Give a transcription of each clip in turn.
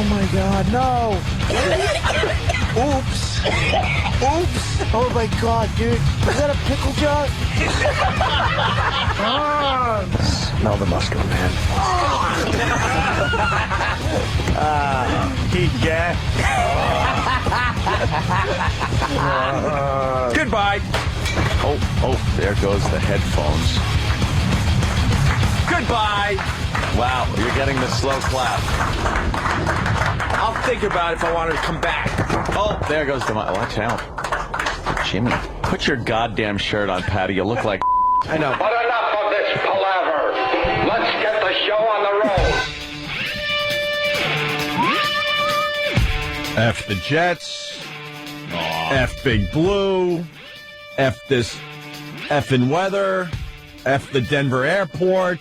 Oh, my God, no. Oops. Oops. Oh, my God, dude. Is that a pickle jar? Smell the Musco, man. Goodbye. Oh, there goes the headphones. Goodbye. Wow, you're getting the slow clap. I'll think about it if I wanted to come back. Oh, there goes the... Watch out. Jimmy, put your goddamn shirt on, Patty. You look like... I know. But enough of this palaver. Let's get the show on the road. F the Jets. F Big Blue. F this effing weather. F the Denver airport.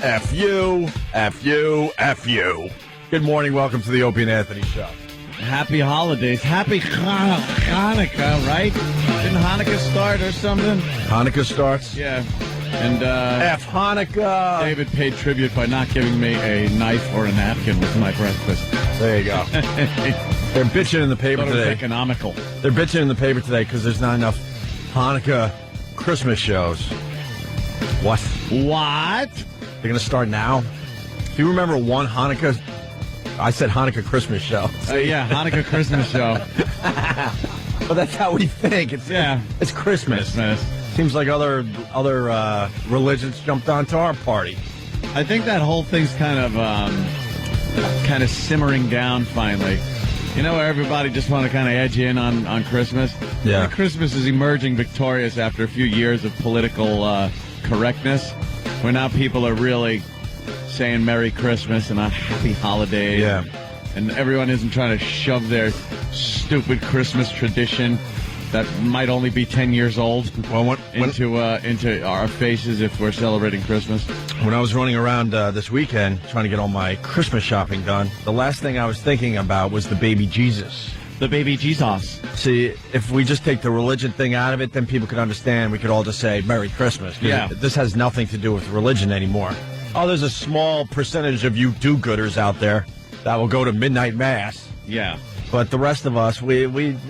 F you. F you. F you. Good morning. Welcome to the Opie and Anthony Show. Happy holidays. Happy Hanukkah, right? Didn't Hanukkah start or something? Hanukkah starts. Yeah. And F Hanukkah. David paid tribute by not giving me a knife or a napkin with my breakfast. There you go. They're bitching in the paper Thought it was today. economical. They're bitching in the paper today because there's not enough Hanukkah Christmas shows. What? What? They're going to start now? Do you remember one Hanukkah? I said Hanukkah Christmas show. Yeah, Hanukkah Christmas show. But that's how we think. It's Christmas. Christmas. Seems like other religions jumped onto our party. I think that whole thing's kind of simmering down finally. You know, where everybody just want to kind of edge in on Christmas? Yeah. I think Christmas is emerging victorious after a few years of political correctness, where now people are really saying Merry Christmas and a Happy Holidays. Yeah. And everyone isn't trying to shove their stupid Christmas tradition that might only be 10 years old into our faces if we're celebrating Christmas. When I was running around this weekend trying to get all my Christmas shopping done, the last thing I was thinking about was the baby Jesus. The baby Jesus. See, if we just take the religion thing out of it, then people could understand. We could all just say Merry Christmas. Yeah. This has nothing to do with religion anymore. Oh, there's a small percentage of you do-gooders out there that will go to midnight mass. Yeah. But the rest of us, we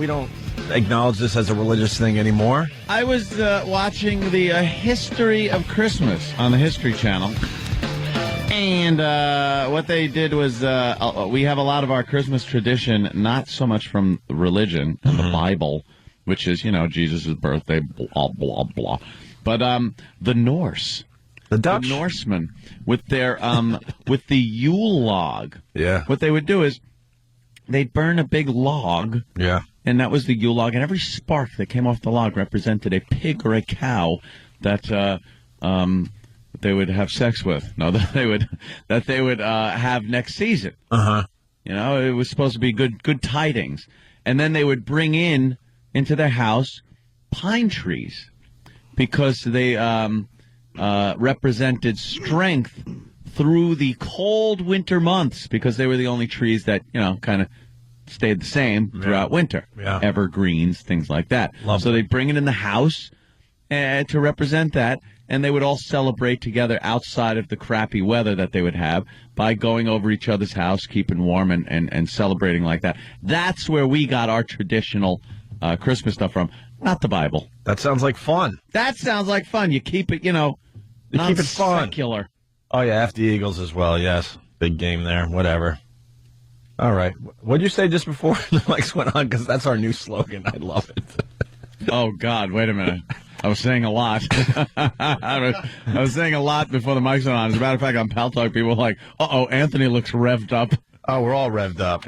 don't acknowledge this as a religious thing anymore. I was watching the History of Christmas on the History Channel. And what they did was we have a lot of our Christmas tradition, not so much from religion and the Bible, which is, Jesus' birthday, blah, blah, blah. But the Norse. The Dutch? The Norsemen with their with the Yule log. Yeah. What they would do is they'd burn a big log. Yeah. And that was the Yule log. And every spark that came off the log represented a pig or a cow that they would have sex with. No, that they would have next season. Uh-huh. It was supposed to be good tidings. And then they would bring into their house pine trees because they represented strength through the cold winter months because they were the only trees that, kind of stayed the same throughout winter. Yeah. Evergreens, things like that. Lovely. So they'd bring it in the house to represent that, and they would all celebrate together outside of the crappy weather that they would have by going over each other's house, keeping warm, and celebrating like that. That's where we got our traditional Christmas stuff from, not the Bible. That sounds like fun. That sounds like fun. You keep it, keep it fun. secular. Oh, yeah, F the Eagles as well, yes. Big game there, whatever. All right. What did you say just before the mics went on? Because that's our new slogan. I love it. Oh, God, wait a minute. I was saying a lot. I was saying a lot before the mics went on. As a matter of fact, on Pal Talk, people were like, uh-oh, Anthony looks revved up. Oh, we're all revved up.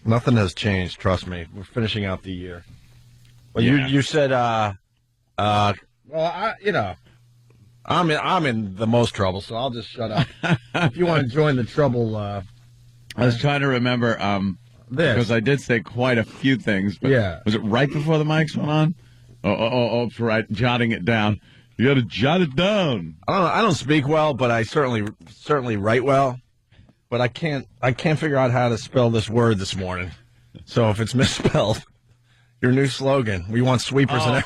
Nothing has changed, trust me. We're finishing out the year. Well, Yeah. you said, I'm in the most trouble, so I'll just shut up. If you want to join the trouble, I was trying to remember, because I did say quite a few things, but Yeah. was it right before the mics went on? Oh, right, jotting it down. You got to jot it down. I don't speak well, but I certainly write well. But I can't figure out how to spell this word this morning. So if it's misspelled, your new slogan, we want sweepers and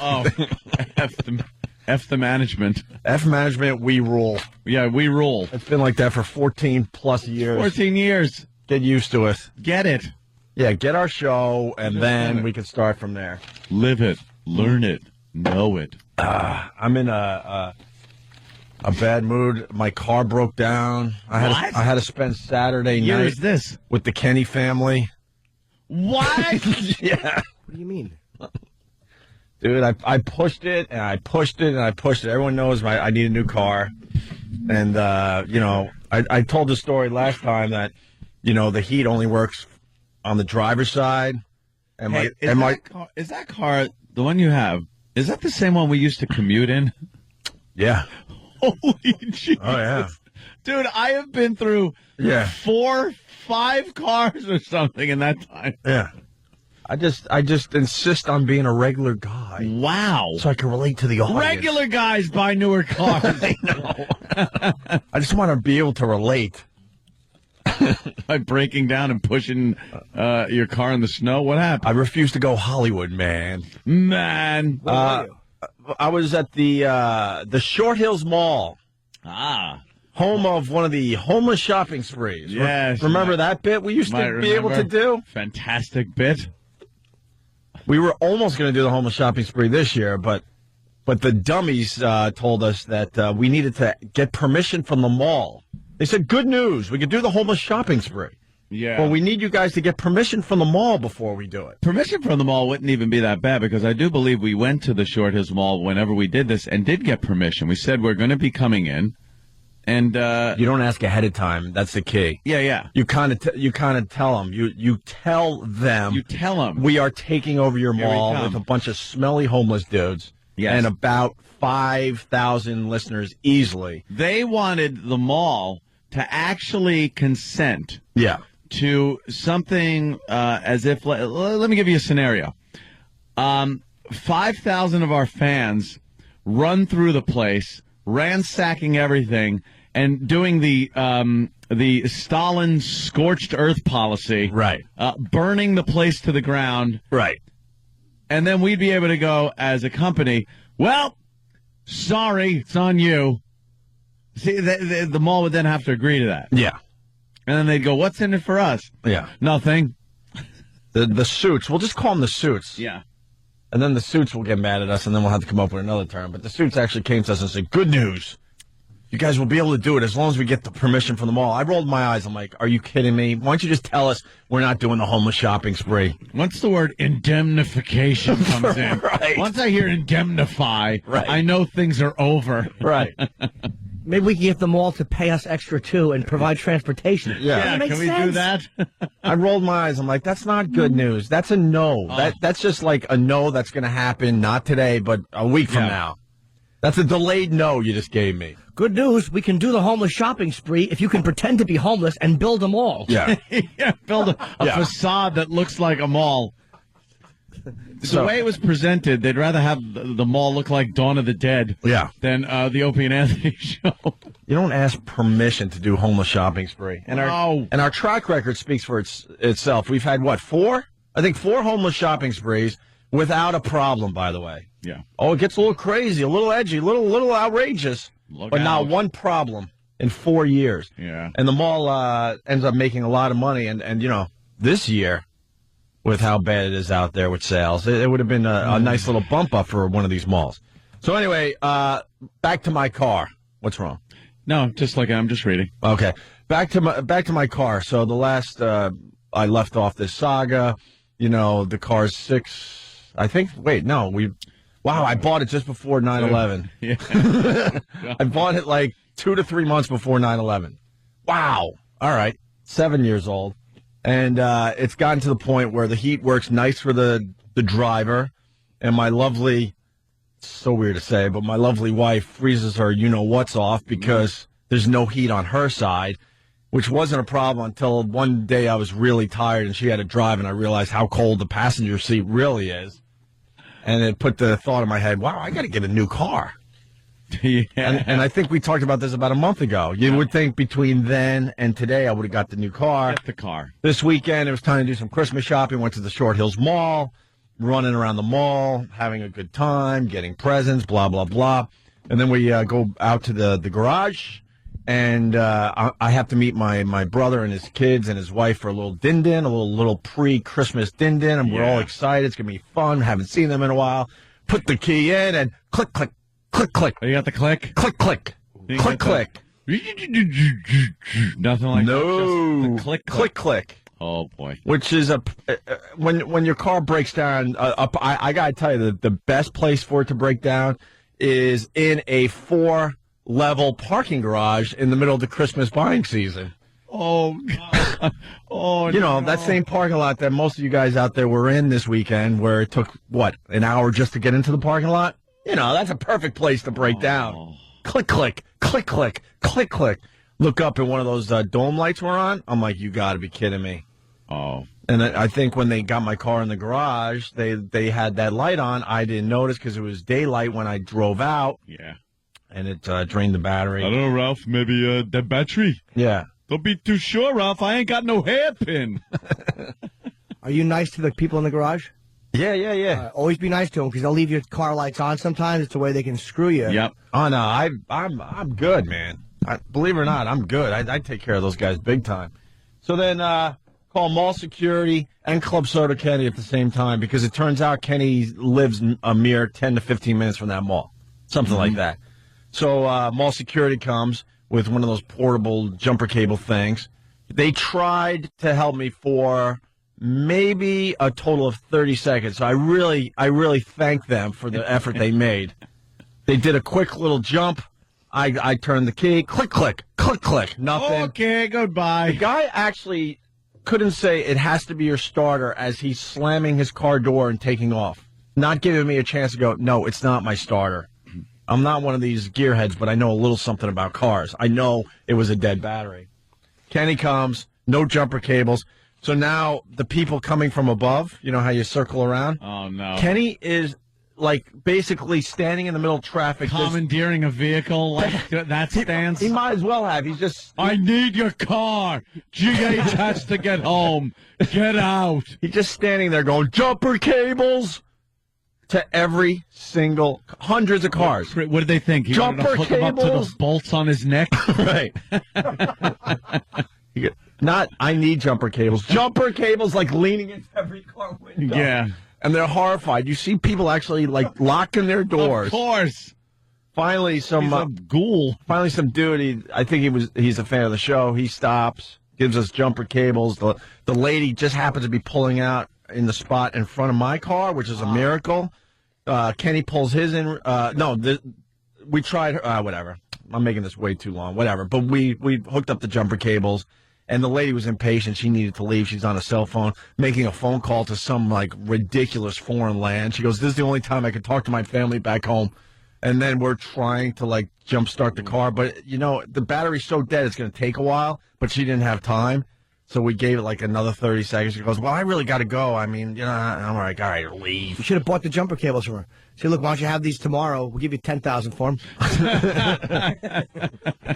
everything. F the management. F management, we rule. Yeah, we rule. It's been like that for 14 plus years. 14 years. Get used to it. Get it. Yeah, get our show, and then we can start from there. Live it. Learn it. Know it. I'm in a bad mood. My car broke down. I had to spend Saturday Year night is this? with the Kenny family. What? Yeah. What do you mean? Dude, I pushed it, and I pushed it, and I pushed it. Everyone knows I need a new car. And, I told the story last time that, the heat only works on the driver's side. And Is that car, the one you have, is that the same one we used to commute in? Yeah. Holy Jesus. Oh, yeah. Dude, I have been through 4, 5 cars or something in that time. Yeah. I just insist on being a regular guy. Wow. So I can relate to the audience. Regular guys buy newer cars. I know. I just want to be able to relate. By breaking down and pushing your car in the snow? What happened? I refuse to go Hollywood, man. Man. I was at the Short Hills Mall. Home of one of the homeless shopping sprees. Yes. Remember that bit we used to be able to do? Fantastic bit. We were almost going to do the homeless shopping spree this year, but the dummies told us that we needed to get permission from the mall. They said, good news, we could do the homeless shopping spree. Yeah. Well, we need you guys to get permission from the mall before we do it. Permission from the mall wouldn't even be that bad because I do believe we went to the Short Hills Mall whenever we did this and did get permission. We said we're going to be coming in. And you don't ask ahead of time. That's the key. Yeah. You kind of tell them. You tell them. You tell them. We are taking over your Here we mall come. with a bunch of smelly homeless dudes. Yes. And about 5,000 listeners easily. They wanted the mall to actually consent Yeah. to something as if, let me give you a scenario. 5,000 of our fans run through the place, ransacking everything, and doing the Stalin scorched earth policy. Right. Burning the place to the ground. Right. And then we'd be able to go as a company, well, sorry, it's on you. See, the mall would then have to agree to that. Yeah. And then they'd go, what's in it for us? Yeah. Nothing. The suits. We'll just call them the suits. Yeah. And then the suits will get mad at us, and then we'll have to come up with another term. But the suits actually came to us and said, good news. You guys will be able to do it as long as we get the permission from the mall. I rolled my eyes. I'm like, are you kidding me? Why don't you just tell us we're not doing the homeless shopping spree? Once the word indemnification comes in, Right. once I hear indemnify, Right. I know things are over. Right. Maybe we can get them all to pay us extra, too, and provide transportation. Yeah. Yeah, That makes can we do sense. that? I rolled my eyes. I'm like, that's not good news. That's a no. That's just like a no that's going to happen, not today, but a week from Yeah. now. That's a delayed no you just gave me. Good news, we can do the homeless shopping spree if you can pretend to be homeless and build them all. Yeah. Yeah, build a Yeah. facade that looks like a mall. The So- way it was presented, they'd rather have the mall look like Dawn of the Dead Yeah. than the Opie and Anthony show. You don't ask permission to do homeless shopping spree. And No. our track record speaks for itself. We've had, what, 4? I think 4 homeless shopping sprees without a problem, by the way. Yeah. Oh, it gets a little crazy, a little edgy, a little outrageous, Look but not out. one problem in 4 years. Yeah. And the mall ends up making a lot of money. And this year, with how bad it is out there with sales, it would have been a nice little bump up for one of these malls. So anyway, back to my car. What's wrong? No, just like I'm just reading. Okay, back to my car. So the last I left off this saga, the car's 6. I think. Wait, no, Wow, I bought it just before 9/11. Yeah. I bought it like 2 to 3 months before 9/11. Wow. All right, 7 years old, and it's gotten to the point where the heat works nice for the driver, and my lovely. It's so weird to say, but my lovely wife freezes her you-know-what's off because there's no heat on her side, which wasn't a problem until one day I was really tired and she had to drive, and I realized how cold the passenger seat really is. And it put the thought in my head, wow, I got to get a new car. Yeah. And I think we talked about this about a month ago. You would think between then and today I would have got the new car. Get the car. This weekend, it was time to do some Christmas shopping. Went to the Short Hills Mall, running around the mall, having a good time, getting presents, blah, blah, blah. And then we go out to the garage, and I have to meet my brother and his kids and his wife for a little din-din, a little pre-Christmas din-din, and we're all excited. It's going to be fun. Haven't seen them in a while. Put the key in, and click, click, click, click. Oh, you got the click? Click, click, click, click. Nothing like that. No. Just the click, Click, click. Oh, boy. Which is when your car breaks down, I got to tell you, the best place for it to break down is in a 4-level parking garage in the middle of the Christmas buying season. Oh, God. Oh, You know, that same parking lot that most of you guys out there were in this weekend, where it took, an hour just to get into the parking lot? You know, that's a perfect place to break down. Click, click, click, click, click, click. Look up and one of those dome lights were on. I'm like, you got to be kidding me. Oh. And I think when they got my car in the garage, they had that light on. I didn't notice because it was daylight when I drove out. Yeah. And it drained the battery. I don't know, Ralph. Maybe the battery. Yeah. Don't be too sure, Ralph. I ain't got no hairpin. Are you nice to the people in the garage? Yeah. Always be nice to them because they'll leave your car lights on sometimes. It's a way they can screw you. Yep. Oh, no, I'm good, man. Believe it or not, I'm good. I take care of those guys big time. So then call mall security and Club Soda Kenny at the same time because it turns out Kenny lives a mere 10 to 15 minutes from that mall. Something like that. So mall security comes with one of those portable jumper cable things. They tried to help me for maybe a total of 30 seconds. So I really thank them for the effort they made. They did a quick little jump. I turned the key. Click, click, click, click. Nothing. Okay, goodbye. The guy actually couldn't say it has to be your starter as he's slamming his car door and taking off. Not giving me a chance to go, no, it's not my starter. I'm not one of these gearheads, but I know a little something about cars. I know it was a dead battery. Kenny comes, no jumper cables. So now the people coming from above, you know how you circle around? Oh, no. Kenny is like basically standing in the middle of traffic. Commandeering a vehicle like that stance. He might as well have. He's just... I need your car. GH has to get home. Get out. He's just standing there going, jumper cables to every single, hundreds of cars. What did they think? He wanted to Jumper hook him up to cables. the bolts on his neck? Right. Not, I need jumper cables. Jumper cables like leaning into every car window. Yeah. And they're horrified. You see people actually like locking their doors. Of course. Finally, He's a ghoul. Finally, some dude. I think he's a fan of the show. He stops, gives us jumper cables. The lady just happens to be pulling out in the spot in front of my car, which is a miracle. Kenny pulls his in. We tried. Whatever. I'm making this way too long. Whatever. But we hooked up the jumper cables. And the lady was impatient. She needed to leave. She's on a cell phone, making a phone call to some, like, ridiculous foreign land. She goes, this is the only time I could talk to my family back home. And then we're trying to, like, jumpstart the car. But, you know, the battery's so dead it's going to take a while. But she didn't have time. So we gave it, like, another 30 seconds. She goes, well, I really got to go. I mean, you know, I'm like, all right, leave. You should have bought the jumper cables from her. Say, look, why don't you have these tomorrow? We'll give you $10,000 for them.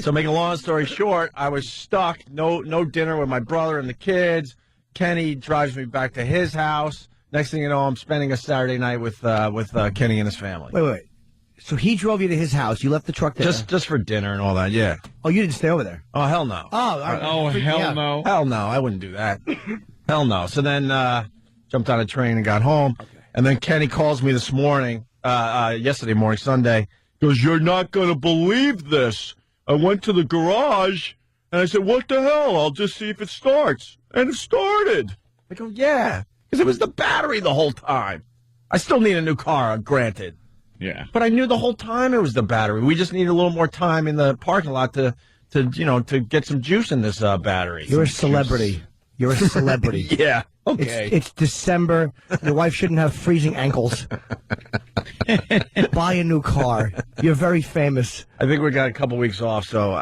So making a long story short, I was stuck. No dinner with my brother and the kids. Kenny drives me back to his house. Next thing you know, I'm spending a Saturday night with Kenny and his family. Wait. So he drove you to his house. You left the truck there. Just for dinner and all that. Yeah. Oh, you didn't stay over there. Oh hell no. Oh, all right. Oh, hell no. Hell no. I wouldn't do that. Hell no. So then jumped on a train and got home. Okay. And then Kenny calls me this morning, yesterday morning, Sunday. Goes, you're not going to believe this. I went to the garage, and I said, what the hell? I'll just see if it starts. And it started. I go, yeah, because it was the battery the whole time. I still need a new car, granted. Yeah. But I knew the whole time it was the battery. We just needed a little more time in the parking lot to get some juice in this battery. You're a celebrity. You're a celebrity. Yeah. Okay. It's December. Your wife shouldn't have freezing ankles. Buy a new car. You're very famous. I think we got a couple weeks off, so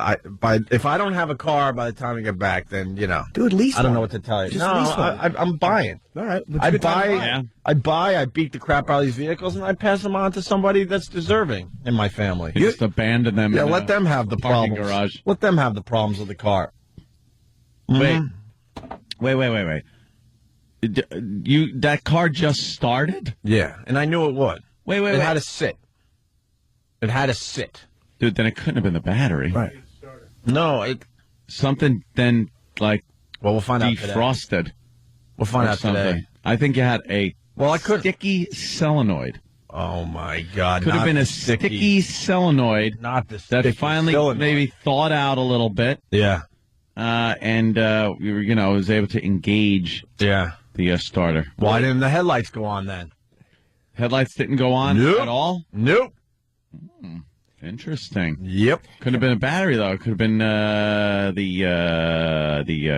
if I don't have a car by the time we get back, then, you know. Dude, lease I don't one. know what to tell you. Just no, lease one. I'm buying. All right. I beat the crap out of these vehicles, and I pass them on to somebody that's deserving in my family. You just abandon them. Yeah, in let them have the parking problems. garage. Let them have the problems with the car. Wait. That car just started? Yeah, and I knew it would. Wait. It had to sit. It had to sit. Dude, then it couldn't have been the battery. Right. No, something then like we'll find out today. defrosted We'll find or out something. today. I think you had a Well, I could. sticky solenoid. Oh my God! Could have not been the a sticky solenoid not the that sticky finally solenoid. maybe thawed out a little bit, Yeah, and we were, was able to engage yeah. the starter. Why didn't the headlights go on then? Headlights didn't go on Nope. at all. Nope. Interesting. Yep. Could have been a battery though. It could have been the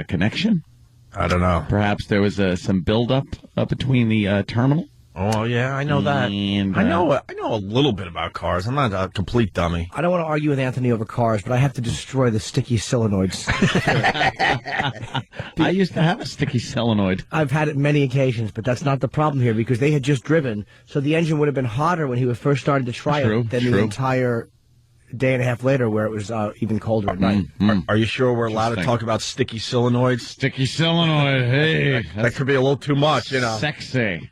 connection. I don't know. Perhaps there was some buildup between the terminal. Oh yeah, I know that. And, I know a little bit about cars. I'm not a complete dummy. I don't want to argue with Anthony over cars, but I have to destroy the sticky solenoids. I used to have a sticky solenoid. I've had it many occasions, but that's not the problem here because they had just driven, so the engine would have been hotter when he was first starting to try True, it than true. the entire day and a half later where it was even colder at night. Are you sure we're allowed to Interesting. talk about sticky solenoids? Sticky solenoid. Hey, That could be a little too much, you know. sexy.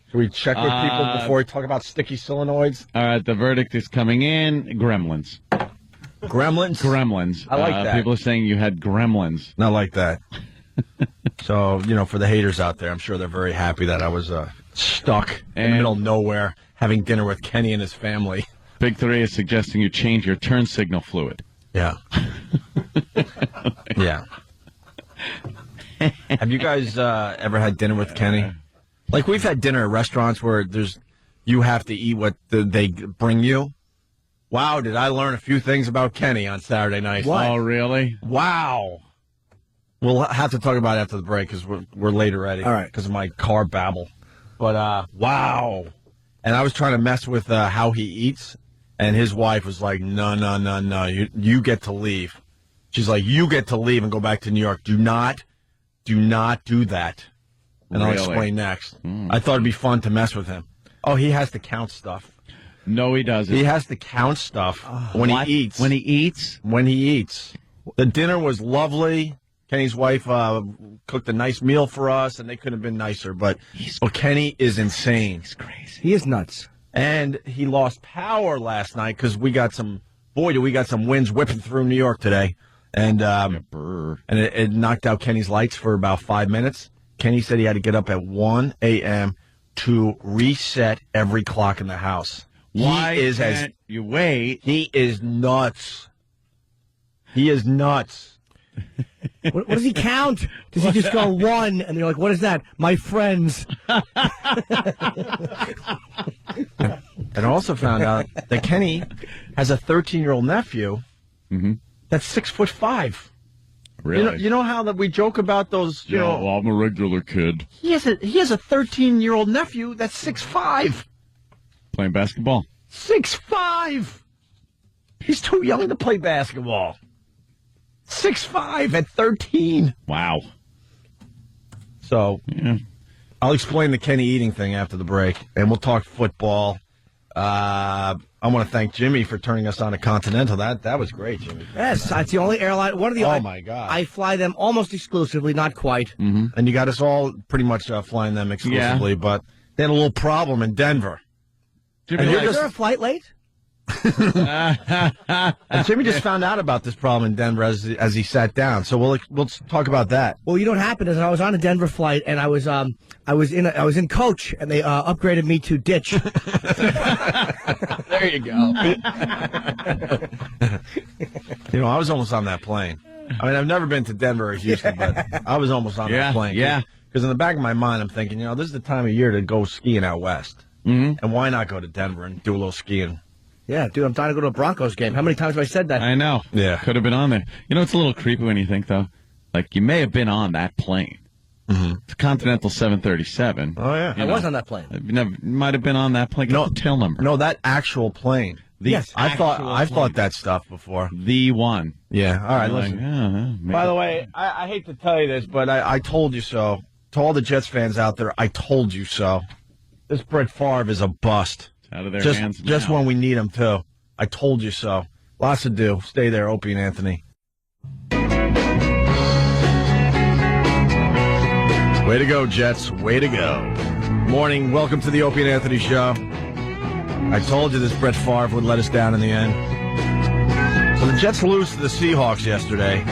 Should we check with people before we talk about sticky solenoids? All right, the verdict is coming in. Gremlins. Gremlins? Gremlins. I like that. People are saying you had gremlins. Not like that. So, for the haters out there, I'm sure they're very happy that I was stuck in the And- middle of nowhere having dinner with Kenny and his family. Big Three is suggesting you change your turn signal fluid. Yeah. Yeah. Have you guys ever had dinner with Kenny? Like, we've had dinner at restaurants where you have to eat what they bring you. Wow, did I learn a few things about Kenny on Saturday night? What? Oh, really? Wow. We'll have to talk about it after the break because we're late already. All right. Because of my car babble. But, wow. And I was trying to mess with how he eats, and his wife was like, no. You get to leave. She's like, you get to leave and go back to New York. Do not do that. And I'll Really? explain next. I thought it'd be fun to mess with him. Oh, he has to count stuff. No, he doesn't. He has to count stuff when What? he eats. When he eats? When he eats. The dinner was lovely. Kenny's wife cooked a nice meal for us, and they couldn't have been nicer. But Kenny is insane. He's crazy. He is nuts. And he lost power last night because we got some winds whipping through New York today. And it knocked out Kenny's lights for about 5 minutes. Kenny said he had to get up at 1 a.m. to reset every clock in the house. Why can't you wait? He is nuts. He is nuts. What does he count? Does he just go 1 and you're like, what is that? My friends. And I also found out that Kenny has a 13-year-old nephew that's 6'5". Really? You know how that we joke about those, I'm a regular kid. he has a 13-year-old nephew that's 6'5". Playing basketball. 6'5". He's too young to play basketball. 6'5" at 13. Wow. So Yeah. I'll explain the Kenny eating thing after the break, and we'll talk football. I want to thank Jimmy for turning us on to Continental. That was great, Jimmy. Yes, it's the only airline. One of the. Oh, my God. I fly them almost exclusively, not quite. And you got us all pretty much flying them exclusively, but they had a little problem in Denver. Jimmy, And you're Is just- there a flight late? And Jimmy just found out about this problem in Denver as he sat down. So we'll talk about that. Well, you know what happened is I was on a Denver flight and I was in coach and they upgraded me to ditch. There you go. I was almost on that plane. I mean, I've never been to Denver or Houston, but I was almost on that plane. Yeah. Because in the back of my mind, I'm thinking, this is the time of year to go skiing out west. Mm-hmm. And why not go to Denver and do a little skiing? Yeah, dude, I'm dying to go to a Broncos game. How many times have I said that? I know. Yeah. Could have been on there. It's a little creepy when you think, though. Like, you may have been on that plane. Mm-hmm. It's a Continental 737. Oh, yeah. I was on that plane. You might have been on that plane. No. Tail number. No, that actual plane. Yes, I've thought that stuff before. The one. Yeah. All right, You're listen. like, maybe. By the way, I hate to tell you this, but I told you so. To all the Jets fans out there, I told you so. This Brett Favre is a bust. It's out of their Just hands just now. when we need him, too. I told you so. Lots to do. Stay there, Opie and Anthony. Way to go, Jets. Way to go. Morning. Welcome to the Opie and Anthony Show. I told you this Brett Favre would let us down in the end. So the The Jets lose to the Seahawks yesterday.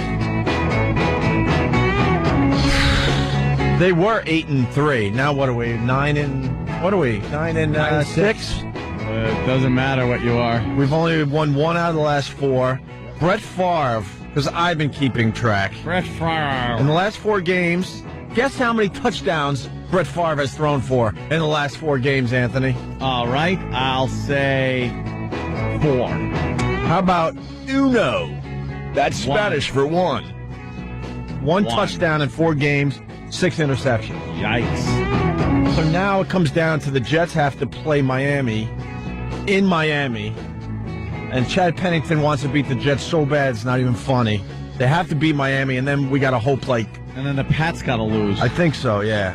They were 8-3. Now what are we? 9-6? It doesn't matter what you are. We've only won 1 out of the last 4. Brett Favre, because I've been keeping track. Brett Favre. In the last 4 games, guess how many touchdowns Brett Favre has thrown for in the last 4 games, Anthony? All right, I'll say 4. How about uno? That's Spanish for 1. One touchdown in 4 games, 6 interceptions. Yikes. So now it comes down to the Jets have to play Miami in Miami. And Chad Pennington wants to beat the Jets so bad it's not even funny. They have to beat Miami, and then we got to hope like... And then the Pats got to lose. I think so, yeah.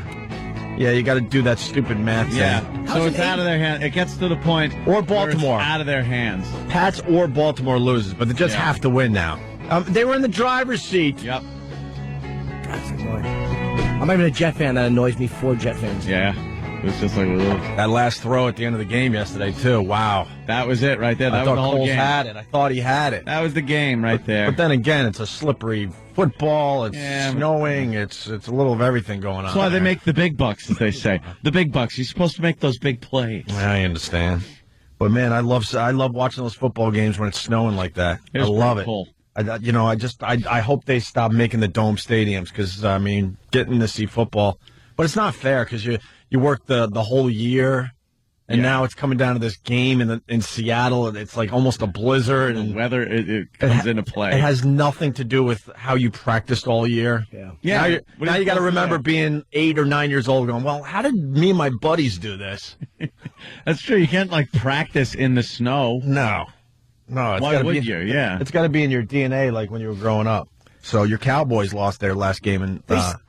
Yeah, you got to do that stupid math Yeah. thing. So it's out of their hands. It gets to the point Or where Baltimore. it's out of their hands. Pats or Baltimore loses, but the Jets Yeah. have to win now. They were in the driver's seat. Yep. That's annoying. I'm not even a Jet fan. That annoys me for Jet fans. Yeah. It was just like a little... That last throw at the end of the game yesterday, too. Wow. That was it right there. That I was thought the whole Coles game. had it. I thought he had it. That was the game right there. But then again, it's a slippery football. It's Yeah. snowing. It's a little of everything going on. That's why they there. make the big bucks, as they say. The big bucks. You're supposed to make those big plays. I understand. But, man, I love watching those football games when it's snowing like that. It I was love pretty it. cool. I hope they stop making the dome stadiums because, I mean, getting to see football. But it's not fair because you work the whole year, and now it's coming down to this game in Seattle, and it's like almost a blizzard. The And weather, it comes into play. It has nothing to do with how you practiced all year. Yeah. Yeah. Now you got to remember being 8 or 9 years old going, well, how did me and my buddies do this? That's true. You can't, practice in the snow. No. It's Why gotta would be, you? Yeah. It's got to be in your DNA like when you were growing up. So your Cowboys lost their last game. And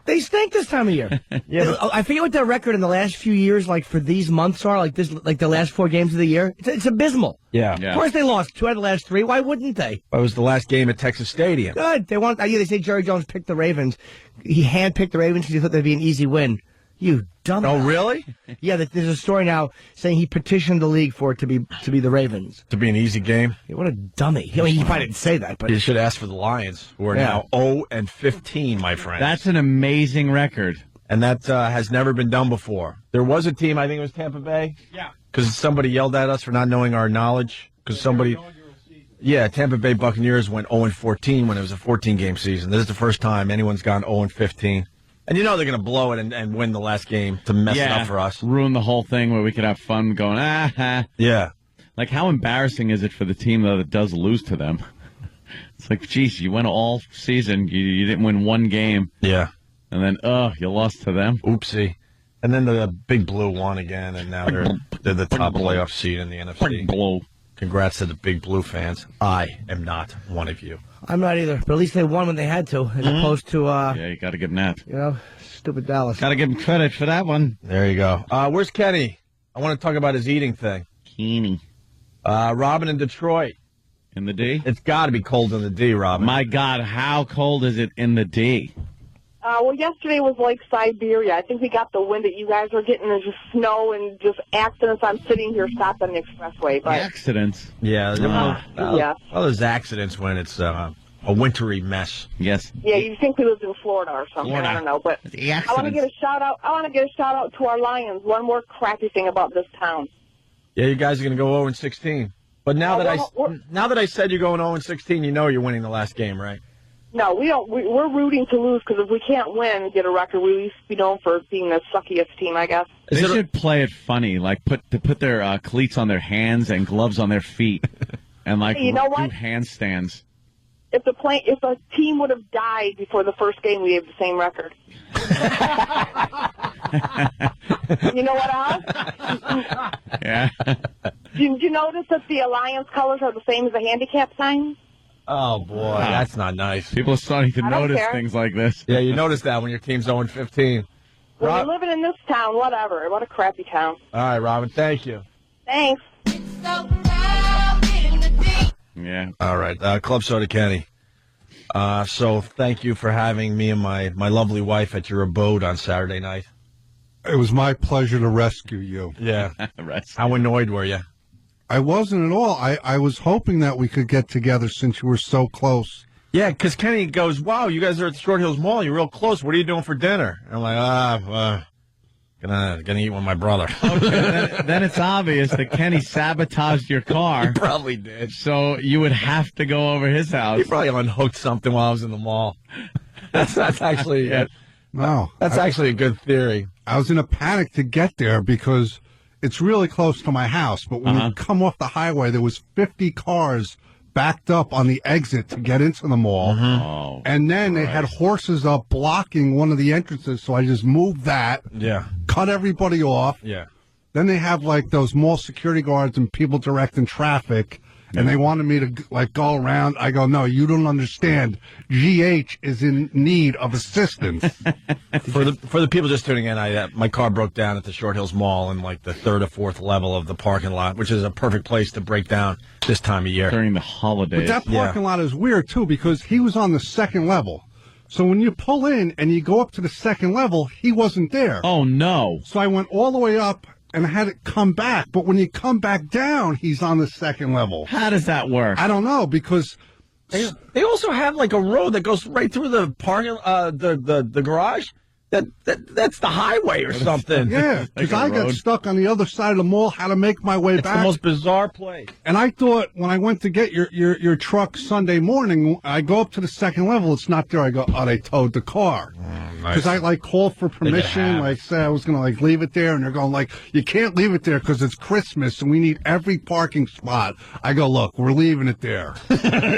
They stink this time of year. yeah, but, I forget what their record in the last few years, for these months are, like the last 4 games of the year. It's abysmal. yeah. Yeah. Of course they lost 2 out of the last 3. Why wouldn't they? It was the last game at Texas Stadium. Good. They say Jerry Jones picked the Ravens. He handpicked the Ravens because he thought that'd be an easy win. You dumb. Oh, really? Yeah, there's a story now saying he petitioned the league for it to be the Ravens. To be an easy game? Yeah, what a dummy. I mean, he probably didn't say that, but You should ask for the Lions, who are Yeah. now 0-15, my friend. That's an amazing record. And that has never been done before. There was a team, I think it was Tampa Bay. Yeah. Because somebody yelled at us for not knowing our knowledge. Because somebody... Yeah, Tampa Bay Buccaneers went 0-14 when it was a 14-game season. This is the first time anyone's gone 0-15. And you know they're going to blow it and win the last game to mess it up for us. Ruin the whole thing where we could have fun going, Yeah. Like, how embarrassing is it for the team, though, that does lose to them? It's like, geez, you went all season. You didn't win 1 game. Yeah. And then, you lost to them. Oopsie. And then the Big Blue won again, and now they're the top playoff seed in the NFC. Blow. Congrats to the Big Blue fans. I am not one of you. I'm not either. But at least they won when they had to, as opposed to, Yeah, you got to give them that. stupid Dallas. Got to give them credit for that one. There you go. Where's Kenny? I want to talk about his eating thing. Keeney. Robin in Detroit. In the D? It's got to be cold in the D, Robin. My God, how cold is it in the D? Well, yesterday was like Siberia. I think we got the wind that you guys are getting. There's just snow and just accidents. I'm sitting here stopped on the expressway. But Accidents. Yeah. yeah. Well, there's accidents when it's a wintry mess. Yes. Yeah, you think we lived in Florida or something. Florida. I don't know. But The I want to get a shout out. I want to get a shout out to our Lions. One more crappy thing about this town. Yeah, you guys are going to go 0-16. But now we're- now that I said you're going 0-16, you know you're winning the last game, right? No, we don't. We're rooting to lose because if we can't win and get a record, we at least be known for being the suckiest team, I guess. They should play it funny, like put their cleats on their hands and gloves on their feet, and You know do what? handstands. If a team would have died before the first game, we have the same record. You know what else? Yeah. Did you notice that the Alliance colors are the same as the handicap sign? Oh, boy, that's not nice. People are starting to I don't notice care. things like this. Yeah, you notice that when your team's 0-15. When Rob- you're living in this town, whatever. What a crappy town. All right, Robin, thank you. Thanks. Yeah. All right, Club Soda Kenny. So thank you for having me and my lovely wife at your abode on Saturday night. It was my pleasure to rescue you. Yeah. Rest. How annoyed were you? I wasn't at all. I was hoping that we could get together since you were so close. Yeah, because Kenny goes, wow, you guys are at the Short Hills Mall. You're real close. What are you doing for dinner? And I'm like, gonna eat with my brother. Okay, then it's obvious that Kenny sabotaged your car. Probably did. So you would have to go over his house. He probably unhooked something while I was in the mall. That's actually No. that's actually a good theory. I was in a panic to get there because it's really close to my house. But when you come off the highway, there was 50 cars backed up on the exit to get into the mall. Oh. And then they had horses up blocking one of the entrances. So I just moved that, Yeah. cut everybody off. Yeah. Then they have like those mall security guards and people directing traffic. And they wanted me to like go around. I go, no, you don't understand. GH is in need of assistance. For the people just tuning in, my car broke down at the Short Hills Mall in like the 3rd or 4th level of the parking lot, which is a perfect place to break down this time of year. During the holidays. But that parking lot is weird too because he was on the 2nd level. So when you pull in and you go up to the 2nd level, he wasn't there. Oh, no. So I went all the way up and I had it come back. But when you come back down, he's on the 2nd level. How does that work? I don't know because They also have like a road that goes right through the parking, the garage. That's the highway or something. yeah, because I got stuck on the other side of the mall, how to make my way It's back. the most bizarre place. And I thought when I went to get your truck Sunday morning, I go up to the 2nd level. It's not there. I go, oh, they towed the car. Because I like called for permission, like say I was going to like leave it there. And they're going like, you can't leave it there because it's Christmas and we need every parking spot. I go, look, we're leaving it there.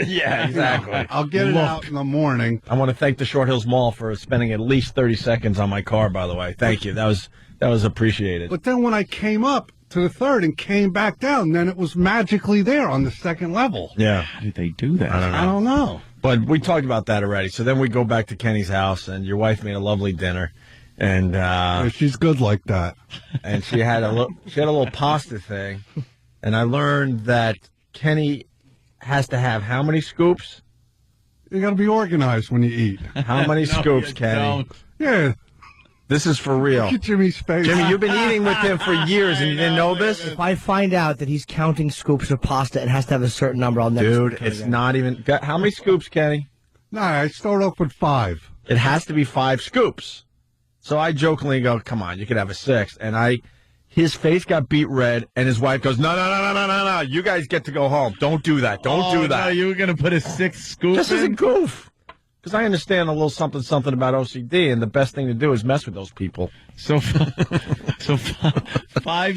Yeah, exactly. I'll get it out in the morning. I want to thank the Short Hills Mall for spending at least 30 seconds on my car, by the way. Thank you. That was appreciated. But then when I came up to the 3rd and came back down, then it was magically there on the 2nd level. Yeah. How did they do that? I don't know. But we talked about that already. So then we go back to Kenny's house, and your wife made a lovely dinner, and She's good like that. and she had a little pasta thing, and I learned that Kenny has to have how many scoops? You got to be organized when you eat. How many scoops, you Kenny? don't. Yeah. This is for real. Look at Jimmy's face. Jimmy, you've been eating with him for years, and you didn't know this? If I find out that he's counting scoops of pasta and has to have a certain number, I'll never Dude, speak to him it's again. not even... How many scoops, Kenny? No, I start off with 5. It has to be 5 scoops. So I jokingly go, come on, you could have a 6th. And his face got beet red, and his wife goes, no, you guys get to go home. Don't do that. Don't do that. No, you were going to put a 6th scoop Just as a in? goof. Because I understand a little something about OCD, and the best thing to do is mess with those people. So 5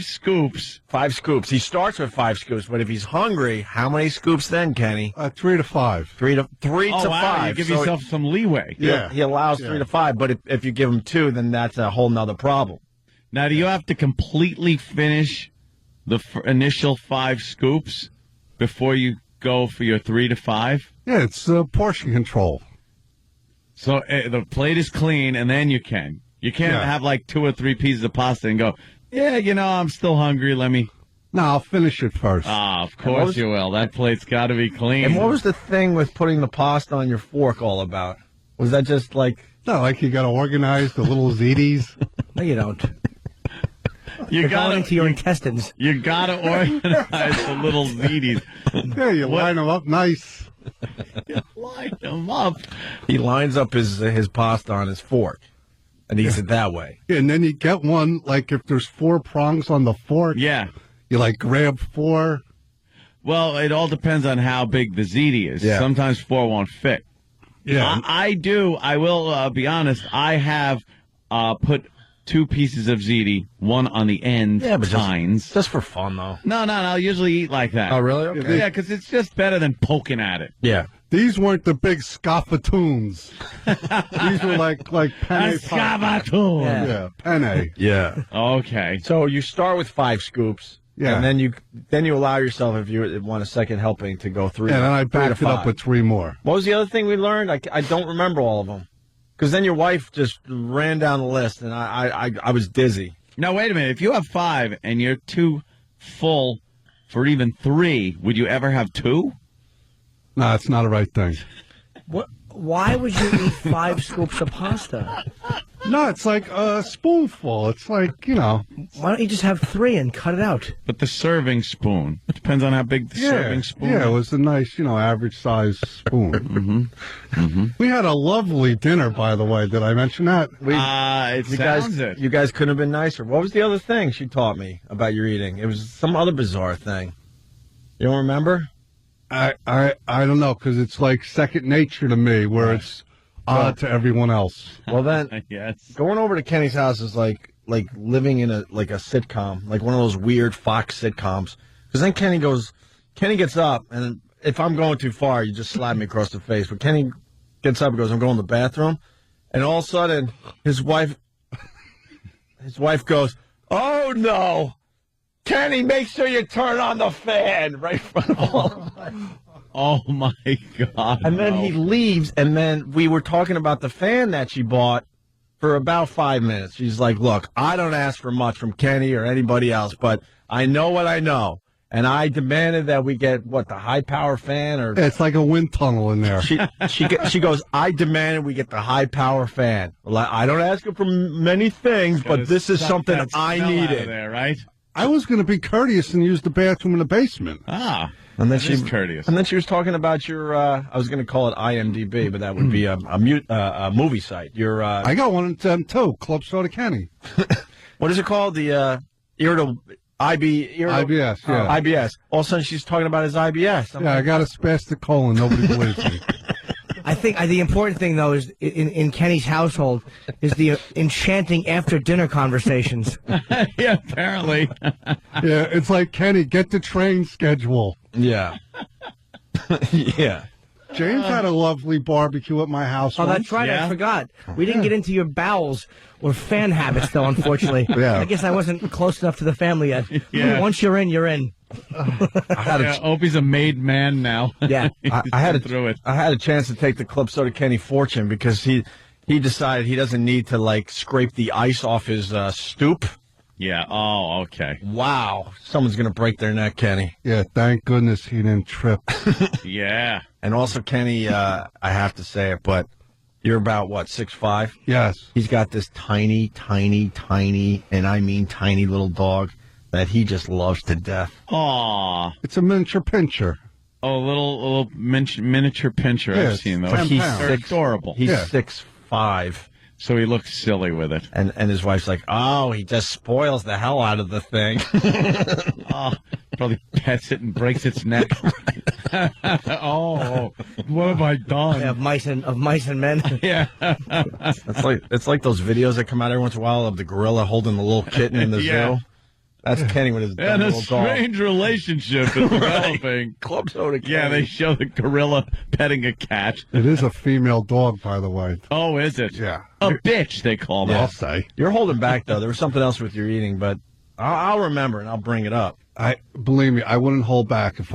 scoops. 5 scoops. He starts with 5 scoops, but if he's hungry, how many scoops then, Kenny? 3 to 5. 3 to Oh, wow, 5. you give So yourself some leeway. Yeah. He allows 3 to 5, but if you give him 2, then that's a whole nother problem. Now, do you have to completely finish the initial 5 scoops before you go for your 3 to 5? Yeah, it's portion control. So the plate is clean, and then you can. You can't Yeah. have like 2 or 3 pieces of pasta and go, yeah, I'm still hungry. Let me. No, I'll finish it first. Ah, of course you will. That plate's got to be clean. And what was the thing with putting the pasta on your fork all about? Was that just like... No, like you got to organize the little ziti's. No, you don't. you They're got going into your intestines. You got to organize the little ziti's. Yeah, you line them up nice. Line them up. He lines up his pasta on his fork and eats it that way. Yeah, and then you get one, like if there's 4 prongs on the fork, Yeah. you like grab 4. Well, it all depends on how big the ziti is. Yeah. Sometimes 4 won't fit. Yeah. I will be honest, I have put 2 pieces of ziti, one on the end, tines. Just for fun, though. No, I'll usually eat like that. Oh, really? Okay. Yeah, because it's just better than poking at it. Yeah. These weren't the big scoffatoons. These were like penne. Escavato. Yeah, penne. Yeah. Okay. So you start with 5 scoops. Yeah. And then you allow yourself, if you want a second helping, to go 3. And then I 3 to backed it up 5. with 3 more. What was the other thing we learned? I don't remember all of them. Because then your wife just ran down the list, and I was dizzy. Now, wait a minute. If you have 5 and you're too full for even 3, would you ever have 2? No, it's not the right thing. What? Why would you eat 5 scoops of pasta? No, it's like a spoonful. It's like, Why don't you just have 3 and cut it out? But the serving spoon. It depends on how big the serving spoon Yeah, it is. was a nice, average size spoon. We had a lovely dinner, by the way. Did I mention that? It sounds it. You guys couldn't have been nicer. What was the other thing she taught me about your eating? It was some other bizarre thing. You don't remember? I don't know, because it's like second nature to me, where it's odd to everyone else. Well, then, Yes. going over to Kenny's house is like living in a sitcom, like one of those weird Fox sitcoms. Because then Kenny gets up, and if I'm going too far, you just slap me across the face. But Kenny gets up and goes, I'm going to the bathroom. And all of a sudden, his wife goes, oh, no. Kenny, make sure you turn on the fan right in front of all of us. Oh, my God. And then he leaves, and then we were talking about the fan that she bought for about 5 minutes. She's like, look, I don't ask for much from Kenny or anybody else, but I know what I know. And I demanded that we get, the high-power fan? Or Yeah, it's like a wind tunnel in there. She goes, I demanded we get the high-power fan. Well, I don't ask her for many things, but this is something I needed. There, right? I was going to be courteous and use the bathroom in the basement. Ah. And then She's courteous. And then she was talking about your, I was going to call it IMDb, but that would be a movie site. Your, I got one of them, too, Club Soda Kenny. what is it called? The irritable, IBS, yeah. IBS. All of a sudden she's talking about his IBS. I got a spastic colon. Nobody believes me. I think the important thing, though, is in Kenny's household is the enchanting after-dinner conversations. Yeah, apparently. Yeah, it's like, Kenny, get the train schedule. Yeah. Yeah. James had a lovely barbecue at my house Oh, once. that's right. Yeah. I forgot. We didn't get into your bowels or fan habits, though, unfortunately. Yeah. I guess I wasn't close enough to the family yet. Yeah. Once you're in, you're in. Opie's a made man now. Yeah. I had through it. I had a chance to take the Club Soda Kenny fortune because he decided he doesn't need to scrape the ice off his stoop. Yeah. Oh, okay. Wow, someone's gonna break their neck, Kenny. Yeah, thank goodness he didn't trip. Yeah. And also, Kenny, I have to say it, but you're about 6'5"? Yes. He's got this tiny, and I mean tiny little dog that he just loves to death. Aw. It's a miniature pincher. Oh, a little miniature pincher. Yeah, I've seen those. 10 He's pounds. They're adorable. He's Yeah. 6'5". So he looks silly with it. And his wife's like, oh, he just spoils the hell out of the thing. Oh, probably pets it and breaks its neck. Oh, what have I done? Of mice and men. Yeah. It's like those videos that come out every once in a while of the gorilla holding the little kitten in the Yeah. zoo. That's Kenny with his dumb And a little dog. strange relationship is developing. Club Soda Kenny. Yeah, they show the gorilla petting a cat. It is a female dog, by the way. Oh, is it? Yeah. A bitch, they call I'll that. say. You're holding back, though. There was something else with your eating, but I'll remember and I'll bring it up. Believe me, I wouldn't hold back. If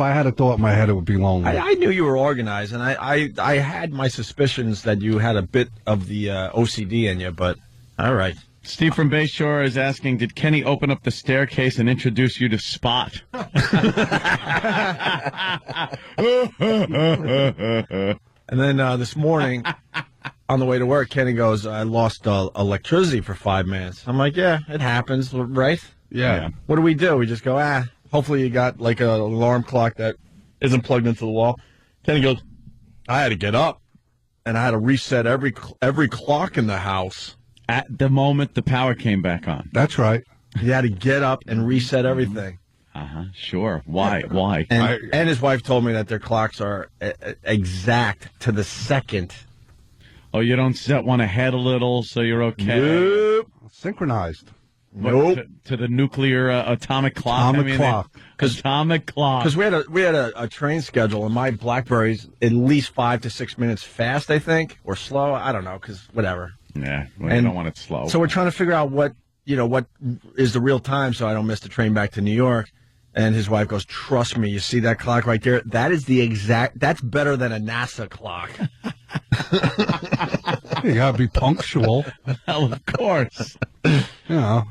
I had a thought in my head, it would be lonely. I knew you were organized, and I had my suspicions that you had a bit of the OCD in you, but all right. Steve from Bayshore is asking, did Kenny open up the staircase and introduce you to Spot? And then this morning, on the way to work, Kenny goes, I lost electricity for 5 minutes. I'm like, yeah, it happens, right? Yeah. What do? We just go, hopefully you got like an alarm clock that isn't plugged into the wall. Kenny goes, I had to get up, and I had to reset every clock in the house. At the moment the power came back on. That's right. He had to get up and reset everything. Uh-huh, sure. Why? Why? And his wife told me that their clocks are exact to the second. Oh, you don't set one ahead a little so you're okay? Nope. Synchronized. What, to the nuclear atomic clock? Atomic clock. Atomic clock. Because we had a train schedule, and my BlackBerry's at least 5 to 6 minutes fast, I think, or slow. I don't know, because whatever. Yeah, well, you And don't want it slow. So we're trying to figure out what is the real time, so I don't miss the train back to New York. And his wife goes, trust me, you see that clock right there? That is that's better than a NASA clock. You gotta be punctual. Well, of course.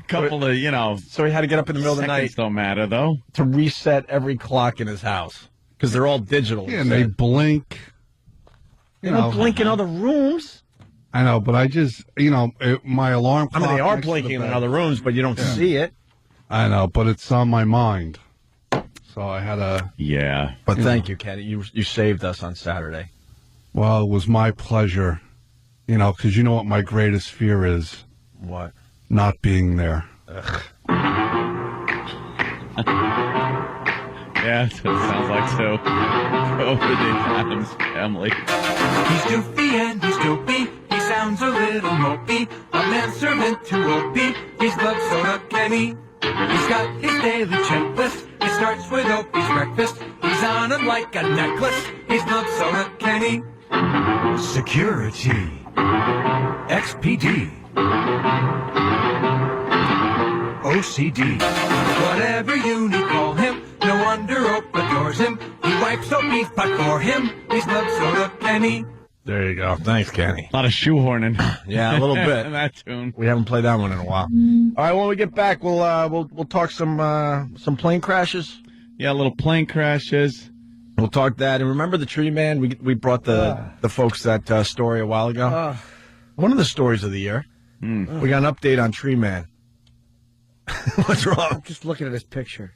Couple of, So he had to get up in the middle of the night. seconds don't matter, though. To reset every clock in his house. Because they're all digital. Yeah, and they blink. They don't blink in other rooms. I know, but I just, my alarm I clock. mean, they are next to the blinking in bed. other rooms, but you don't see it. I know, but it's on my mind. So I had a. Yeah. But thank you, Kenny. You saved us on Saturday. Well, it was my pleasure. Because you know what my greatest fear is? What? Not being there. Yeah, that's what it sounds like too. Over the Adams family. He's goofy and he's dopey. He sounds a little mopey. A manservant to Opie. He's Club Soda Kenny. He's got his daily checklist. It starts with Opie's breakfast. He's on him like a necklace. He's Club Soda Kenny. Security. XPD. OCD. Whatever you need, call him. No wonder Ope adores him. He wipes Opie's butt for him. He's Club Soda Kenny. There you go. Thanks, Kenny. A lot of shoehorning. Yeah, a little bit. in that tune. We haven't played that one in a while. All right, when we get back, we'll talk some plane crashes. Yeah, little plane crashes. We'll talk that, and remember the tree man? We brought the folks that story a while ago. One of the stories of the year. We got an update on Tree Man. What's wrong? Just looking at his picture.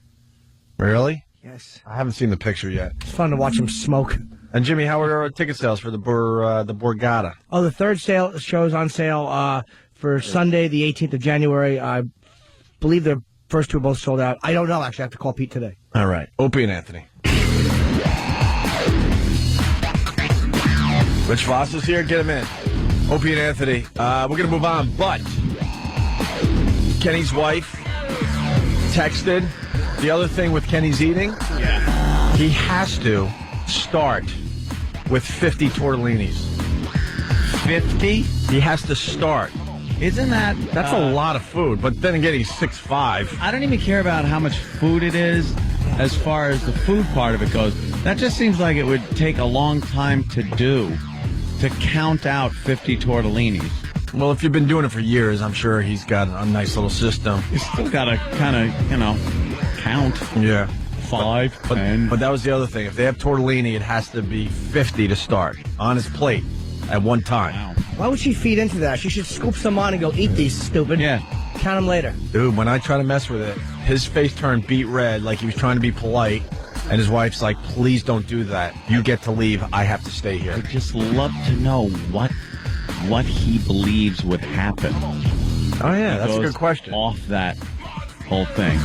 Really? Yes. I haven't seen the picture yet. It's fun to watch him smoke. And Jimmy, how are our ticket sales for the Borgata? Oh, the third show's on sale for Sunday, the 18th of January. I believe the first two are both sold out. I don't know, actually. I have to call Pete today. All right. Opie and Anthony. Rich Voss is here. Get him in. Opie and Anthony. We're going to move on, but Kenny's wife texted. The other thing with Kenny's eating, he has to start with 50 tortellinis. 50? He has to start. Isn't that... That's a lot of food, but then again, he's 6'5". I don't even care about how much food it is as far as the food part of it goes. That just seems like it would take a long time to do, to count out 50 tortellinis. Well, if you've been doing it for years, I'm sure he's got a nice little system. You still got to kind of, count. Yeah. 5, 10. But that was the other thing. If they have tortellini, it has to be 50 to start on his plate at one time. Wow. Why would she feed into that? She should scoop some on and go, eat these, stupid. Yeah. Count them later. Dude, when I try to mess with it, his face turned beet red like he was trying to be polite. And his wife's like, please don't do that. You get to leave. I have to stay here. I'd just love to know what he believes would happen. Oh, yeah, that's a good question. Off that whole thing.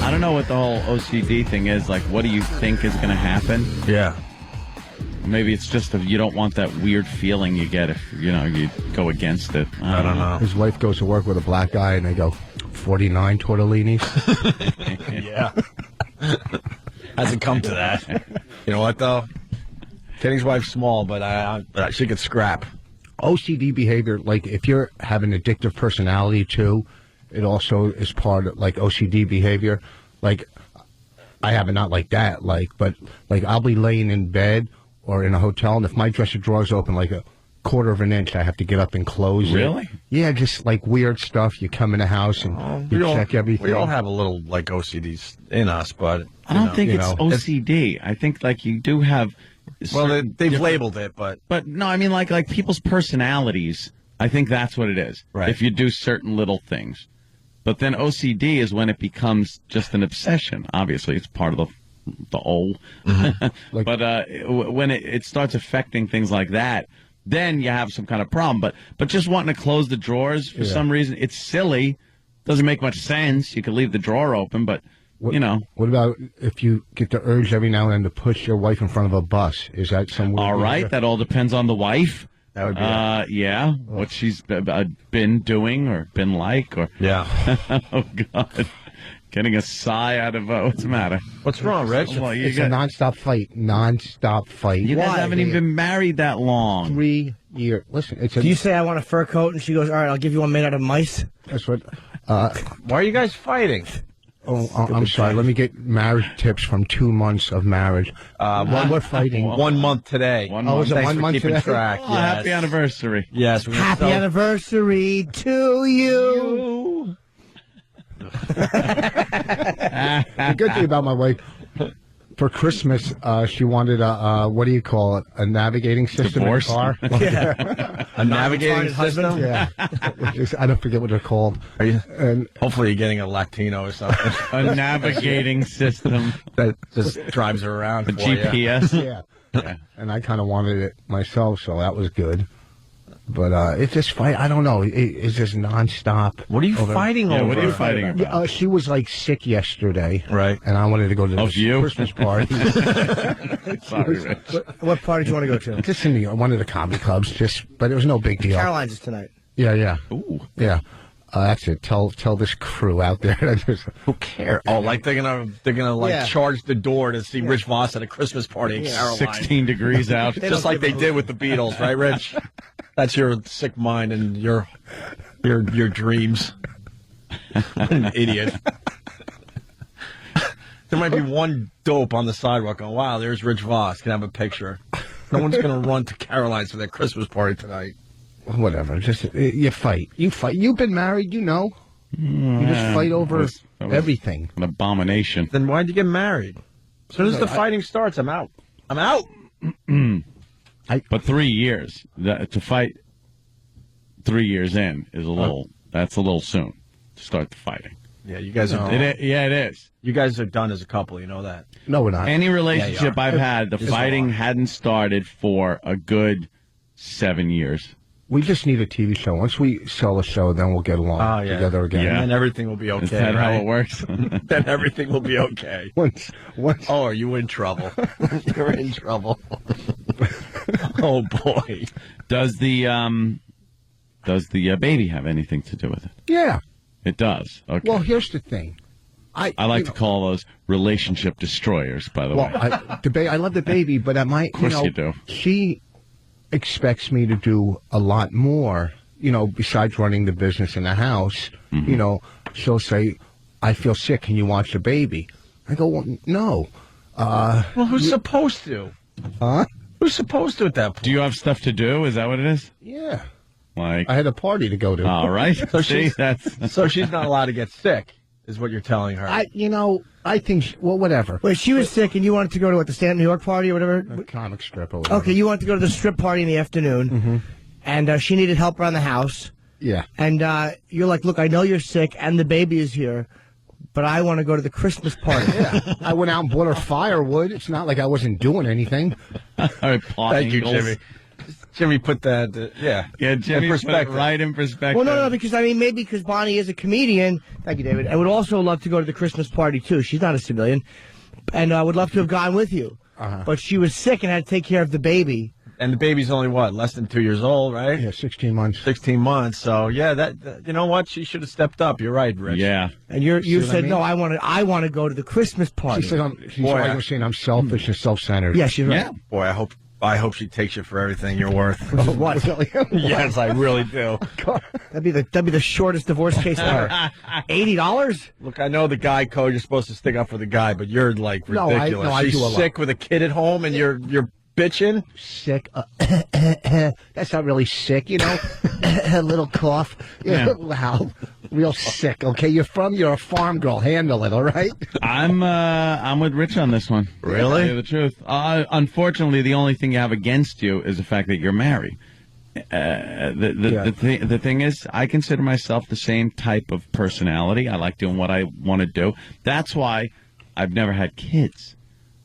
I don't know what the whole OCD thing is. Like, what do you think is going to happen? Yeah. Maybe it's just you don't want that weird feeling you get if, you go against it. I don't know. His wife goes to work with a black guy, and they go, 49 tortellinis? Yeah. Hasn't come to that. You know what, though? Kenny's wife's small, but she could scrap. OCD behavior, like if you have an addictive personality too, it also is part of like OCD behavior. Like I have it not like that, but I'll be laying in bed or in a hotel, and if my dresser drawer's open like a quarter of an inch, I have to get up and close it. Really? Yeah, just like weird stuff. You come in the house and you check everything. We all have a little like OCDs in us, but I don't think it's OCD. I think like you do have. Well, they've labeled it, but no, I mean like people's personalities. I think that's what it is. Right. If you do certain little things, but then OCD is when it becomes just an obsession. Obviously, it's part of the whole. Mm-hmm. But when it starts affecting things like that, then you have some kind of problem. But just wanting to close the drawers for some reason, it's silly. Doesn't make much sense. You could leave the drawer open, but. What about if you get the urge every now and then to push your wife in front of a bus? Is that some weird all right, behavior? that all depends on the wife. That would be yeah, what she's been doing or been like, or yeah. Oh God, getting a sigh out of what's the matter? What's wrong, Rich? Well, It's a nonstop fight. Nonstop fight. You guys haven't even been married that long. 3 years. Listen, it's a. Do you say I want a fur coat, and she goes, all right, I'll give you one made out of mice? That's what. Why are you guys fighting? Oh, I'm sorry. Let me get marriage tips from 2 months of marriage. When we're fighting. 1 month today. Is it Thanks 1 for month keeping today? track. Oh, Yes. happy anniversary! Yes. Happy anniversary to you. The good thing about my wife, For Christmas, she wanted a what do you call it? A navigating system Divorce? in the car. Yeah. A navigating retarded system? Yeah, I don't forget what they're called. Are you, And hopefully you're getting a Latino or something A navigating system, that just drives her around a for you. GPS. yeah, and I kind of wanted it myself, so that was good. But it's just fight. I don't know. It's just nonstop. What are you over. fighting Yeah, over? what are you fighting about? She was like sick yesterday, Right. And I wanted to go to Of this you? Christmas party. Sorry, Rich. What party do you want to go to? Just in one of the comedy clubs, but it was no big deal. Caroline's is tonight. Yeah. Ooh. Yeah. That's it. Tell this crew out there. Who cares? Oh, like they're gonna like Yeah. charge the door to see Rich Voss at a Christmas party in Caroline. 16 degrees out. Just like they did with the Beatles, right, Rich? That's your sick mind and your dreams. What an idiot. There might be one dope on the sidewalk going, wow, there's Rich Voss. Can I have a picture? No one's going to run to Caroline's for their Christmas party tonight. Whatever. Just you fight. You fight. You've been married. You know. You just fight over That was everything. An abomination. Then why'd you get married? As soon as the fighting starts, I'm out. I'm out. But 3 years to fight 3 years in is a little. That's a little soon to start the fighting. Yeah, you guys are. It is. You guys are done as a couple. You know that. No, we're not. Any relationship Yeah, you are. I've had, the Just fighting are. hadn't started for a good 7 years. We just need a TV show. Once we sell a show, then we'll get along together again. Yeah. And then everything will be okay. Is that how right? it works? Then everything will be okay. Once. Oh, are you in trouble? You're in trouble. Oh boy. Does the baby have anything to do with it? Yeah. It does. Okay. Well, here's the thing. I like to call those relationship destroyers, by the way. I love the baby, but I might. Of course you do. She expects me to do a lot more. Besides running the business in the house. Mm-hmm. She'll say, "I feel sick. Can you watch the baby?" I go, "Well, no." Well, who's supposed to? Huh? Who's supposed to at that point? Do you have stuff to do? Is that what it is? Yeah. Like, I had a party to go to. all right. So See, she's- that's So she's not allowed to get sick, is what you're telling her. I think. Whatever. Wait, she was sick and you wanted to go to the Stand New York party or whatever? A comic strip. Or whatever. Okay, you wanted to go to the strip party in the afternoon, and she needed help around the house. Yeah. And you're like, look, I know you're sick and the baby is here, but I want to go to the Christmas party. I went out and bought her firewood. It's not like I wasn't doing anything. all right, Paul Thank you, Ingalls. Jimmy. Jimmy put that, Yeah, Jimmy in put it perspective. right in perspective. Well, no, because maybe because Bonnie is a comedian. Thank you, David. I would also love to go to the Christmas party too. She's not a civilian, and I would love to have gone with you. But she was sick and had to take care of the baby. And the baby's only, what, less than 2 years old, right? Yeah, 16 months. 16 months. So, yeah, that you know what? She should have stepped up. You're right, Rich. Yeah. And you See what I said mean? no. I want to go to the Christmas party. She said she's Boy, always saying I'm selfish and self-centered. Yeah, she's right. Yeah. Boy, I hope she takes you for everything you're worth. What? Yes, I really do. That'd be the shortest divorce case ever. $80? Look, I know the guy code, you're supposed to stick up for the guy, but you're like No, I- ridiculous. no, I She's do a lot. sick with a kid at home and you're bitching. Sick. That's not really sick, a little cough. Yeah. Wow. Real sick. Okay, you're a farm girl. Handle it, all right? I'm with Rich on this one. Really? To tell you the truth. Unfortunately, the only thing you have against you is the fact that you're married. The thing is, I consider myself the same type of personality. I like doing what I want to do. That's why I've never had kids.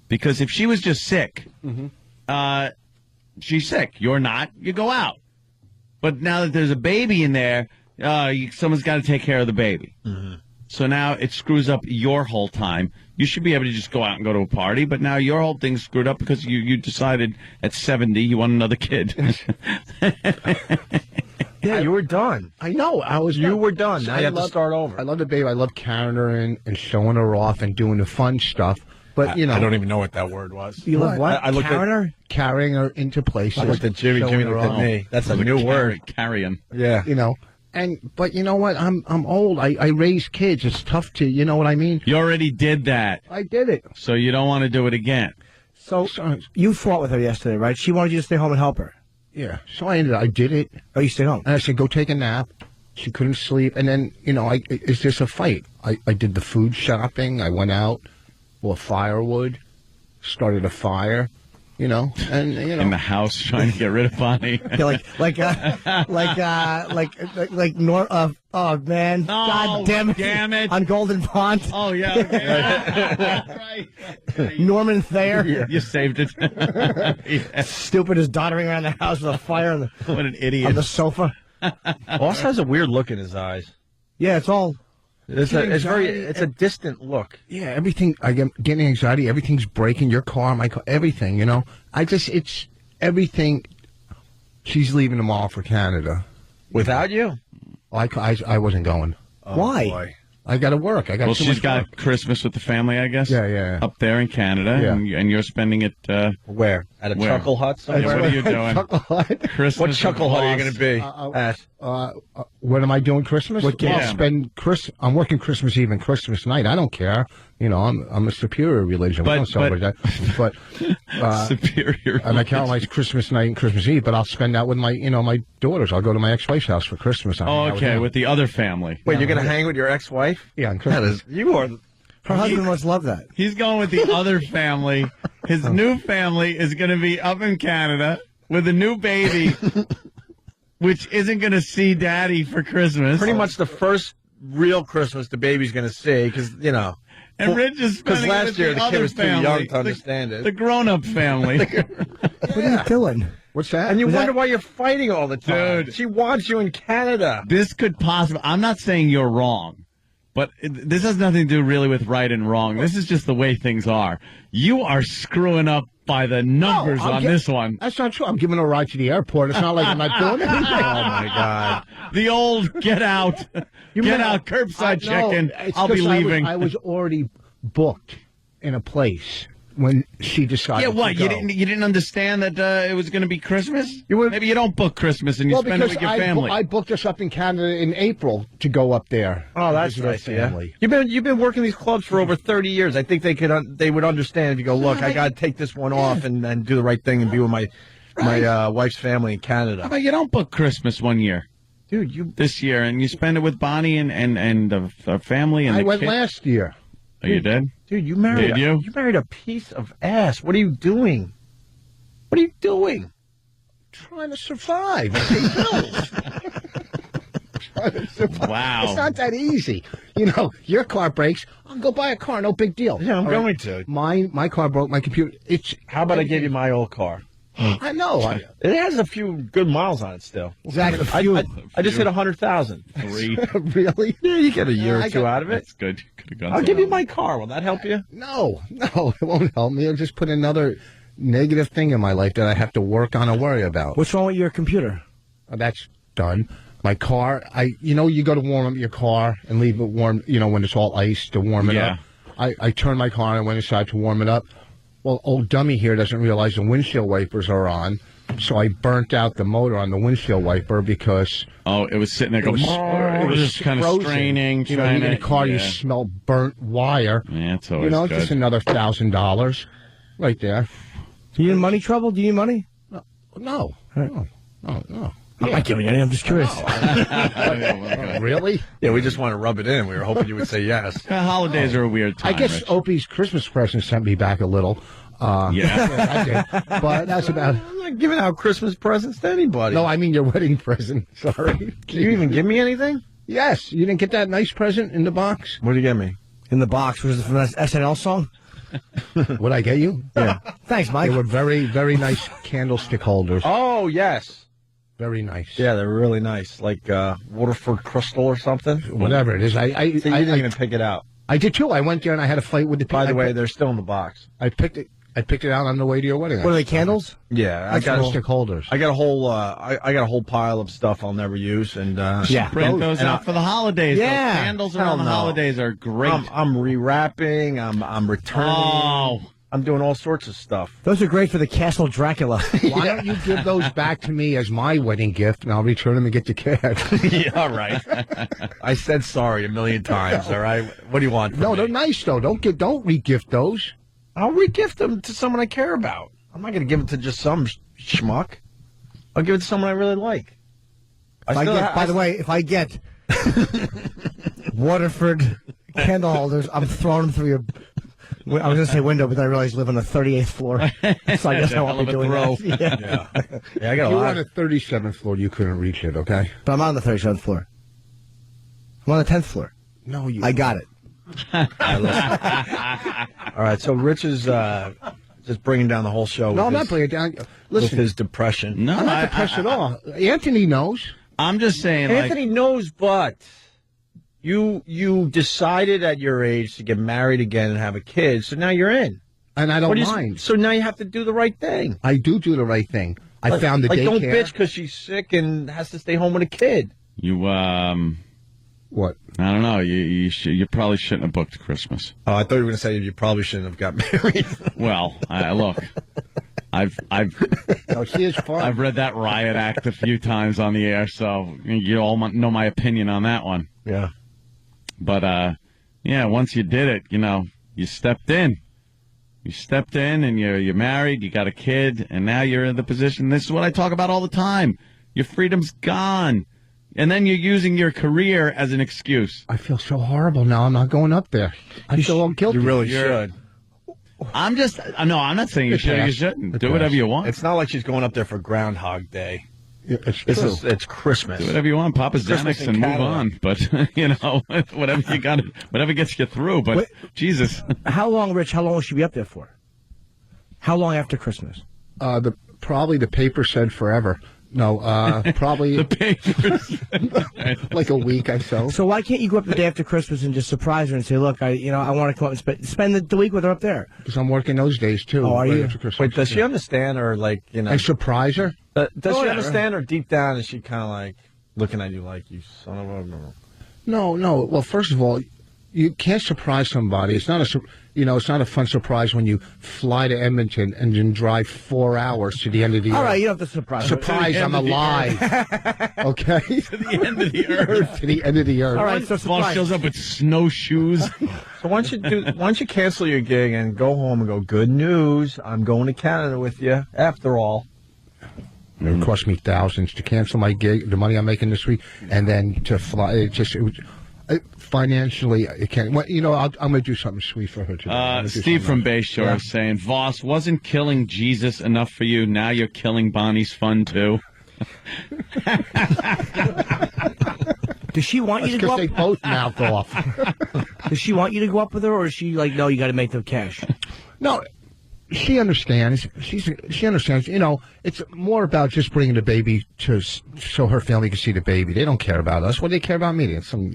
Because if she was just sick, she's sick. You're not. You go out. But now that there's a baby in there, someone's got to take care of the baby. So now it screws up your whole time. You should be able to just go out and go to a party, but now your whole thing's screwed up because you decided at 70 you want another kid. Yeah, you were done. I know. You were done. Now you have to start over. I love the baby. I love carrying her in and showing her off and doing the fun stuff. But, I don't even know what that word was. You love what? I looked Carrying at, her? carrying her into places. I looked at Jimmy. showing Jimmy her looked at off. me. That's a new word. Carrion. Yeah. But you know what? I'm old. I raise kids. It's tough to, you know what I mean? You already did that, I did it. so you don't want to do it again. So you fought with her yesterday, right? She wanted you to stay home and help her. Yeah. So I did it. Oh, you stayed home. And I said, go take a nap. She couldn't sleep. And then, it's just a fight. I did the food shopping. I went out, bought firewood. started a fire, and In the house trying to get rid of Bonnie. Yeah, oh man, God damn it, on Golden Pond. Oh, yeah. Okay. Right. Norman Thayer. Yeah. You saved it. Yeah. Stupid is doddering around the house with a fire on the, What an idiot. on the sofa. Boss has a weird look in his eyes. Yeah, it's all. It's a distant look. Yeah, everything. I get getting anxiety. Everything's breaking. Your car, my car, everything. It's everything. She's leaving tomorrow for Canada. Without you? I wasn't going. Why? Boy. I got to work. I got. Well, too she's much got work. Christmas with the family, I guess. Yeah. Up there in Canada, Yeah. and you're spending it. Where? At a Where? chuckle hut Yeah, somewhere? what are you doing? Christmas. What chuckle hut are you with going to be? Boss. What am I doing Christmas? What game? I'll spend I'm working Christmas Eve and Christmas night. I don't care. I'm a superior religion. We But- don't celebrate that. But Superior. and I Caroline's Christmas night and Christmas Eve. But I'll spend that with my daughters. I'll go to my ex-wife's house for Christmas. I'll Oh, hang out okay, them. with the other family. Wait, you're going to hang with your ex-wife? Yeah, on Christmas. You are. Her husband must love that. He's going with the other family. His new family is going to be up in Canada with a new baby, which isn't going to see Daddy for Christmas. Pretty much the first real Christmas the baby's going to see, because, And Rich is because spending it last with year the the kid other was too family, young to understand the it. grown-up family. What are you doing? What's that? And you Was wonder that- why you're fighting all the time. Dude. She wants you in Canada. This could possibly. I'm not saying you're wrong, but this has nothing to do really with right and wrong. This is just the way things are. You are screwing up by the numbers I'm on get- this one. That's not true. I'm giving her a ride to the airport. It's not like I'm not doing anything. Oh, my God. The old get out, get out, curbside check-in. I'll be leaving. I was already booked in a place when she decided. Yeah, what? To You go. didn't understand that it was going to be Christmas? Maybe you don't book Christmas and you Well, spend it because with your family. I booked us up in Canada in April to go up there. Oh, that's Visit our nice, yeah. family. You've been working these clubs for over 30 years. I think they would understand if you go, look, I got to take this one off and do the right thing and be with my wife's family in How Canada. about you don't book Christmas one year, Dude, this year, and you spend it with Bonnie and the family and I the went kid? last year. Oh, you did? you married Did you? You married a piece of ass. What are you doing? What are you doing? Trying to survive. I pay bills. Trying to survive. Wow. It's not that easy. Your car breaks. I'll go buy a car. No big deal. Yeah, I'm All going to. My car broke. My computer. How about I give you my old car? I know. It has a few good miles on it still. Exactly. I just hit 100,000. 3. Really? Yeah, you get a year I or two got- out of it. That's good. You could have gone I'll for give you that. my car. Will that help you? No, it won't help me. It'll just put another negative thing in my life that I have to work on and worry about. What's wrong with your computer? That's done. My car, you go to warm up your car and leave it warm, when it's all ice to warm it up. I turned my car and I went inside to warm it up. Well, old dummy here doesn't realize the windshield wipers are on. So I burnt out the motor on the windshield wiper because Oh, it was sitting there going, it was just kind of frozen. straining, You know, trying in a to. car, you yeah. smell burnt wire. Yeah, it's always good. Just another $1,000 right there. You in money trouble? Do you need money? No. I'm not giving you any. I'm just curious. Really? Yeah, we just want to rub it in. We were hoping you would say yes. Holidays are a weird time. I guess Rich. Opie's Christmas present sent me back a little. Yeah. I did. But that's about. I'm not giving out Christmas presents to anybody. No, I mean your wedding present. Sorry. Did you even give me anything? Yes. You didn't get that nice present in the box? What did you get me? In the box. Was it from that SNL song? Would I get you? Yeah. Thanks, Mike. They were very, very nice candlestick holders. Oh, yes. Very nice. Yeah, they're really nice. Like Waterford Crystal or something. Whatever it is. I didn't even pick it out. I did too. I went there and I had a fight with the people. By the way, they're still in the box. I picked it out on the way to your wedding. What are they, candles? Yeah, Candlestick holders. I got a whole I got a whole pile of stuff I'll never use, and Yeah. Print those and out for the holidays. Yeah. Those candles Hell around the no. holidays are great. I'm rewrapping. I'm returning. Oh. I'm doing all sorts of stuff. Those are great for the Castle Dracula. Why don't you give those back to me as my wedding gift, and I'll return them and get the cash? Yeah, all right. I said sorry a million times. All right. What do you want? From No, me? they're nice though. Don't re-gift those. I'll regift them to someone I care about. I'm not going to give it to just some schmuck. I'll give it to someone I really like. By the way, if I get Waterford candle holders, I'm throwing them through your I was going to say window, but then I realized I live on the 38th floor. So I guess I won't be doing that. Yeah, I got If you were on the 37th floor, you couldn't reach it, okay? But I'm on the 37th floor. I'm on the 10th floor. No, you. I got it. All right, so Rich is just bringing down the whole show. No, with I'm not his- bringing it down. With Listen, his depression. No, I'm not depressed at all. Anthony knows. I'm just saying, Anthony knows, but you decided at your age to get married again and have a kid, so now you're in. And I What don't do you- mind. So now you have to do the right thing. I do the right thing. I found the like, daycare. don't bitch because she's sick and has to stay home with a kid. you What? I don't know. You probably shouldn't have booked Christmas. Oh, I thought you were going to say you probably shouldn't have got married. Well, look, I've No, she is fine. I've read that riot act a few times on the air, so you all know my opinion on that one. Yeah. But yeah, once you did it, you stepped in. You stepped in, and you're married. You got a kid, and now you're in the position. This is what I talk about all the time. Your freedom's gone. And then you're using your career as an excuse. I feel so horrible now. I'm not going up there. I feel all guilty. You really should. I'm not saying you should or you shouldn't. Do whatever you want. It's not like she's going up there for Groundhog Day. Yeah, it's It's true. it's Christmas. Do whatever you want. Papa Christmas Xanax in and move Canada. on. But, whatever you got, whatever gets you through. But, Wait. Jesus. How long, Rich, how long will she be up there for? How long after Christmas? Probably the paper said forever. No, probably The papers. like a week or so. So why can't you go up the day after Christmas and just surprise her and say, look, I want to come up and spend the week with her up there? Because I'm working those days too. Oh, are right you? after Christmas. Wait, does she understand, or And surprise her? does Oh, she yeah. understand, or deep down is she kind of like looking at you like you son of a? No. Well, first of all, you can't surprise somebody. It's not it's not a fun surprise when you fly to Edmonton and then drive 4 hours to the end of the All earth. right, you don't have to surprise her. Surprise! I'm alive. Okay. To the end of the earth. To the end of the earth. All right, so Boss surprise. shows up with snowshoes. So why don't you cancel your gig and go home and go? Good news, I'm going to Canada with you. After all, It would cost me thousands to cancel my gig, the money I'm making this week, and then to fly. Financially, it can't. Well, I'm going to do something sweet for her today. I'm gonna do Steve from something Bayshore is saying, Voss, wasn't killing Jesus enough for you? Now you're killing Bonnie's fun, too. Does she want you to go because up? they both mouth off. Does she want you to go up with her, or is she like, no, you got to make the cash? No, she understands. She understands. It's more about just bringing the baby so her family can see the baby. They don't care about us. What do they care about me? It's some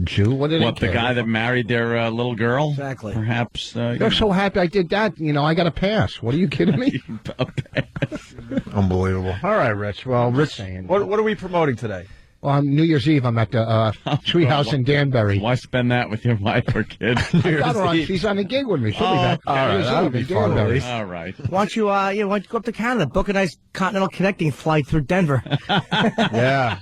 Jew. What do they What, care? the guy that married their little girl? Exactly. Perhaps. They're so happy I did that. I got a pass. What are you kidding me? unbelievable. All right, Rich. Well, Rich, saying. what are we promoting today? Well, on New Year's Eve, I'm at the Treehouse in Danbury. Why spend that with your wife or kid? I got her on. She's on a gig with me. She'll be back. all right, New Year's that'll Eve be in fun, Danbury. at least. All right. Why don't you, why don't you go up to Canada, book a nice continental connecting flight through Denver? Yeah.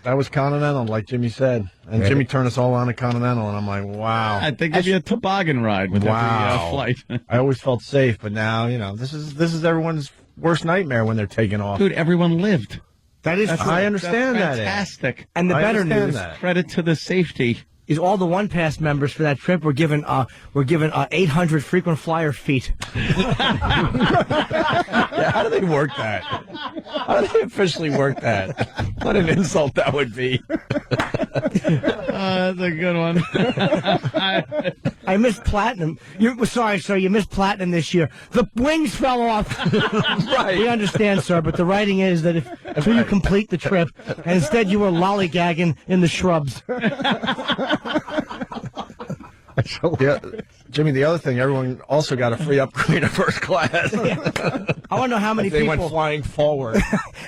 That was Continental, like Jimmy said. And Yeah. Jimmy turned us all on to Continental, and I'm like, wow. I think give you a toboggan ride with Wow. every flight. I always felt safe, but now, this is everyone's worst nightmare when they're taking off. Dude, everyone lived. That is true. I understand That's that. Ed. fantastic. And the I better understand news that. Credit to the safety. is all the One Pass members for that trip were given 800 frequent flyer feet. Yeah, how do they work that? How do they officially work that? What an insult that would be. That's a good one. I missed platinum. Sorry, sir, you missed platinum this year. The wings fell off. Right. We understand, sir, but the writing is that until you complete the trip, and instead you were lollygagging in the shrubs. Yeah, Jimmy, the other thing, everyone also got a free upgrade to first class. I want to know how many They people. went flying forward.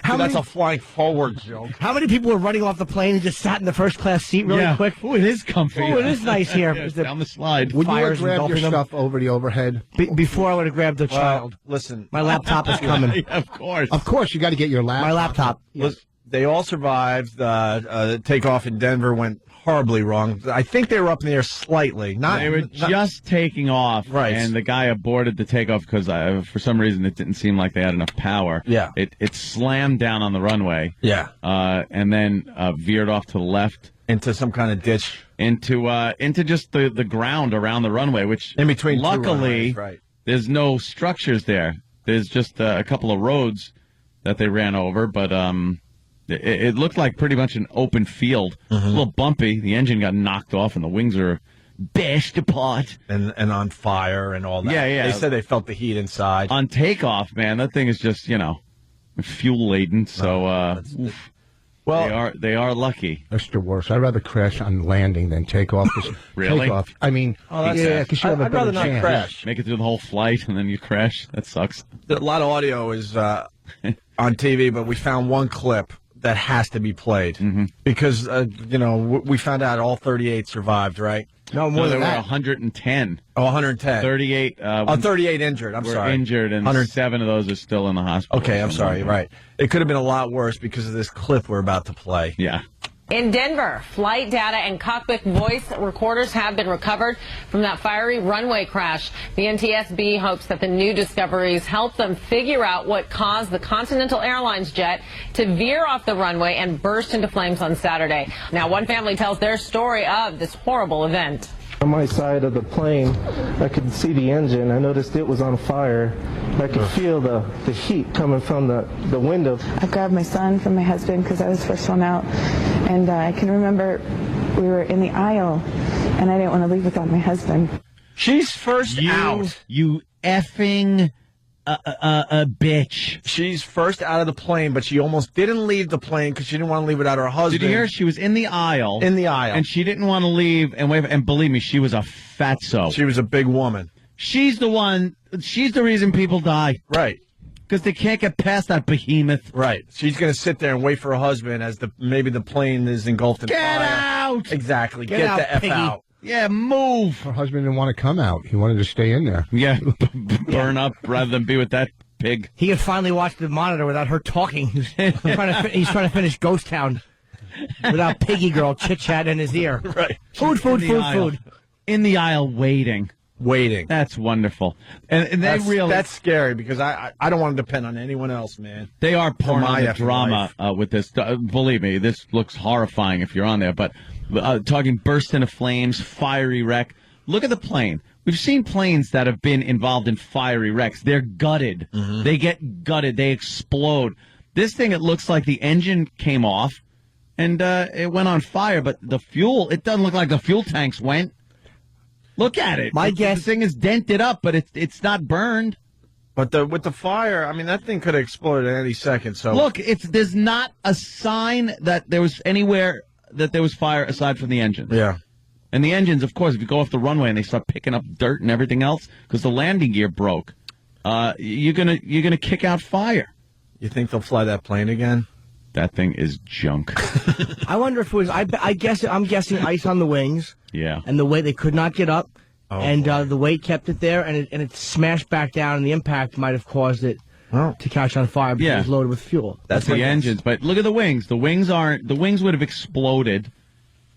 How That's many- a flying forward joke. How many people were running off the plane and just sat in the first class seat really quick? Oh, it is comfy. Oh, it is nice here. Yeah, Is the- down the slide. Would you have Fires grabbed your engulfing them. stuff over the overhead? Before I would have grabbed the child. Listen, My laptop is coming. Yeah, of course. Of course, you got to get your laptop. My laptop. they all survived. The takeoff in Denver went horribly wrong. I think they were up in the air slightly. They were just taking off, Right. and the guy aborted the takeoff because for some reason it didn't seem like they had enough power. Yeah. It slammed down on the runway, Yeah. and then veered off to the left into some kind of ditch, into just the ground around the runway, which in between. Luckily, right. There's no structures there. There's just a couple of roads that they ran over, but it looked like pretty much an open field. A little bumpy. The engine got knocked off, and the wings are bashed apart and on fire and all that. Yeah. They said they felt the heat inside. On takeoff, man, that thing is just, fuel laden. So, well, they are lucky. That's the worst. I'd rather crash on landing than take off. Really? Takeoff. I mean, yeah, because you have a better chance. Crash. Make it through the whole flight and then you crash. That sucks. A lot of audio is on TV, but we found one clip that has to be played because we found out all 38 survived, right? No, more than there that. were 110. Oh, 110. 38. 38 injured. I'm sorry. Injured, and 7 of those are still in the hospital. Okay, I'm sorry. Right. It could have been a lot worse because of this clip we're about to play. Yeah. In Denver, flight data and cockpit voice recorders have been recovered from that fiery runway crash. The NTSB hopes that the new discoveries help them figure out what caused the Continental Airlines jet to veer off the runway and burst into flames on Saturday. Now, one family tells their story of this horrible event. On my side of the plane, I could see the engine. I noticed it was on fire. I could feel the heat coming from the window. I grabbed my son from my husband because I was the first one out. And I can remember we were in the aisle, and I didn't want to leave without my husband. She's first out. You effing a bitch. She's first out of the plane, but she almost didn't leave the plane because she didn't want to leave without her husband. Did you hear? She was in the aisle. In the aisle. And she didn't want to leave and wave. And believe me, she was a fatso. She was a big woman. She's the reason people die. Right. Because they can't get past that behemoth. Right. She's going to sit there and wait for her husband as maybe the plane is engulfed in fire. Get out! Exactly. Get out, the F piggy. out. Yeah, move. Her husband didn't want to come out. He wanted to stay in there. Yeah, burn up rather than be with that pig. He could finally watch the monitor without her talking. He's trying to finish Ghost Town without Piggy Girl chit-chat in his ear. Right. Food. In the aisle waiting. That's wonderful. And that's scary because I don't want to depend on anyone else, man. They are pouring my the drama with this. Believe me, this looks horrifying if you're on there. But talking burst into flames, fiery wreck. Look at the plane. We've seen planes that have been involved in fiery wrecks. They're gutted. They get gutted. They explode. This thing, it looks like the engine came off and it went on fire. But the fuel, it doesn't look like the fuel tanks went. Look at it. My guess, the thing is dented up, but it's not burned. But with the fire, I mean, that thing could have exploded at any second. So look, there's not a sign that there was anywhere that there was fire aside from the engines. Yeah. And the engines, of course, if you go off the runway and they start picking up dirt and everything else because the landing gear broke, you're gonna kick out fire. You think they'll fly that plane again? That thing is junk. I wonder if it was. I'm guessing ice on the wings. Yeah. And the weight, they could not get up, Oh, the weight kept it there, and it smashed back down, and the impact might have caused it to catch on fire because it was loaded with fuel. That's the engines. But look at the wings. The wings would have exploded,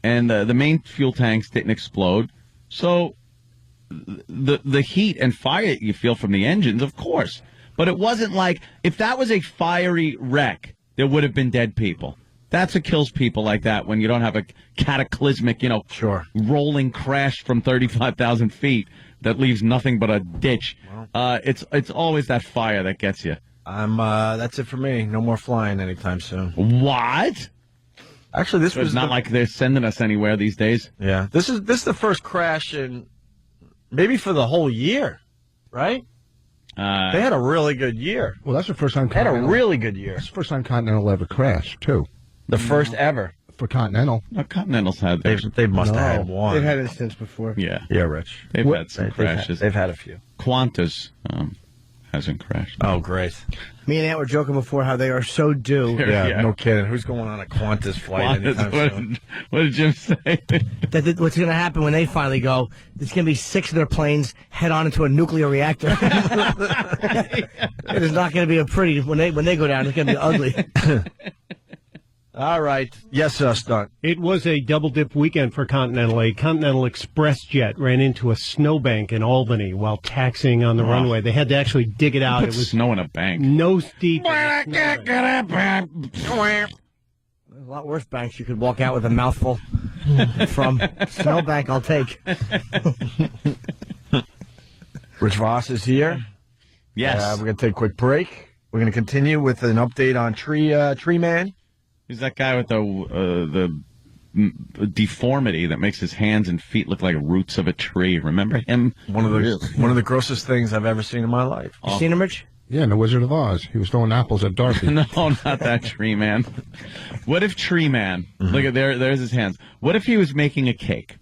and the main fuel tanks didn't explode. So the heat and fire you feel from the engines, of course. But it wasn't like, if that was a fiery wreck, there would have been dead people. That's what kills people like that, when you don't have a cataclysmic, rolling crash from 35,000 feet that leaves nothing but a ditch. It's always that fire that gets you. That's it for me. No more flying anytime soon. What? Actually, this was not like they're sending us anywhere these days. Yeah, this is the first crash in maybe for the whole year, right? They had a really good year. Well, that's the first time. They had a really good year. That's the first time Continental ever crashed, too. The first ever for Continental. No, Continental's had. They must have had one. They've had it since before. Yeah, Rich. They've had some crashes. They've had a few. Qantas hasn't crashed. Oh, great. Me and Ant were joking before how they are so due. Yeah, no kidding. Who's going on a Qantas flight anytime soon? What did Jim say? What's going to happen when they finally go, there's going to be 6 of their planes head on into a nuclear reactor. It is not going to be a pretty, when they go down, it's going to be ugly. All right. Yes, Stunt. It was a double-dip weekend for Continental. A Continental Express jet ran into a snowbank in Albany while taxiing on the runway. They had to actually dig it out. It was snow in a bank. Nose deep. There's a lot worse banks you could walk out with a mouthful from. Snowbank, I'll take. Rich Voss is here. Yes. We're going to take a quick break. We're going to continue with an update on Tree Man. He's that guy with the deformity that makes his hands and feet look like roots of a tree. Remember him? One of the grossest things I've ever seen in my life. You seen him, Rich? Yeah, in The Wizard of Oz. He was throwing apples at Dorothy. No, not that Tree Man. What if Tree Man, look at there's his hands. What if he was making a cake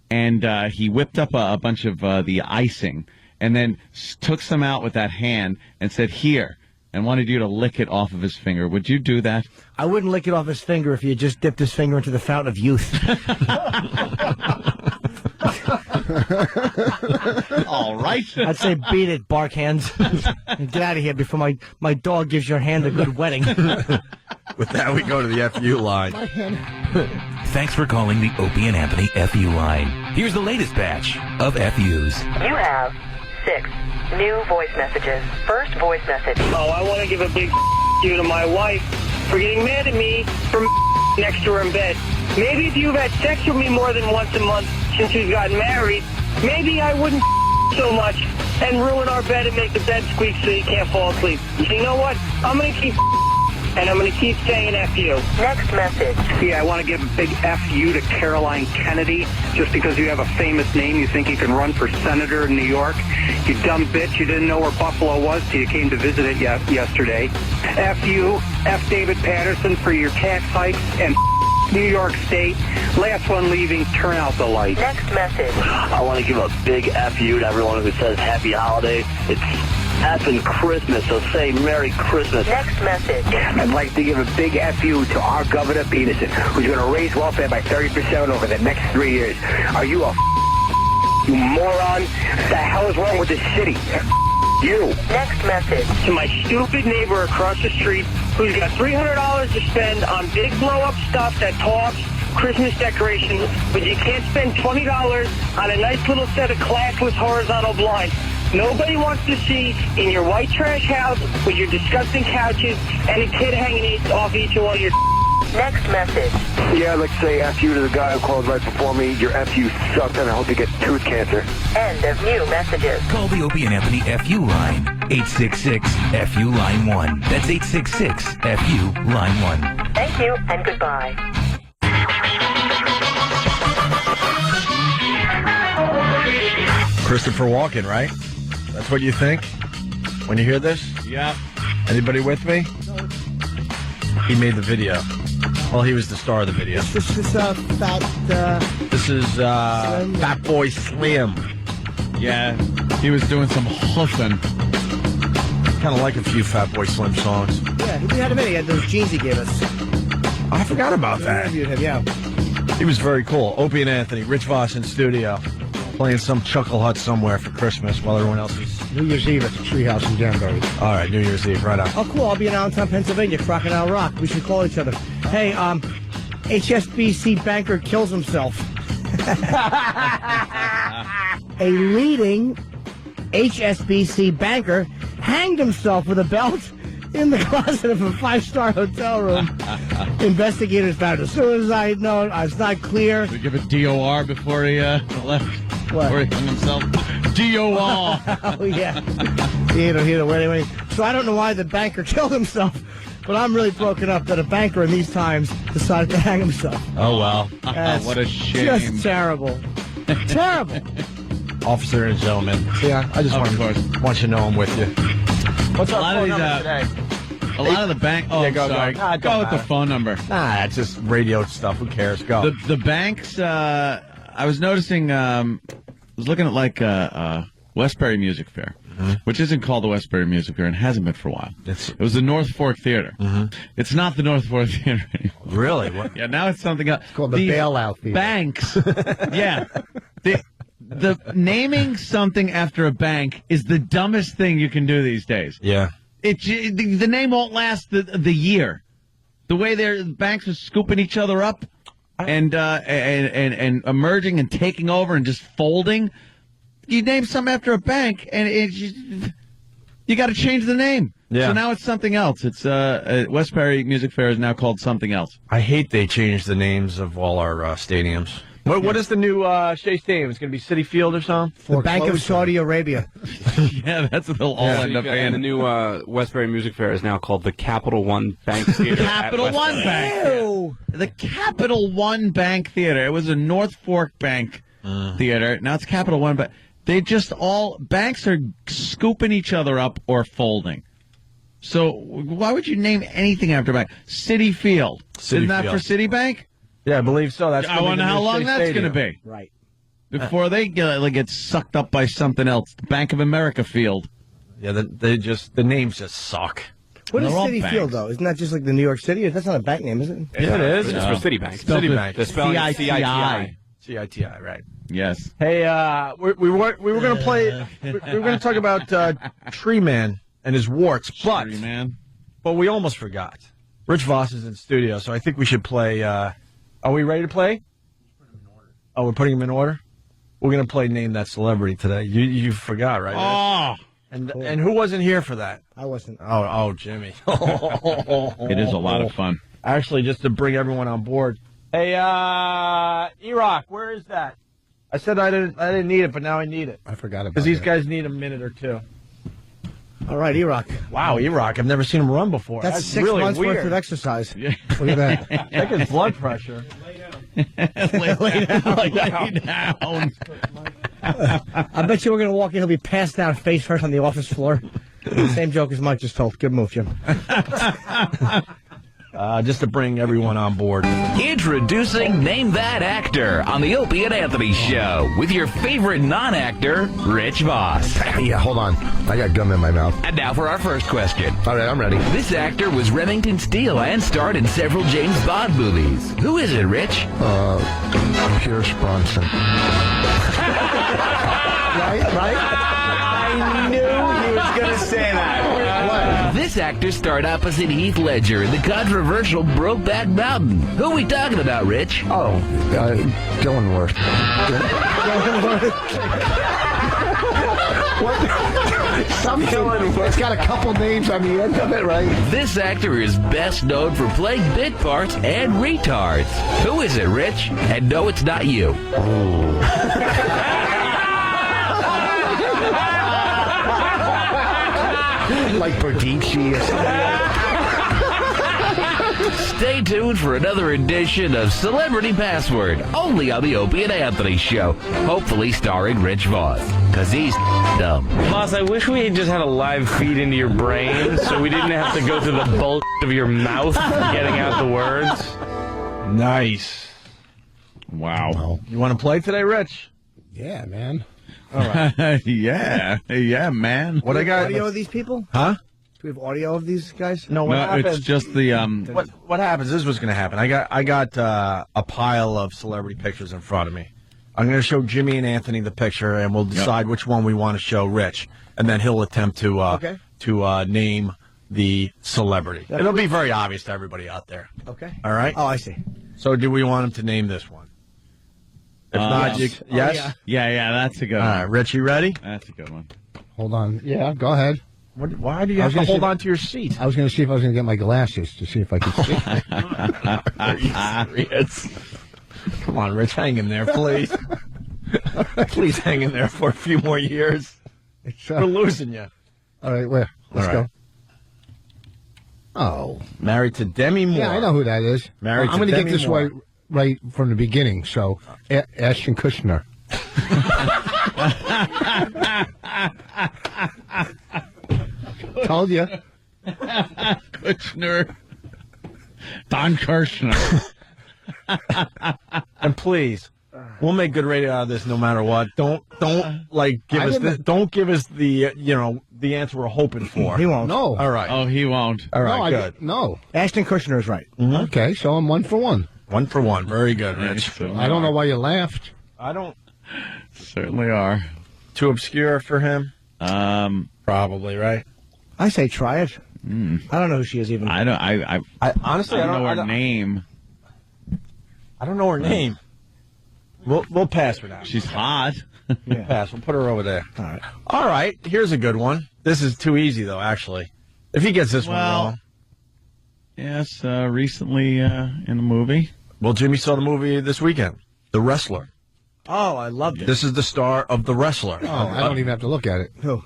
and he whipped up a bunch of the icing and then took some out with that hand and said, here, and wanted you to lick it off of his finger? Would you do that? I wouldn't lick it off his finger if he had just dipped his finger into the fountain of youth. All right. I'd say beat it, bark hands. Get out of here before my dog gives your hand a good wetting. With that, we go to the FU line. Thanks for calling the Opie and Anthony FU line. Here's the latest batch of FUs. You have 6 new voice messages. First voice message. Oh, I want to give a big you to my wife for getting mad at me for next to her in bed. Maybe if you've had sex with me more than once a month since we've gotten married, maybe I wouldn't so much and ruin our bed and make the bed squeak so you can't fall asleep. So you know what? I'm going to keep and I'm going to keep saying F you. Next message. Yeah, I want to give a big F you to Caroline Kennedy. Just because you have a famous name, you think you can run for senator in New York? You dumb bitch, you didn't know where Buffalo was till you came to visit it yesterday. F you, F David Patterson for your tax hikes, and New York State. Last one leaving, turn out the light. Next message. I want to give a big F you to everyone who says happy holiday. It's effing Christmas, so say Merry Christmas. Next message. I'd like to give a big F you to our Governor Peterson, who's going to raise welfare by 30% over the next 3 years. Are you a you moron? What the hell is wrong with this city? You. Next message. To my stupid neighbor across the street who's got $300 to spend on big blow-up stuff that talks Christmas decorations, but you can't spend $20 on a nice little set of classless horizontal blinds. Nobody wants to see in your white trash house with your disgusting couches and a kid hanging off each one of your... Next message. Yeah, I'd like to say F you to the guy who called right before me. Your F you sucked, and I hope you get tooth cancer. End of new messages. Call the Opie and Anthony FU line. 866-FU line 1. That's 866-FU line 1. Thank you and goodbye. Christopher Walken, right? That's what you think when you hear this? Yeah. Anybody with me? He made the video. Well, he was the star of the video. This is This is Fat Boy Slim. Yeah, he was doing some hoofing. Kind of like a few Fat Boy Slim songs. Yeah, we had him in. He had those jeans he gave us. I forgot about that. We interviewed him, yeah. He was very cool. Opie and Anthony, Rich Voss in studio, playing some Chuckle Hut somewhere for Christmas while everyone else is... New Year's Eve at the Treehouse in Danbury. All right, New Year's Eve, right on. Oh, cool. I'll be in Allentown, Pennsylvania, Crocodile Rock. We should call each other. Hey, HSBC banker kills himself. A leading HSBC banker hanged himself with a belt in the closet of a 5-star hotel room. Investigators found as soon as I know it's not clear. Did he give a DOR before he left? What? Before he hung himself? DOR. Oh, yeah. He don't wear anyway. So I don't know why the banker killed himself, but I'm really broken up that a banker in these times decided to hang himself. Oh, well. What a shame. Just terrible. Terrible. Officer and gentleman. Yeah, I just want you to know I'm with you. What's our phone number today? A lot of the bank. Oh, Yeah, go sorry. Go with the phone number. Nah, it's just radio stuff. Who cares? Go. The banks. I was noticing. I was looking at like Westbury Music Fair, which isn't called the Westbury Music Fair and hasn't been for a while. It was the North Fork Theater. It's not the North Fork Theater anymore. Really? What? Yeah, now it's something else. It's called the Bailout Theater. Banks. Yeah. The naming something after a bank is the dumbest thing you can do these days. Yeah. The name won't last the year. The way their banks are scooping each other up and emerging and taking over and just folding. You name something after a bank and it's just, You got to change the name. Yeah. So now it's something else. It's Westbury Music Fair is now called something else. I hate they changed the names of all our stadiums. What is the new Shea Stadium? It's going to be City Field or something? The Bank of Saudi Arabia. Yeah, that's what they'll all end up And the in. new Westbury Music Fair is now called the Capital One Bank Theater. Capital One Bank. Ew. The Capital One Bank Theater. It was a North Fork Bank Theater. Now it's Capital One Bank. They just banks are scooping each other up or folding. So why would you name anything after a bank? City Field. Isn't that for Citibank? Yeah, I believe so. I wonder how long that's going to be. Right. Before they get sucked up by something else. Bank of America Field. Yeah, the names just suck. What is They're all City banks. Field, though? Isn't that just like the New York City? That's not a bank name, is it? Yeah, it is. It's for Citibank. Citibank. The spelling is C-I-T-I. C-I-T-I, right. Yes. Hey, we were going to play. We were going to talk about Tree Man and his warts, but we almost forgot. Rich Voss is in studio, so I think we should play. Are we ready to play? Oh, we're putting him in order. We're going to play Name That Celebrity today. You forgot, right? Oh, and who wasn't here for that? I wasn't. Oh, Jimmy. It is a lot of fun. Actually, just to bring everyone on board. Hey, E-Rock, where is that? I said I didn't need it, but now I need it. I forgot about it. Because these guys need a minute or two. All right, E-Rock. Wow, E-Rock. I've never seen him run before. That's 6 really months weird. worth of exercise. Yeah. Look at that. Check his blood pressure. Lay down. I bet you we're going to walk in, he'll be passed out face first on the office floor. Same joke as Mike just told. Good move, Jim. Just to bring everyone on board. Introducing Name That Actor on the Opie and Anthony Show with your favorite non-actor, Rich Voss. Yeah, hold on. I got gum in my mouth. And now for our first question. All right, I'm ready. This actor was Remington Steele and starred in several James Bond movies. Who is it, Rich? Pierce Bronson. Right? I knew he was going to say that. This actor starred opposite Heath Ledger in the controversial Brokeback Mountain. Who are we talking about, Rich? Oh, Dillenworth. It's got a couple names on the end of it, right? This actor is best known for playing bit parts and retards. Who is it, Rich? And no, it's not you. Like Berdici or something. Stay tuned for another edition of Celebrity Password, only on the Opie and Anthony Show, hopefully starring Rich Voss, because he's dumb. Voss, I wish we had just had a live feed into your brain so we didn't have to go through the bulk of your mouth getting out the words. Nice. Wow. You want to play today, Rich? Yeah, man. All right. yeah, man. What I got? Audio of these people? Huh? Do we have audio of these guys? No, what happens? It's just the What happens? This is what's going to happen. I got a pile of celebrity pictures in front of me. I'm going to show Jimmy and Anthony the picture, and we'll decide which one we want to show Rich, and then he'll attempt to name the celebrity. It'll be very obvious to everybody out there. Okay. All right. Oh, I see. So, do we want him to name this one? If not, yes. yes. Yeah, that's a good All one. right, Rich, you ready? That's a good one. Hold on. Yeah, go ahead. Why do you have to hold on to your seat? I was going to see if I was going to get my glasses to see if I could see. Are you serious? Come on, Rich, hang in there, please. Please hang in there for a few more years. We're losing you. All right, where? Let's All right. go. Oh. Married to Demi Moore. Yeah, I know who that is. Married I'm to going to get Demi this Moore. right from the beginning. So, Ashton Kutcher. Told you. Kushner. Don Kirshner. And please, we'll make good radio out of this no matter what. Don't give us the answer we're hoping for. He won't. No. All right. Oh, he won't. All right. No, Good. No. Ashton Kutcher is right. Mm-hmm. Okay, so I'm 1 for 1. 1 for 1. Very good, Rich. I don't know why you laughed. I don't. Certainly are. Too obscure for him. Probably right. I say try it. I don't know who she is even. I don't. I honestly, I don't know her name. I don't know her name. We'll pass for now. She's hot. Yeah. Pass. We'll put her over there. All right. Here's a good one. This is too easy, though, actually. If he gets this one wrong. Yes, recently in a movie. Well, Jimmy saw the movie this weekend, The Wrestler. Oh, I loved it. This is the star of The Wrestler. Oh, I don't even have to look at it. Who?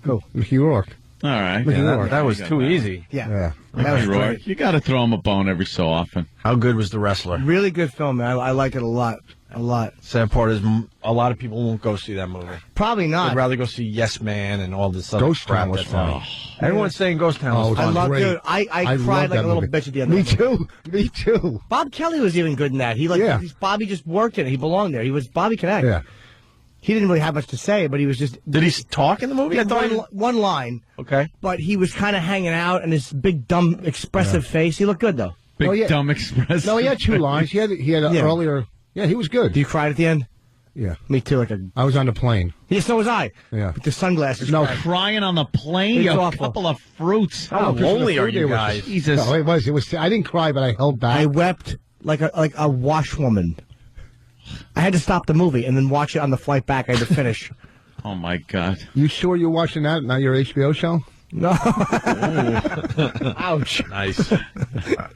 Who? Mickey Rourke. All right. Yeah, that was too easy. Yeah. That was Rourke. You got to throw him a bone every so often. How good was The Wrestler? Really good film, man. I liked it a lot. A lot. Sad part is a lot of people won't go see that movie. Probably not. They'd rather go see Yes Man and all this other Ghost crap. Town was that's funny. out. Everyone's saying Ghost Town was Oh, funny. I loved great. it. I I cried love like that a little movie. bitch at the end. Me of the movie. too. Me too. Bob Kelly was even good in that. Bobby just worked in it. He belonged there. He was Bobby Connect. Yeah. He didn't really have much to say, but he was just. Did he talk in the movie? I thought one line. Okay. But he was kind of hanging out, and his big, dumb, expressive face. He looked good, though. Big dumb express. No, he had 2 lines. He had an Yeah. earlier. Yeah, he was good. You cried at the end? Yeah. Me too. I was on the plane. Yeah, so was I. Yeah. With the sunglasses. No, Crying on the plane. It's You have a awful. couple of fruits. How lonely are you guys? Jesus. No, it was. I didn't cry, but I held back. I wept like a washwoman. I had to stop the movie and then watch it on the flight back. I had to finish. Oh, my God. You sure you're watching that, not your HBO show? No. Ouch. Nice. All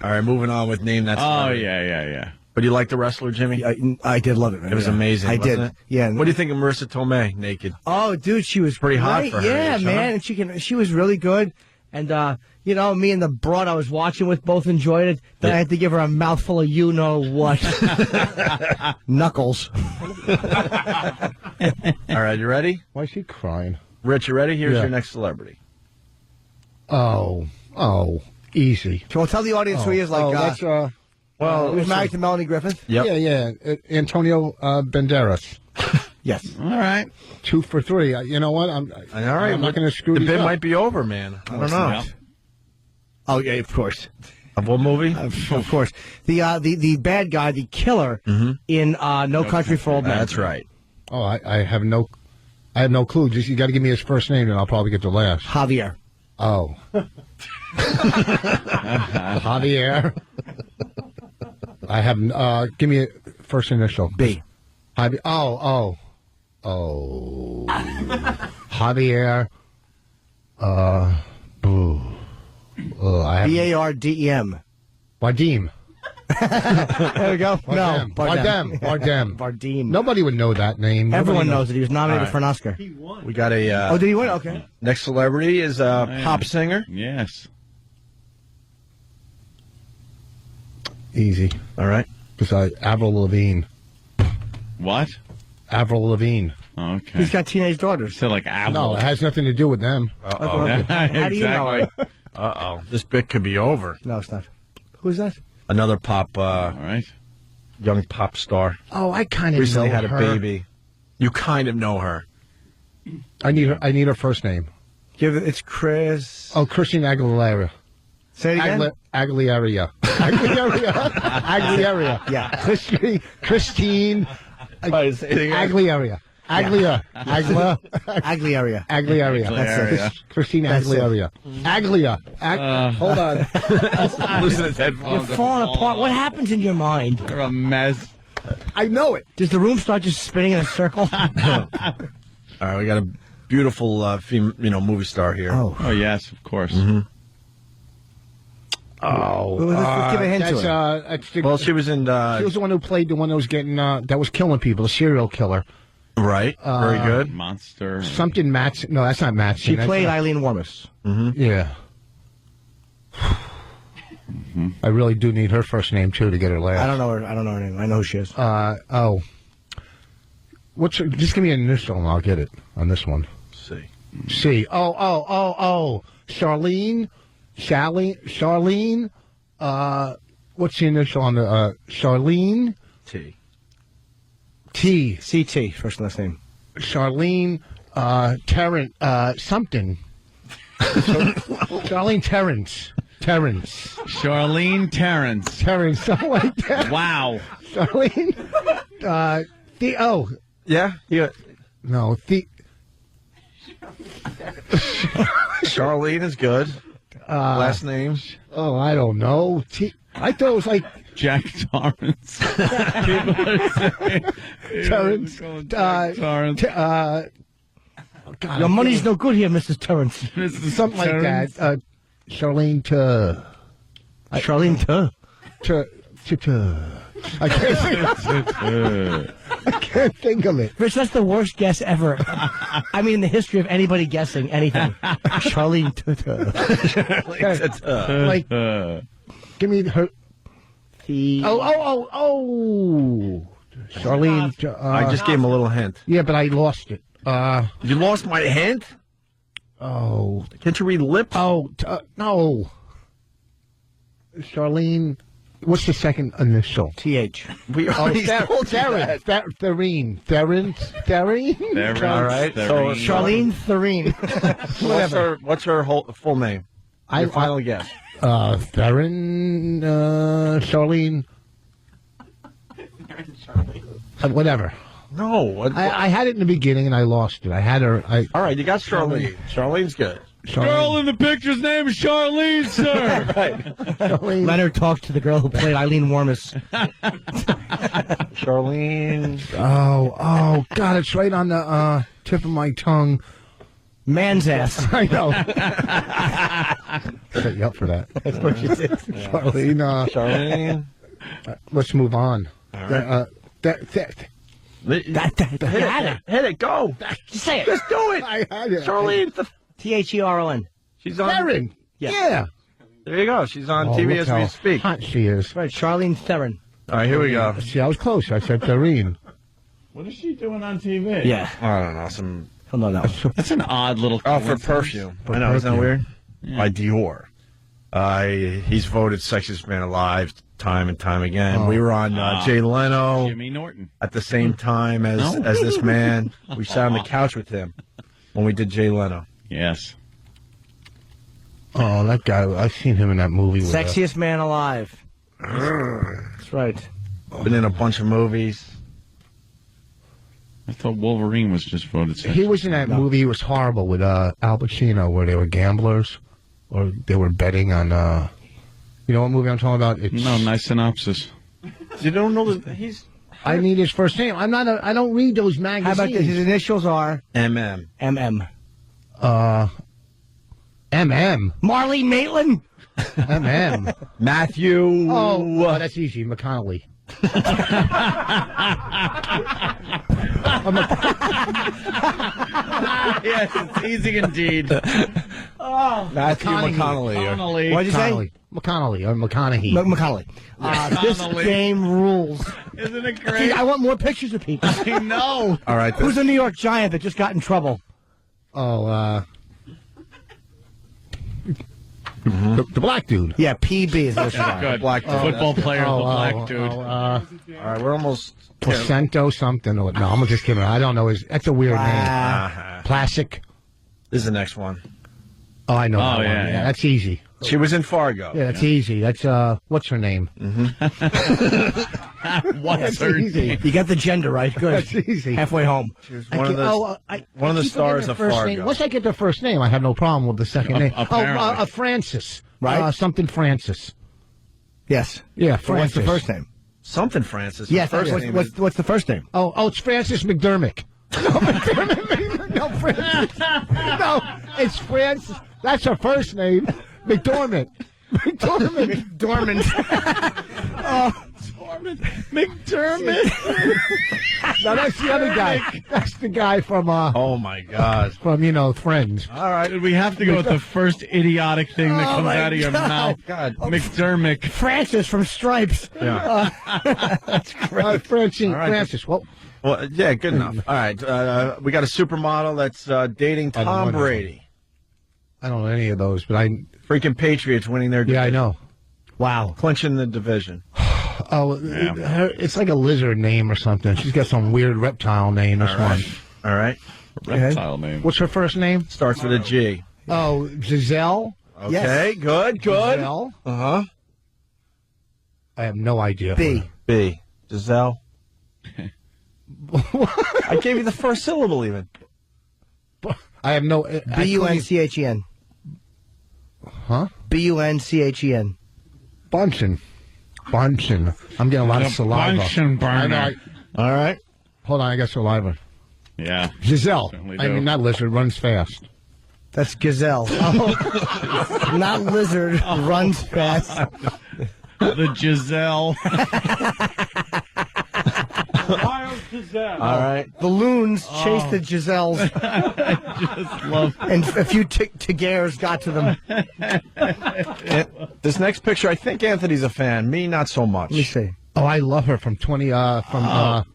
right, moving on with Name That Oh, Celebrity. yeah. But you like The Wrestler, Jimmy? I did love it, man. It was amazing, I wasn't did. it? Yeah. What do you think of Marissa Tomei naked? Oh, dude, she was Pretty hot great. for her Yeah, age, huh? man. And she was really good. And, me and the broad I was watching with both enjoyed it. Then I had to give her a mouthful of you-know-what. Knuckles. All right, you ready? Why is she crying? Rich, you ready? Here's Yeah. your next celebrity. Oh, easy. Well, tell the audience who he is. that's he was married to Melanie Griffith. Yep. Yeah. Antonio Banderas. Yes. All right. 2 for 3. You know what? I'm not going to screw The these bit up. might be over, man. I don't know. Yeah. Oh, yeah, of course. Of what movie? Of course. The bad guy, the killer in No Country for Old Men. That's right. Oh, I have no clue. Just you got to give me his first name, and I'll probably get the last. Javier. Oh. Javier. I have. Give me a first initial. B. Javier. Oh. Javier. Boo. I have Bardem. Bardim. There we go. No, Bardem. Bardem. Nobody would know that name. Everyone Nobody knows it. He was nominated for an Oscar. We got a. Oh, did he win? Okay. Next celebrity is a pop singer. Yes. Easy. All right. Because Avril Lavigne. What? Avril Lavigne. Okay. He's got teenage daughters. So like Avril. No, it has nothing to do with them. Uh-oh. How do you know her? Uh-oh. This bit could be over. No, it's not. Who's that? Another pop, All right. young pop star. Oh, I kind of Recently know had a her. baby. You kind of know her. I need her first name. It's Chris. Oh, Christine Aguilera. Say it again. Aguilera. Aguilera. Yeah. Christine Aguilera. Aguilera. Aguilera. That's it. Christine That's it. Aguilera. Aguilera. Hold on. Losing his headphones. You're falling apart. What happens in your mind? You're a mess. I know it. Does the room start just spinning in a circle? All right, we got a beautiful, movie star here. Oh, yes, of course. Oh, let's give a hint to it. Well, she was in. She was the one who played the one that was getting that was killing people, the serial killer. Right. Very good. Monster. Something Matson. No, that's not Matson. She That's played not- Eileen Warmis. Yeah. I really do need her first name too to get her last. I don't know her name. I know who she is. What's her, just give me an initial and I'll get it on this one. C. C. Oh. Charlene. What's the initial on the Charlene? T. T. C.T. First and last name. Charlene. Terrence. Something. Charlene Terrence. Charlene Terrence. Something like that. Wow. Charlene. Yeah. No. Charlene is good. Last name. Oh, I don't know. I thought it was like Jack Torrance. People are saying, Terrence. Jack Torrance. God, Your money's no good here, Mrs. Torrance. Something like that. Charlene to. Charlene to. I can't think of it. Rich, that's the worst guess ever. I mean, in the history of anybody guessing anything. Charlene Tutu. Like, give me her. Oh. Charlene. I just gave him a little hint. Yeah, but I lost it. You lost my hint? Oh. Can't you read lips? Oh, no. Charlene. What's the second initial? TH. We already told you that. Therine. All right. So Charlene Therine. What's her full name? Your final guess. Theron, Charlene. Whatever. No. I had it in the beginning and I lost it. I had her. All right, you got Charlene. Charlene's good. Girl in the picture's name is Charlene, sir. Right. Leonard talked to the girl who played Eileen Warmis. Charlene. Oh, God, it's right on the tip of my tongue. Man's ass. I know. Set you up for that. That's what you did. Charlene. Charlene. Let's move on. All right. Hit it, go. Just say it. Just do it. I had it. Charlene. Theron. She's on. Theron. Yeah. There you go. She's on Oh, TV look as how we speak. hot she is. Right, Charlene Theron. All right, here we go. See, I was close. I said Theron. What is she doing on TV? Yeah. I don't know. Some. He'll know that one. That's an odd little. Oh, for coincidence. perfume. For I know. Isn't that perfume. weird? By Dior. He's voted Sexiest Man Alive time and time again. We were on Jay Leno Jimmy Norton at the same time as this man. We sat on the couch with him when we did Jay Leno. Yes. Oh, that guy. I've seen him in that movie. With Sexiest man alive. That's right. Been in a bunch of movies. I thought Wolverine was just voted sexiest. He was in that movie. He was horrible with Al Pacino, where they were gamblers, or they were betting on. You know what movie I'm talking about? It's, No, nice synopsis. You don't know that he's. I need his first name. I don't read those magazines. How about this? His initials are MM. MM. MM. Marley Maitland. MM. Matthew. Oh, that's easy. McConnelly. Yes, it's easy indeed. Matthew McConaughey. What'd you say? McConnelly or McConaughey. McConnelly. This game rules. Isn't it See, great? I want more pictures of people. I know. All right. Who's a New York Giant that just got in trouble? Oh, the black dude. Yeah, PB is this Good. Black dude. Football player, the black dude. All right, we're almost. Placento something. No, I'm just kidding. I don't know. That's a weird name. Plastic. This is the next one. Oh, I know. Oh, that yeah, one. yeah. That's easy. She was in Fargo. Yeah, that's easy. That's what's her name? What's her easy. name? You got the gender right. Good. That's easy. Halfway home. She was one of the stars of first Fargo. name. Once I get the first name, I have no problem with the second name. Apparently. Francis. Right. Something Francis. Yes. Yeah, So what's Francis. the first name? Something Francis. Yes. First name is- What's the first name? Oh, it's Francis McDermott. No, Francis. No, it's Francis. That's her first name. McDormand. Dormant. McDermott. No, that's the other guy. That's the guy from Oh my God. from Friends. All right. Did we have to go with the first idiotic thing that comes my out of your God. mouth? God. McDermott. Francis from Stripes. Yeah. That's great. Francis. Well, Well, yeah, good enough. All right. We got a supermodel that's dating I don't Tom know. Brady. I don't know any of those, but Freaking Patriots winning their division. I know. Wow. Clinching the division. Oh, it's like a lizard name or something. She's got some weird reptile name. This one. All right. Reptile name. What's her first name? Starts with a G. Oh, Giselle. Okay, good. Giselle. Uh-huh. I have no idea. B. Giselle. I gave you the first syllable even. I have no. B-U-N-C-H-E-N. Huh? B-U-N-C-H-E-N. Bunchen. Bunsen. I'm getting a lot of saliva. Bunsen burner. All right. Hold on, I got saliva. Yeah. Giselle. Certainly I do. mean, not lizard, runs fast. That's gazelle. Oh. Not lizard, runs fast. The Giselle. Wild Giselle. All right. The loons chased the Giselles. Just love. And a few Tigers got to them. This next picture, I think Anthony's a fan. Me, not so much. Let me see. Oh, I love her from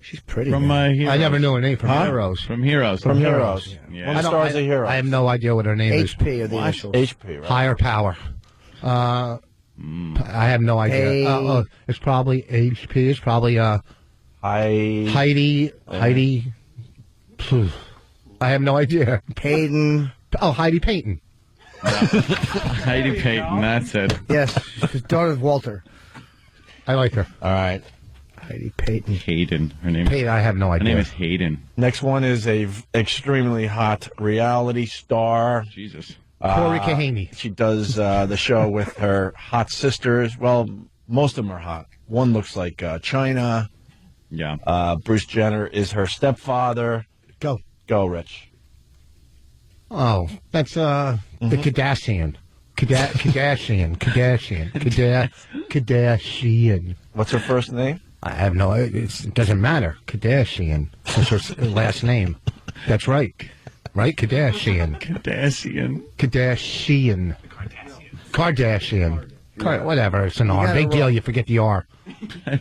she's pretty. From I never knew her name from Heroes. From Heroes. From Heroes. Yeah. One stars of Heroes. I have no idea what her name is. HP are the initials. HP, right? Higher Power. I have no idea. It's probably HP. It's probably Heidi. Phew. I have no idea. Payton. Oh, Heidi Payton. Heidi Payton, that's it. Yes, she's daughter of Walter. I like her. All right. Heidi Payton. Hayden. Her name. Payton, I have no Her idea. name is Hayden. Next one is a extremely hot reality star. Jesus. Corey Kahaney. She does the show with her hot sisters. Well, most of them are hot. One looks like China. Yeah. Bruce Jenner is her stepfather. Go, Rich. Oh, that's the Kardashian. Kardashian. What's her first name? I have no idea. It doesn't matter. Kardashian. That's her last name. That's right. Right? Kardashian. Kardashian. Whatever. It's an R. Big deal. You forget the R.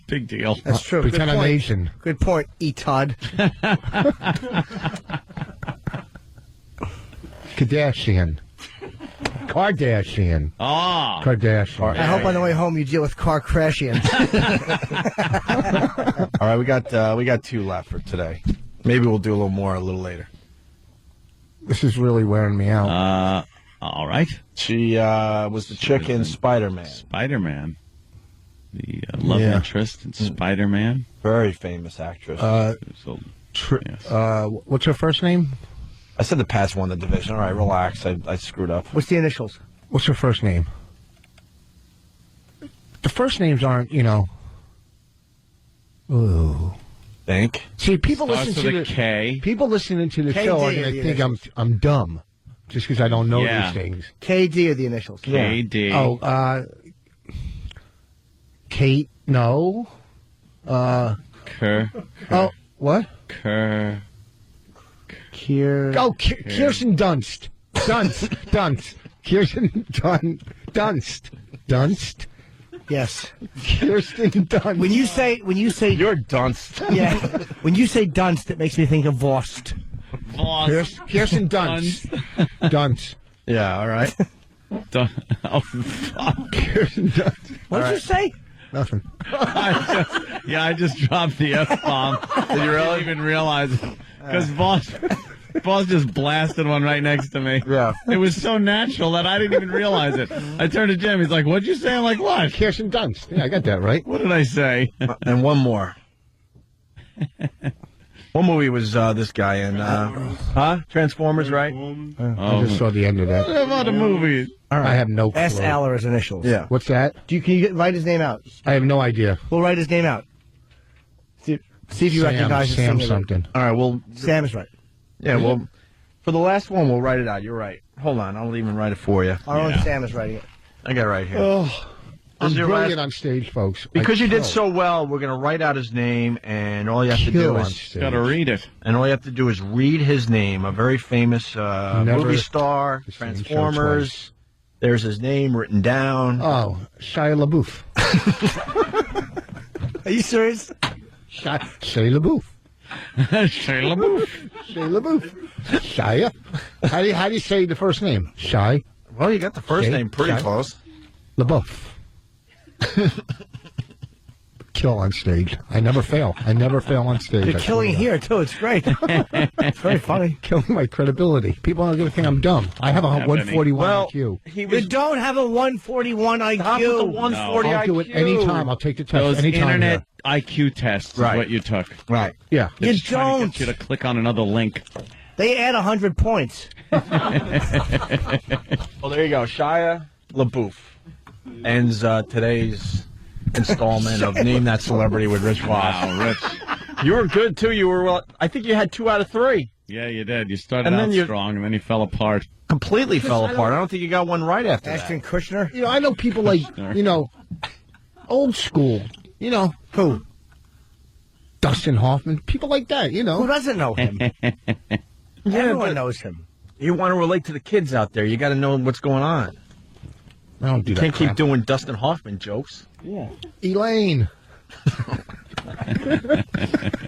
Big deal. That's true. Pretend I'm Asian. Good point, E-Todd. Kardashian. Ah. Kardashian. I hope on the way home you deal with car crashians. All right, we got two left for today. Maybe we'll do a little more a little later. This is really wearing me out. All right. She was the chick in Spider-Man. Spider-Man. The love interest in Spider-Man. Very famous actress. What's her first name? I said the Pats won the division. All right, relax. I screwed up. What's the initials? What's her first name? The first names aren't, Ooh. Think. See, people Starts listen with to a K. People listening to the KD show are are going the to think initials. I'm dumb just because I don't know Yeah. these things. KD are the initials. KD. Oh, Kate? No. Kerr. Oh, what? Kerr. Kirsten Dunst. Dunst. Kirsten Dunst. Yes. Kirsten Dunst. When you say You're Dunst. yeah, when you say Dunst, it makes me think of Vost. Kirsten Dunst. Dunst. Yeah, all right. Oh, fuck. Kirsten Dunst. What did you say? Nothing. I just dropped the F-bomb. Did you really even realize it? Because Boss just blasted one right next to me. Yeah. It was so natural that I didn't even realize it. I turned to Jim. He's like, what'd you say? I'm like, what? Kirsten Dunst. Yeah, I got that right. What did I say? And one more. What movie was this guy in? Transformers, right? I just saw the end of that. What about the movies? All right. I have no clue. S. Aller is initials. Yeah. What's that? Can you write his name out? I have no idea. We'll write his name out. See if you recognize his Sam singer. something. All right, well, Sam is right. yeah, well, for the last one, we'll write it out. You're right. Hold on, I'll even write it for you. Our own Sam is writing it. I got it right here. Oh, I'm your brilliant last- on stage, folks. Because I you did kill. so well, we're going to write out his name, and all you have to Kill do on is stage. Got to read it. read his name. A very famous movie star, the same show Transformers. twice. There's his name written down. Oh, Shia LaBeouf. Are you serious? Shia LaBeouf. Shia LaBeouf. Shia LaBeouf. Shia. How do you say the first name? Shia Well, you got the first Okay, name pretty okay. close. LaBeouf. Kill on stage. I never fail. on stage. You're I killing swear. here too. It's great. It's very funny. Killing my credibility. People are going to think I'm dumb. I have a 141 IQ. You don't have a 141 IQ. Top of the 140 I'll do it IQ. anytime. I'll take the test Those anytime. internet here. IQ tests Right. is what you took. Right. Yeah. You Just trying to don't. get you to click on another link. They add 100 points. Well, there you go. Shia LaBeouf ends today's installment of Name That Celebrity with Rich Voss. Wow, Rich. You were good, too. You were, well, I think you had 2 out of 3. Yeah, you did. You started And out then you- strong, and then you fell apart. Completely fell apart. I don't think you got one right after Ashton that. Kutcher. You know, I know people like, you know, old school. You know, Who? Dustin Hoffman, people like that, you know. Who doesn't know him? Everyone knows him. You want to relate to the kids out there. You got to know what's going on. I don't do You that can't keep crap. doing Dustin Hoffman jokes. Yeah. Elaine.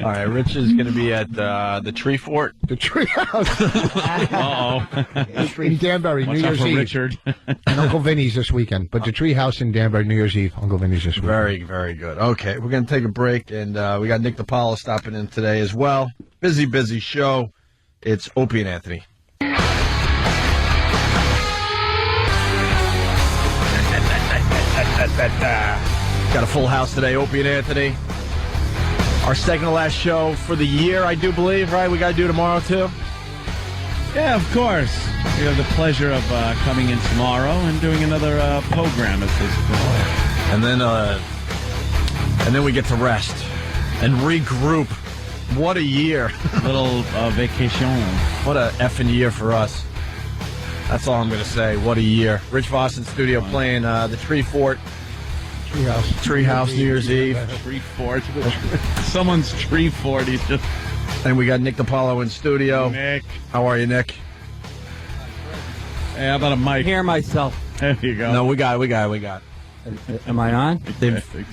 All right, Rich is going to be at the Tree Fort. The treehouse. Uh-oh. In Danbury, Watch New out Year's for Eve. Richard. And Uncle Vinny's this weekend. But the treehouse in Danbury, New Year's Eve. Uncle Vinny's this weekend. Very, very good. Okay, we're going to take a break, and we got Nick DiPaolo stopping in today as well. Busy show. It's Opie and Anthony. Got a full house today, Opie and Anthony. Our second to last show for the year, I do believe, right? We got to do tomorrow, too? Yeah, of course. We have the pleasure of coming in tomorrow and doing another program, as this is called. And then we get to rest and regroup. What a year. Little vacation. What a effing year for us. That's all I'm going to say. What a year. Rich Voss in studio playing the Tree Fort. Treehouse New Year's Eve. Tree Fort. Someone's Tree Fort. He's just... And we got Nick DiPaolo in studio. Nick. How are you, Nick? Hey, how about a mic? Hear myself. There you go. No, we got it. Am I on?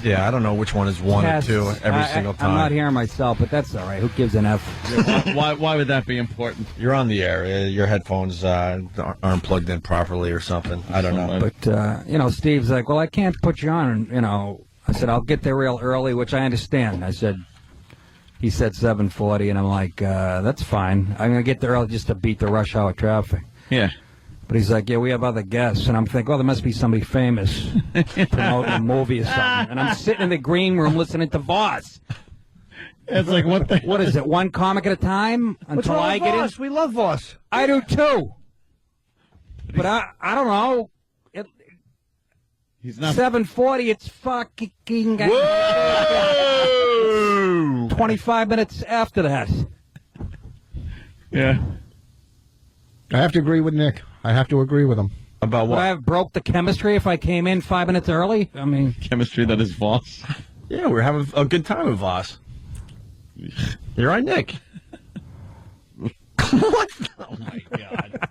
Yeah, I don't know which one is one Yes. or two every single time. I'm not hearing myself, but that's all right. Who gives an F? Why would that be important? You're on the air. Your headphones aren't plugged in properly or something. I don't know. But, Steve's like, well, I can't put you on. I said, I'll get there real early, which I understand. He said 7:40, and I'm like, that's fine. I'm going to get there early just to beat the rush hour traffic. Yeah. But he's like, yeah, we have other guests. And I'm thinking, well, there must be somebody famous promoting a movie or something. And I'm sitting in the green room listening to Voss. It's like, what is it, one comic at a time? What's Until wrong I with get in? Voss? We love Voss. I do too. But I don't know. He's not 7:40. It's fucking 25 minutes after that. Yeah. I have to agree with Nick. I have to agree with him. About Would I have broke the chemistry if I came in 5 minutes early? I mean, chemistry that is Voss. Yeah, we're having a good time with Voss. You're right, Nick. What? Oh, my God.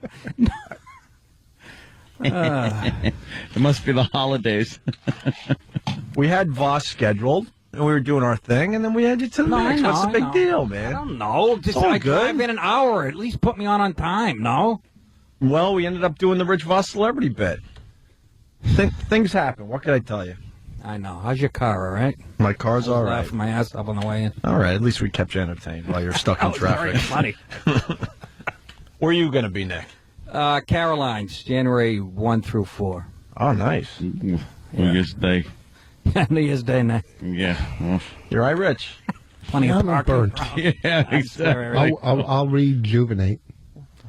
It must be the holidays. We had Voss scheduled, and we were doing our thing, and then we had you to the next. What's the big deal, man? I don't know. Just all I good. drive in an hour. At least put me on time, no? Well, we ended up doing the Rich Voss celebrity bit. Things happen. What can I tell you? I know. How's your car, all right? My car's all right. Laughing my ass off on the way in. All right. At least we kept you entertained while you're stuck in That was very traffic. funny. Where are you going to be, Nick? Caroline's, January 1 through 4. Oh, nice. New Year's Day. New Year's Day, Nick. Yeah. You're right, Rich. Plenty of I'm parking. burnt. Yeah, exactly. I'll rejuvenate.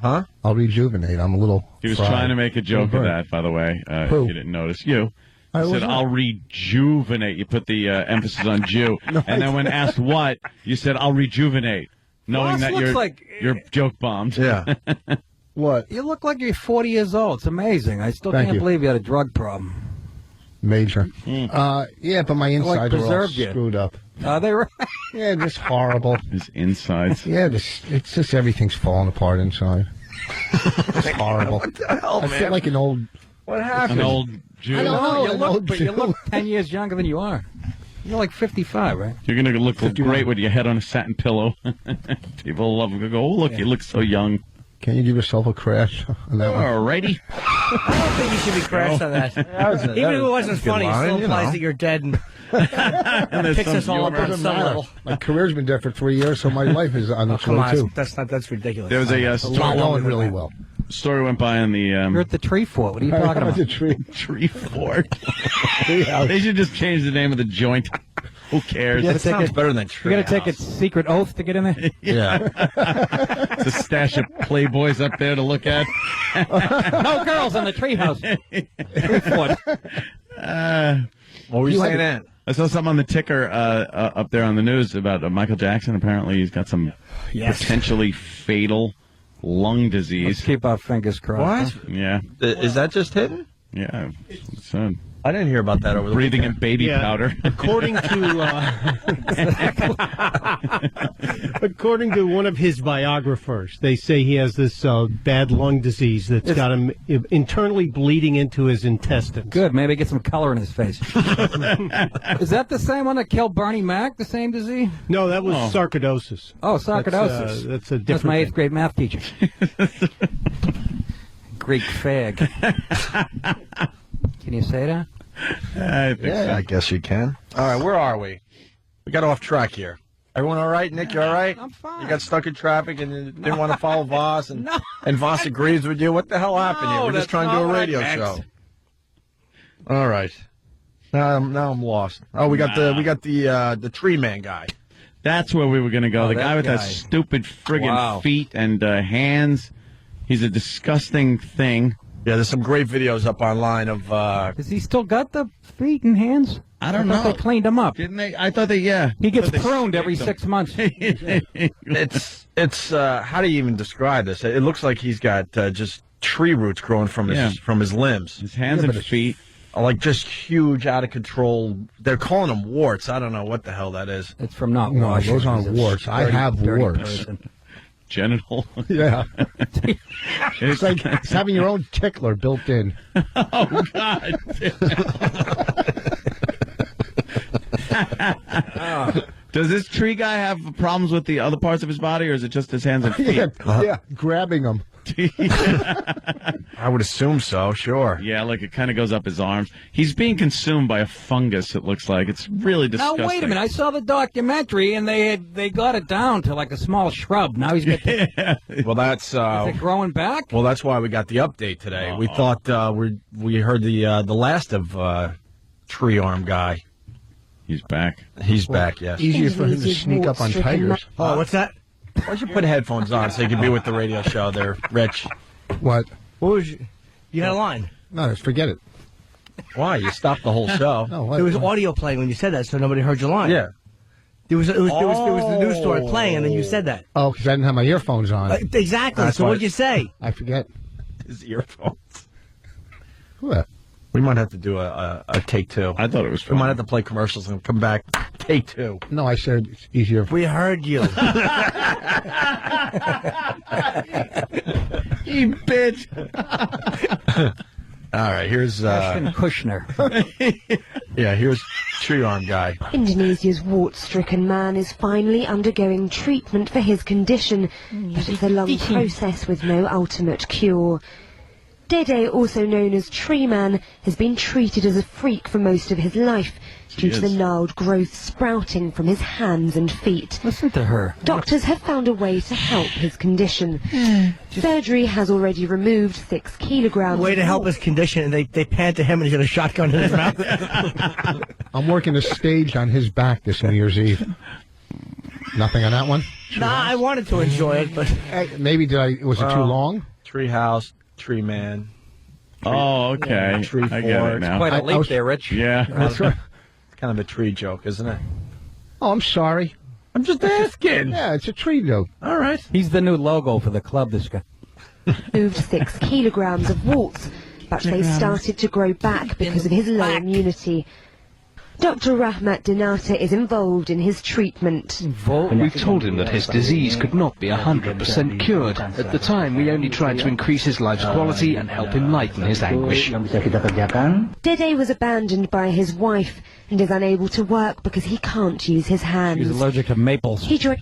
Huh? I'll rejuvenate. I'm a little. He was fried. trying to make a joke of burnt. that, by the way. Who? If you didn't notice. You. I You said, wasn't. I'll rejuvenate. You put the emphasis on Jew. No, and then when asked what, you said, I'll rejuvenate. Knowing Voss that looks you're joke bombed. Yeah. What? You look like you're 40 years old. It's amazing. I still Thank can't you. believe you had a drug problem. Major. Yeah, but my insides are all preserved you. screwed up. Are they right? Yeah, just horrible. His insides. Yeah, it's just everything's falling apart inside. It's horrible. What the hell, I man? feel like an old. What happened? An old Jew. I don't know. you an look, old but you Jew. look 10 years younger than you are. You're like 55, right? You're going to look 51. great with your head on a satin pillow. People love to go, oh, look, you look so young. Can you give yourself a crash on that one? Alrighty. I don't think you should be crashed on that. Even if it wasn't good funny, it line, still you implies know. that you're dead and there's picks some us all up humor. on Doesn't some matter. level. My career's been dead for 3 years, so my life is on its Come way on, too. that's ridiculous. There was a It's story, going really well. story went by on the You're at the tree fort. What are you talking about? The tree. Tree Fort. Treehouse. They should just change the name of the joint. Who cares? Yeah, That sounds better than You got to take a Treehouse. secret oath to get in there? Yeah. It's a stash of Playboys up there to look at. No girls in the treehouse. Tree fort. What were you saying, Ant? I saw something on the ticker up there on the news about Michael Jackson. Apparently, he's got some potentially fatal lung disease. Let's keep our fingers crossed. What? Yeah. Is that just hidden? Yeah. So, I didn't hear about that over the breathing in weekend. baby powder. According to one of his biographers, they say he has this bad lung disease that's got him internally bleeding into his intestines. Good. Maybe get some color in his face. Is that the same one that killed Barney Mac? The same disease? No, that was sarcoidosis. Oh, sarcoidosis. That's a different. That's my thing. 8th grade math teacher. Greek fag. Can you say that? I think so. I guess you can. All right, where are we? We got off track here. Everyone all right? Nick, you all right? I'm fine. You got stuck in traffic and you didn't want to follow Voss, and Voss agrees with you. What the hell happened here? We're just trying to do a radio show. All right. Now I'm lost. Oh, we got the tree man guy. That's where we were going to go. Oh, the that guy with that guy. stupid friggin' Wow. feet and hands. He's a disgusting thing. Yeah, there's some great videos up online of. Has he still got the feet and hands? I don't thought know. They cleaned him up. Didn't they? I thought they. Yeah. He gets I thought they pruned every scraped 6 months. It's how do you even describe this? It looks like he's got just tree roots growing from his limbs. His hands and feet. Like just huge, out of control. They're calling them warts. I don't know what the hell that is. It's from not No, washing. those aren't He's a warts. I dirty, have dirty warts. person. Genital. Yeah. It's like it's having your own tickler built in. Oh, God. Does this tree guy have problems with the other parts of his body, or is it just his hands and feet? Yeah, grabbing them. I would assume so, sure. Yeah, like it kind of goes up his arms. He's being consumed by a fungus, it looks like. It's really Now disgusting. wait a minute! I saw the documentary, and they got it down to like a small shrub. Now he's got. Well, that's Is it growing back? well, that's why we got the update today. We thought we heard the last of tree arm guy. He's back. He's back. Yes. Easier for him to sneak up on tigers. Oh, what's that? Why don't you put headphones on so you can be with the radio show there, Rich? What? What was you had a line? No, just forget it. Why? You stopped the whole show. No, what? There was audio playing when you said that, so nobody heard your line. Yeah. There was the news story playing, and then you said that. Oh, because I didn't have my earphones on. Exactly. That's So why- what'd you say? I forget. His earphones. What? We might have to do a take two. I thought it was We fun. might have to play commercials and come back. Take two. No, I said it's easier. We heard you. You bitch. All right, here's Ashton Kushner. yeah, here's tree arm guy. Indonesia's wart-stricken man is finally undergoing treatment for his condition, but it's a long process with no ultimate cure. Dede, also known as Tree Man, has been treated as a freak for most of his life due to the gnarled growth sprouting from his hands and feet. Listen to her. Doctors have found a way to help his condition. Surgery has already removed 6 kilograms. Way to help his condition, and they pan to him, and he's got a shotgun in his mouth. I'm working a stage on his back this New Year's Eve. Nothing on that one? Nah, I wanted to enjoy it, but Maybe was it too long? Tree house, tree man. Oh, okay. Tree I get fort. it now. Quite a I leap was- there, Rich. Yeah. That's right. It's kind of a tree joke, isn't it? Oh, I'm sorry. I'm just asking. Yeah, it's a tree joke. All right. He's the new logo for the club. This guy. Removed 6 kilograms of warts, but they started to grow back because of his low immunity. Dr. Rahmat Dinata is involved in his treatment. We've told him that his disease could not be 100% cured. At the time, we only tried to increase his life's quality and help him lighten his anguish. Dede was abandoned by his wife and is unable to work because he can't use his hands. He's allergic to maples. He drank.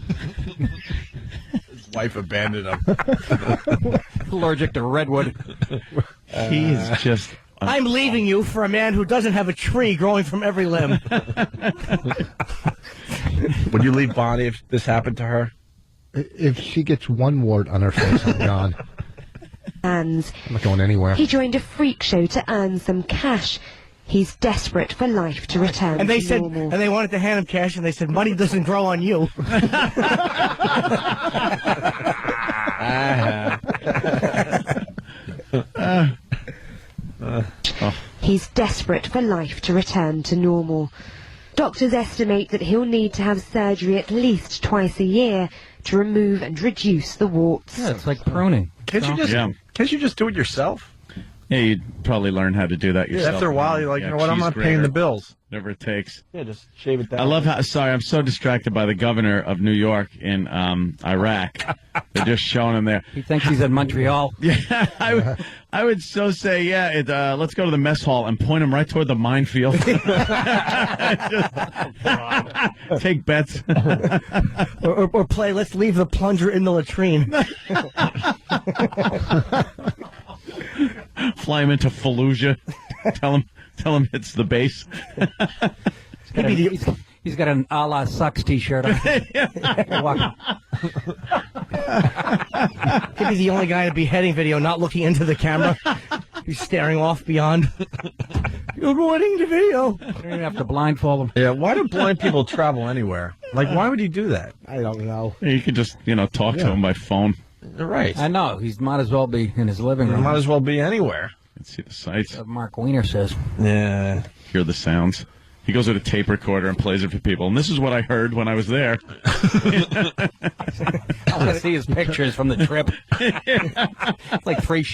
His wife abandoned him. Allergic to redwood. He is just. I'm leaving you for a man who doesn't have a tree growing from every limb. Would you leave Bonnie if this happened to her? If she gets one wart on her face, I'm gone. Hands. I'm not going anywhere. He joined a freak show to earn some cash. He's desperate for life to return And they to said, normal. and they wanted to hand him cash, and they said, money doesn't grow on you. He's desperate for life to return to normal. Doctors estimate that he'll need to have surgery at least twice a year to remove and reduce the warts. Yeah, it's like pruning. Can't you just do it yourself? Yeah, you'd probably learn how to do that yourself. After a while, you're like, you know what, I'm not paying the bills. Whatever it takes. Yeah, just shave it down. I love how, sorry, I'm so distracted by the governor of New York in Iraq. They're just showing him there. He thinks he's in Montreal. Yeah, I would so say, yeah, let's go to the mess hall and point him right toward the minefield. Take bets. or play, let's leave the plunger in the latrine. Fly him into Fallujah. Tell him it's the base. He's got an a la Sucks t-shirt on. He'd be the only guy in a beheading video not looking into the camera. He's staring off beyond. You're ruining the video. You don't even have to blindfold him. Yeah, why do blind people travel anywhere? Like, why would he do that? I don't know. You could just, talk to him by phone. Right. I know. He might as well be in his living room. He might as well be anywhere. Let's see the sights. Mark Wiener says. Yeah. Hear the sounds. He goes with a tape recorder and plays it for people. And this is what I heard when I was there. I want to see his pictures from the trip. Like 3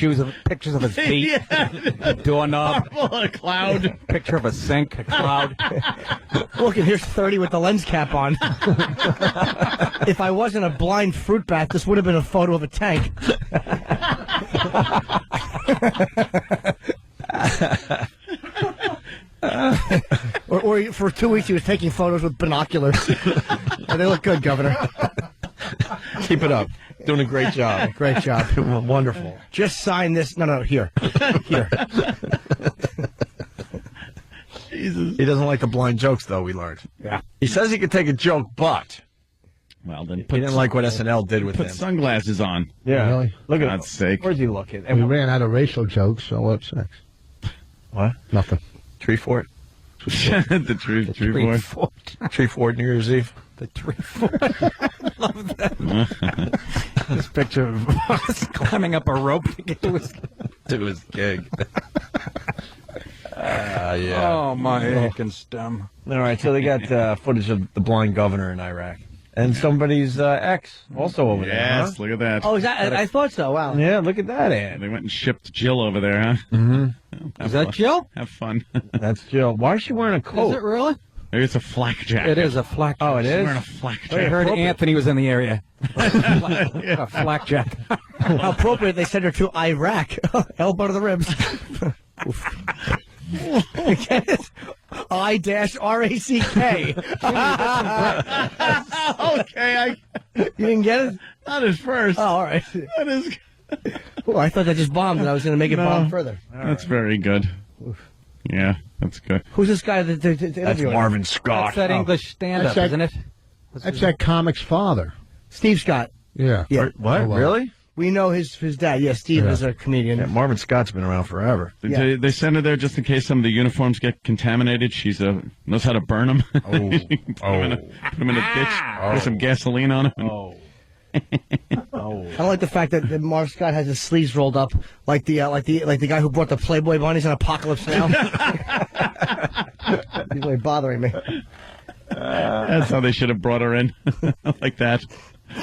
pictures of his feet. A doorknob. A cloud. Picture of a sink, a cloud. Look, and here's 30 with the lens cap on. If I wasn't a blind fruit bat, this would have been a photo of a tank. or for 2 weeks he was taking photos with binoculars. They look good, Governor. Keep it up. Doing a great job. Great job. Wonderful. Just sign this. No, here. Here. Jesus. He doesn't like the blind jokes, though, we learned. Yeah. He says he could take a joke, but well, then he didn't like what SNL did with him. Put sunglasses on. Yeah. Really? Look at God's sake. Where's he looking? We ran out of racial jokes, so what's next? What? Nothing. Tree Fort? the tree fort. Tree Fort, New Year's Eve. The tree fort. Love that. This picture of us climbing up a rope to get to his gig. Yeah. Oh, my aching stem. All right, so they got footage of the blind governor in Iraq. And somebody's ex also over there. Yes, Huh? look at that. Oh, is that? I thought so. Wow. Yeah, look at that ad. They went and shipped Jill over there, huh? Mm-hmm. Is that Jill? Have fun. That's Jill. Why is she wearing a coat? Is it really? Maybe it's a flak jacket. It is a flak jacket. Oh, it She's is? wearing a flak I jacket. heard Anthony was in the area. A flak jacket. How appropriate they sent her to Iraq. Elbow to the ribs. Get it? I-R-A-C-K. Okay, You didn't get it? not his first. Oh, all right. That is. Well, I thought that just bombed, and I was going to make it bomb further. That's very good. Yeah, that's good. Who's this guy that That's interviewing? Marvin Scott. That's that English stand-up, That's isn't it? That's that comic's father. Steve Scott. Yeah. Yeah. What? Oh, wow. Really? We know his dad. Yeah, Steve is a comedian. Yeah, Marvin Scott's been around forever. They send her there just in case some of the uniforms get contaminated. She's knows how to burn them. Oh. put them in a ditch. Put some gasoline on them. Oh. I don't like the fact that Marv Scott has his sleeves rolled up like the guy who brought the Playboy bunnies on Apocalypse Now. He's really bothering me. That's how they should have brought her in, like that.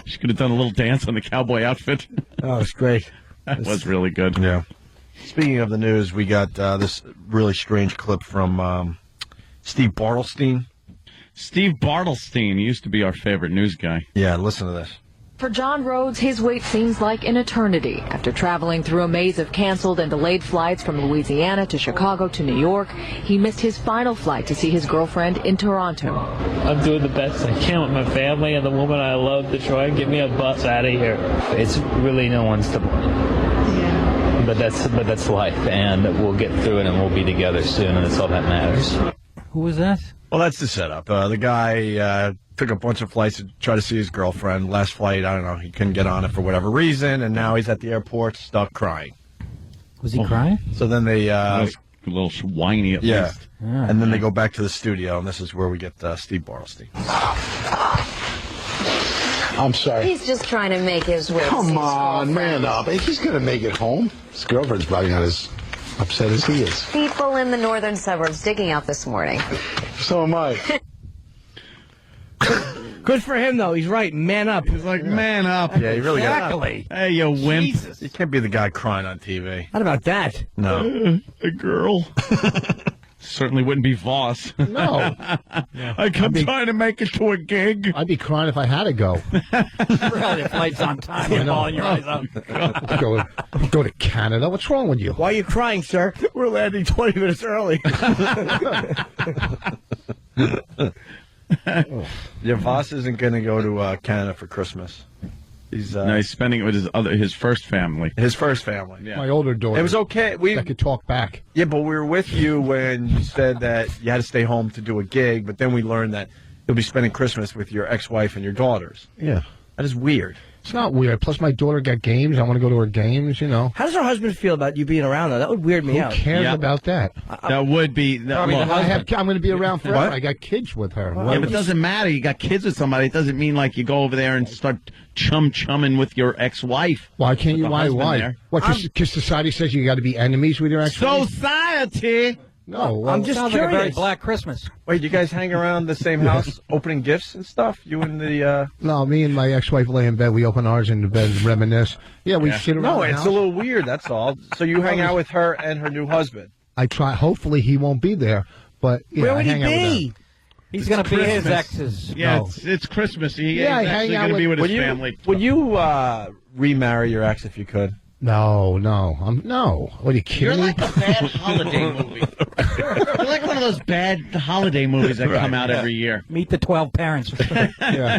She could have done a little dance on the cowboy outfit. Oh, it's great. That was really good. Yeah. Speaking of the news, we got this really strange clip from Steve Bartlestein. Steve Bartlestein used to be our favorite news guy. Yeah, listen to this. For John Rhodes, his wait seems like an eternity. After traveling through a maze of canceled and delayed flights from Louisiana to Chicago to New York, he missed his final flight to see his girlfriend in Toronto. I'm doing the best I can with my family and the woman I love to try and get me a bus out of here. It's really no one's to blame. Yeah. But that's life, and we'll get through it, and we'll be together soon, and that's all that matters. Who was that? Well, that's the setup. The guy took a bunch of flights to try to see his girlfriend. Last flight, I don't know, he couldn't get on it for whatever reason, and now he's at the airport stuck crying. Was he crying? So then they... a little whiny at least. And then they go back to the studio, and this is where we get Steve Bartlestein. I'm sorry. He's just trying to make his way. Come on, man up. He's going to make it home. His girlfriend's probably not as upset as he is. People in the northern suburbs digging out this morning. So am I. Good for him, though. He's right. Man up. He's like, man up. Yeah, you really got Exactly. Hey, you wimp. You can't be the guy crying on TV. What about that? No. A girl. Certainly wouldn't be Voss. No. I come trying to make it to a gig. I'd be crying if I had to go. Really, the flight's on time. You're bawling your eyes out. Go to Canada. What's wrong with you? Why are you crying, sir? We're landing 20 minutes early. Yeah, Voss isn't going to go to Canada for Christmas. He's he's spending it with his first family. His first family. Yeah. My older daughter. It was okay. I could talk back. Yeah, but we were with you when you said that you had to stay home to do a gig, but then we learned that you'll be spending Christmas with your ex-wife and your daughters. Yeah. That is weird. It's not weird. Plus, my daughter got games. I want to go to her games, you know. How does her husband feel about you being around, though? That would weird me out. Who cares about that? That would be. I'm going to be around forever. What? I got kids with her. Yeah, but it doesn't matter. You got kids with somebody. It doesn't mean like you go over there and start chumming with your ex-wife. Why can't you? With the Why? husband Why? there. What? Because society says you got to be enemies with your ex-wife? Society. No, well, I'm just Sounds curious. like a very Black Christmas. Wait, you guys hang around the same house opening gifts and stuff? You and the... No, me and my ex-wife lay in bed. We open ours in the bed and reminisce. Yeah, we sit around No, the it's house. a little weird, that's all. So you hang out with her and her new husband. I try. Hopefully, he won't be there. But yeah, Where I would he hang out with her. be? He's going to be his Christmas. ex's. Yeah, No. it's Christmas. He's Yeah, I actually hang out going to be with Would his you, family. would you remarry your ex if you could? No. No. What are you You're kidding me? like a bad holiday movie. You're like one of those bad holiday movies that come out every year. Meet the 12 parents. Yeah.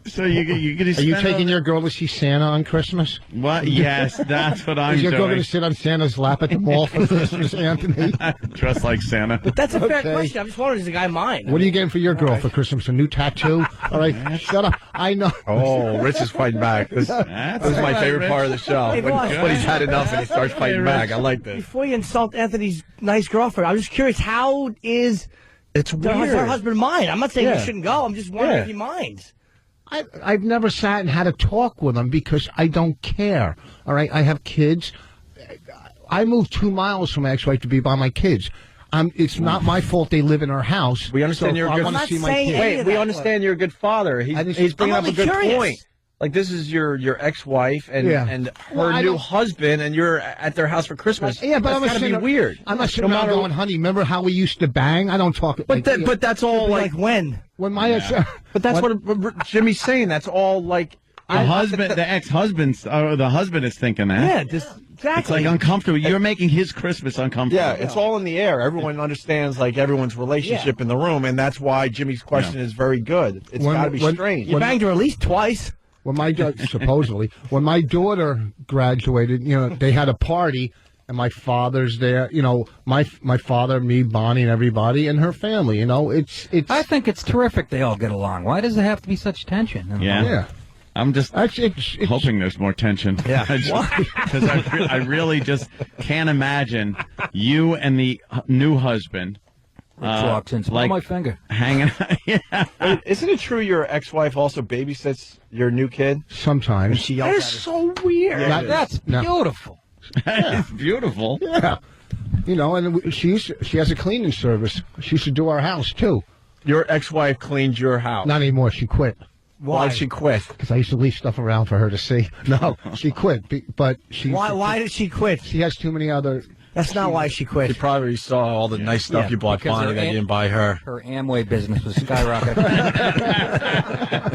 So you're going to Are you taking your girl to see Santa on Christmas? What? Yes, that's what I'm Is your girl doing. going to sit on Santa's lap at the mall for Christmas, Anthony? Dressed like Santa. That's a fair Okay. question. I'm just wondering, is the guy mine? What are you getting for your girl for Christmas? A new tattoo? All right, shut up. I know. Oh, Rich is fighting back. This is my favorite part of the show. Hey, When boss. he's had enough and he starts fighting back. I like this. Before you insult Anthony's nice girlfriend, I'm just curious, how is It's her weird. husband mine? I'm not saying Yeah. he shouldn't go. I'm just wondering Yeah. if he minds. I've never sat and had a talk with him because I don't care. All right, I have kids. I moved 2 miles from my ex-wife to be by my kids. It's not my fault they live in our house. We understand so you're a I good want to not see my saying kids. any Wait, of we that, understand you're a good father. He's bringing I'm up a good only curious. point. Like, this is your ex-wife and Yeah. and Well, her I new don't- husband, and you're at their house for Christmas. Yeah, but that's I'm gotta sitting be weird. I'm not sitting No around matter- going, honey, remember how we used to bang? I don't talk. But that's all Like when? when my ex. But that's what Jimmy's saying. That's all like. The ex-husband, the husband is thinking that. Yeah, just exactly. It's like uncomfortable. You're making his Christmas uncomfortable. Yeah, it's all in the air. Everyone understands like everyone's relationship in the room, and that's why Jimmy's question is very good. It's got to be strange. You banged her at least twice. When my supposedly when my daughter graduated, they had a party. And my father's there, my father, me, Bonnie, and everybody, and her family. It's. I think it's terrific they all get along. Why does there have to be such tension? Yeah. I'm just it's hoping there's more tension. Yeah. Because I really just can't imagine you and the new husband. Walks in, swallow my finger. Hanging. Yeah. Wait, isn't it true your ex-wife also babysits your new kid? Sometimes. She That yells is at her. so weird. Yeah, That's No. beautiful. It's beautiful. Yeah. And she has a cleaning service. She used to do our house, too. Your ex-wife cleaned your house. Not anymore. She quit. Why'd she quit? Because I used to leave stuff around for her to see. No, she quit. But she. Why did she quit? She has too many other. That's not why she quit. She probably saw all the nice stuff Yeah, you bought because Bonnie her that you aunt- didn't buy her. Her Amway business was skyrocketing.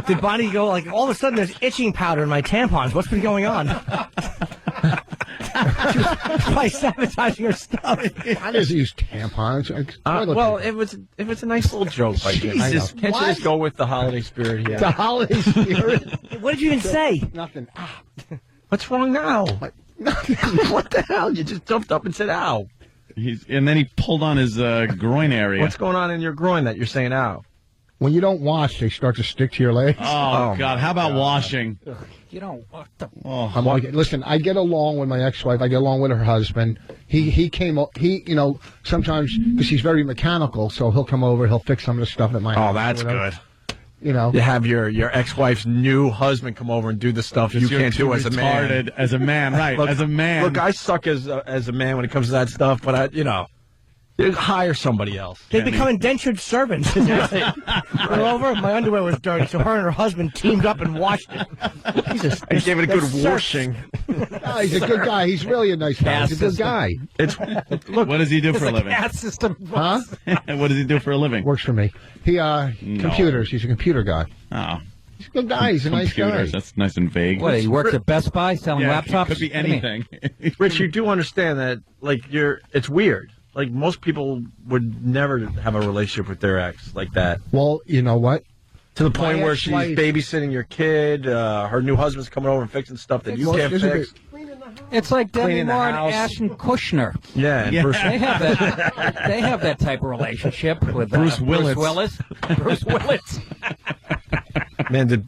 Did Bonnie go like, all of a sudden there's itching powder in my tampons? What's been going on? She was probably sabotaging her stuff. I just use tampons. Well, it was a nice little joke by Jim. Jesus, Can't you just go with the holiday spirit here? the holiday spirit. What did you even say? Nothing. What's wrong now? What the hell? You just jumped up and said, ow. And then he pulled on his groin area. What's going on in your groin that you're saying ow? When you don't wash, they start to stick to your legs. Oh, God. How about washing? You don't. What the? Oh. I'm like, listen, I get along with my ex-wife. I get along with her husband. He came, sometimes, because he's very mechanical, so he'll come over, he'll fix some of the stuff at my house. Oh, that's good. You have your ex-wife's new husband come over and do the stuff you can't do as a man. Retarded as a man, right? Look, as a man. Look, I suck as a man when it comes to that stuff, but You hire somebody else. They become indentured servants. They're over. My underwear was dirty, so her and her husband teamed up and washed it. Jesus, I gave it a good that's washing. No, he's a good guy. He's really a nice guy. He's a good guy. Look, what does he do for a living? System. Huh? What does he do for a living? Works for me. He computers. He's a computer guy. Oh. He's a good guy. He's a nice guy. Computers, that's nice and vague. What, he works at Best Buy selling laptops? Could be anything. Rich, you do understand that, like, it's weird. Like, most people would never have a relationship with their ex like that. Well, you know what? To the point My where she's ex-wife- babysitting your kid, her new husband's coming over and fixing stuff that you can't fix. It's like Demi Cleaning the Moore and house. Ashton Kutcher. Yeah, and Bruce- They have that. They have that type of relationship with Bruce Willis. Bruce Willis. Man,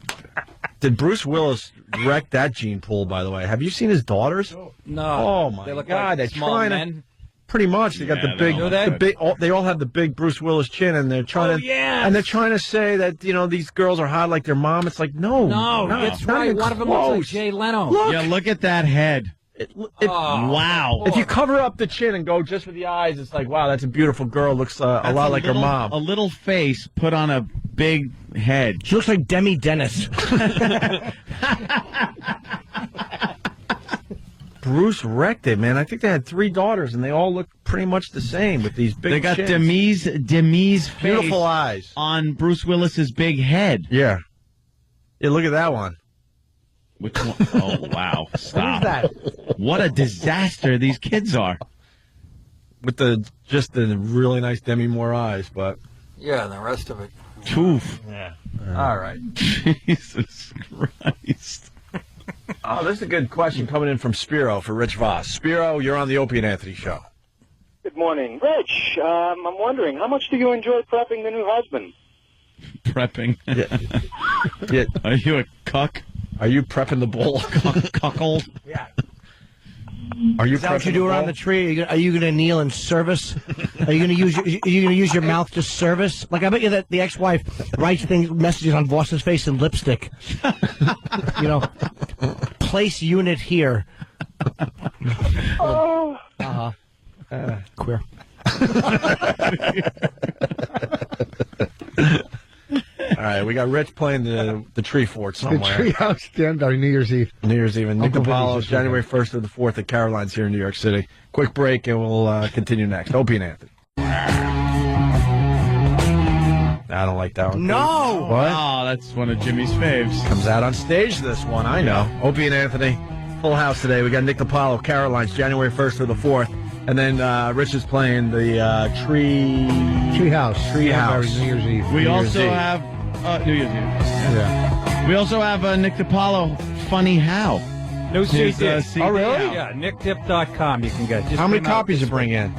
did Bruce Willis wreck that gene pool, by the way? Have you seen his daughters? No. Oh, my They look God. like They're small trying men. to... Pretty much, they got the big, they all have the big Bruce Willis chin, and they're trying to, and they're trying to say that these girls are hot like their mom. It's like no, That's not right. even One of them looks like close. Jay Leno. Look at that head. Wow. If you cover up the chin and go just with the eyes, it's like, wow, that's a beautiful girl. Looks a lot like her mom. A little face put on a big head. She looks like Demi Dennis. Bruce wrecked it, man. I think they had 3 daughters, and they all look pretty much the same with these big. They got chins. Demi's face Beautiful eyes on Bruce Willis's big head. Yeah. Yeah, look at that one. Which one? Oh, wow. Stop. What is that? What a disaster these kids are. With the really nice Demi Moore eyes, but Yeah, and the rest of it. Oof. yeah. All right. Jesus Christ. Oh, this is a good question coming in from Spiro for Rich Voss. Spiro, you're on the Opie and Anthony show. Good morning. Rich, I'm wondering, how much do you enjoy prepping the new husband? Prepping. Yeah. Are you a cuck? Are you prepping the bull? Cuckold? Yeah. Are you Is that what prepping you do the around bull? the tree? Are you going to kneel in service? Are you going to use your mouth to service? Like, I bet you that the ex-wife writes messages on Voss's face in lipstick. Place unit here. Oh. Queer. All right, we got Rich playing the tree fort The somewhere. treehouse stand on New Year's Eve. New Year's Eve. And Nick Uncle DiPaolo, Vinny's January 1st through the 4th at Caroline's here in New York City. Quick break, and we'll continue next. Opie and Anthony. I don't like that one. No! What? Oh, that's one of Jimmy's faves. Comes out on stage, this one. I know. Opie and Anthony. Full house today. We got Nick DiPaolo, Caroline's, January 1st through the 4th. And then Rich is playing the Treehouse. Treehouse. New Year's Eve. We New Year's also Eve. have New Year's Eve. Yeah. We also have Nick DiPaolo, Funny How. No His, CD. CD Oh, really? out. Yeah, NickDip.com. You can get. Just How many came out copies you this bring week. in?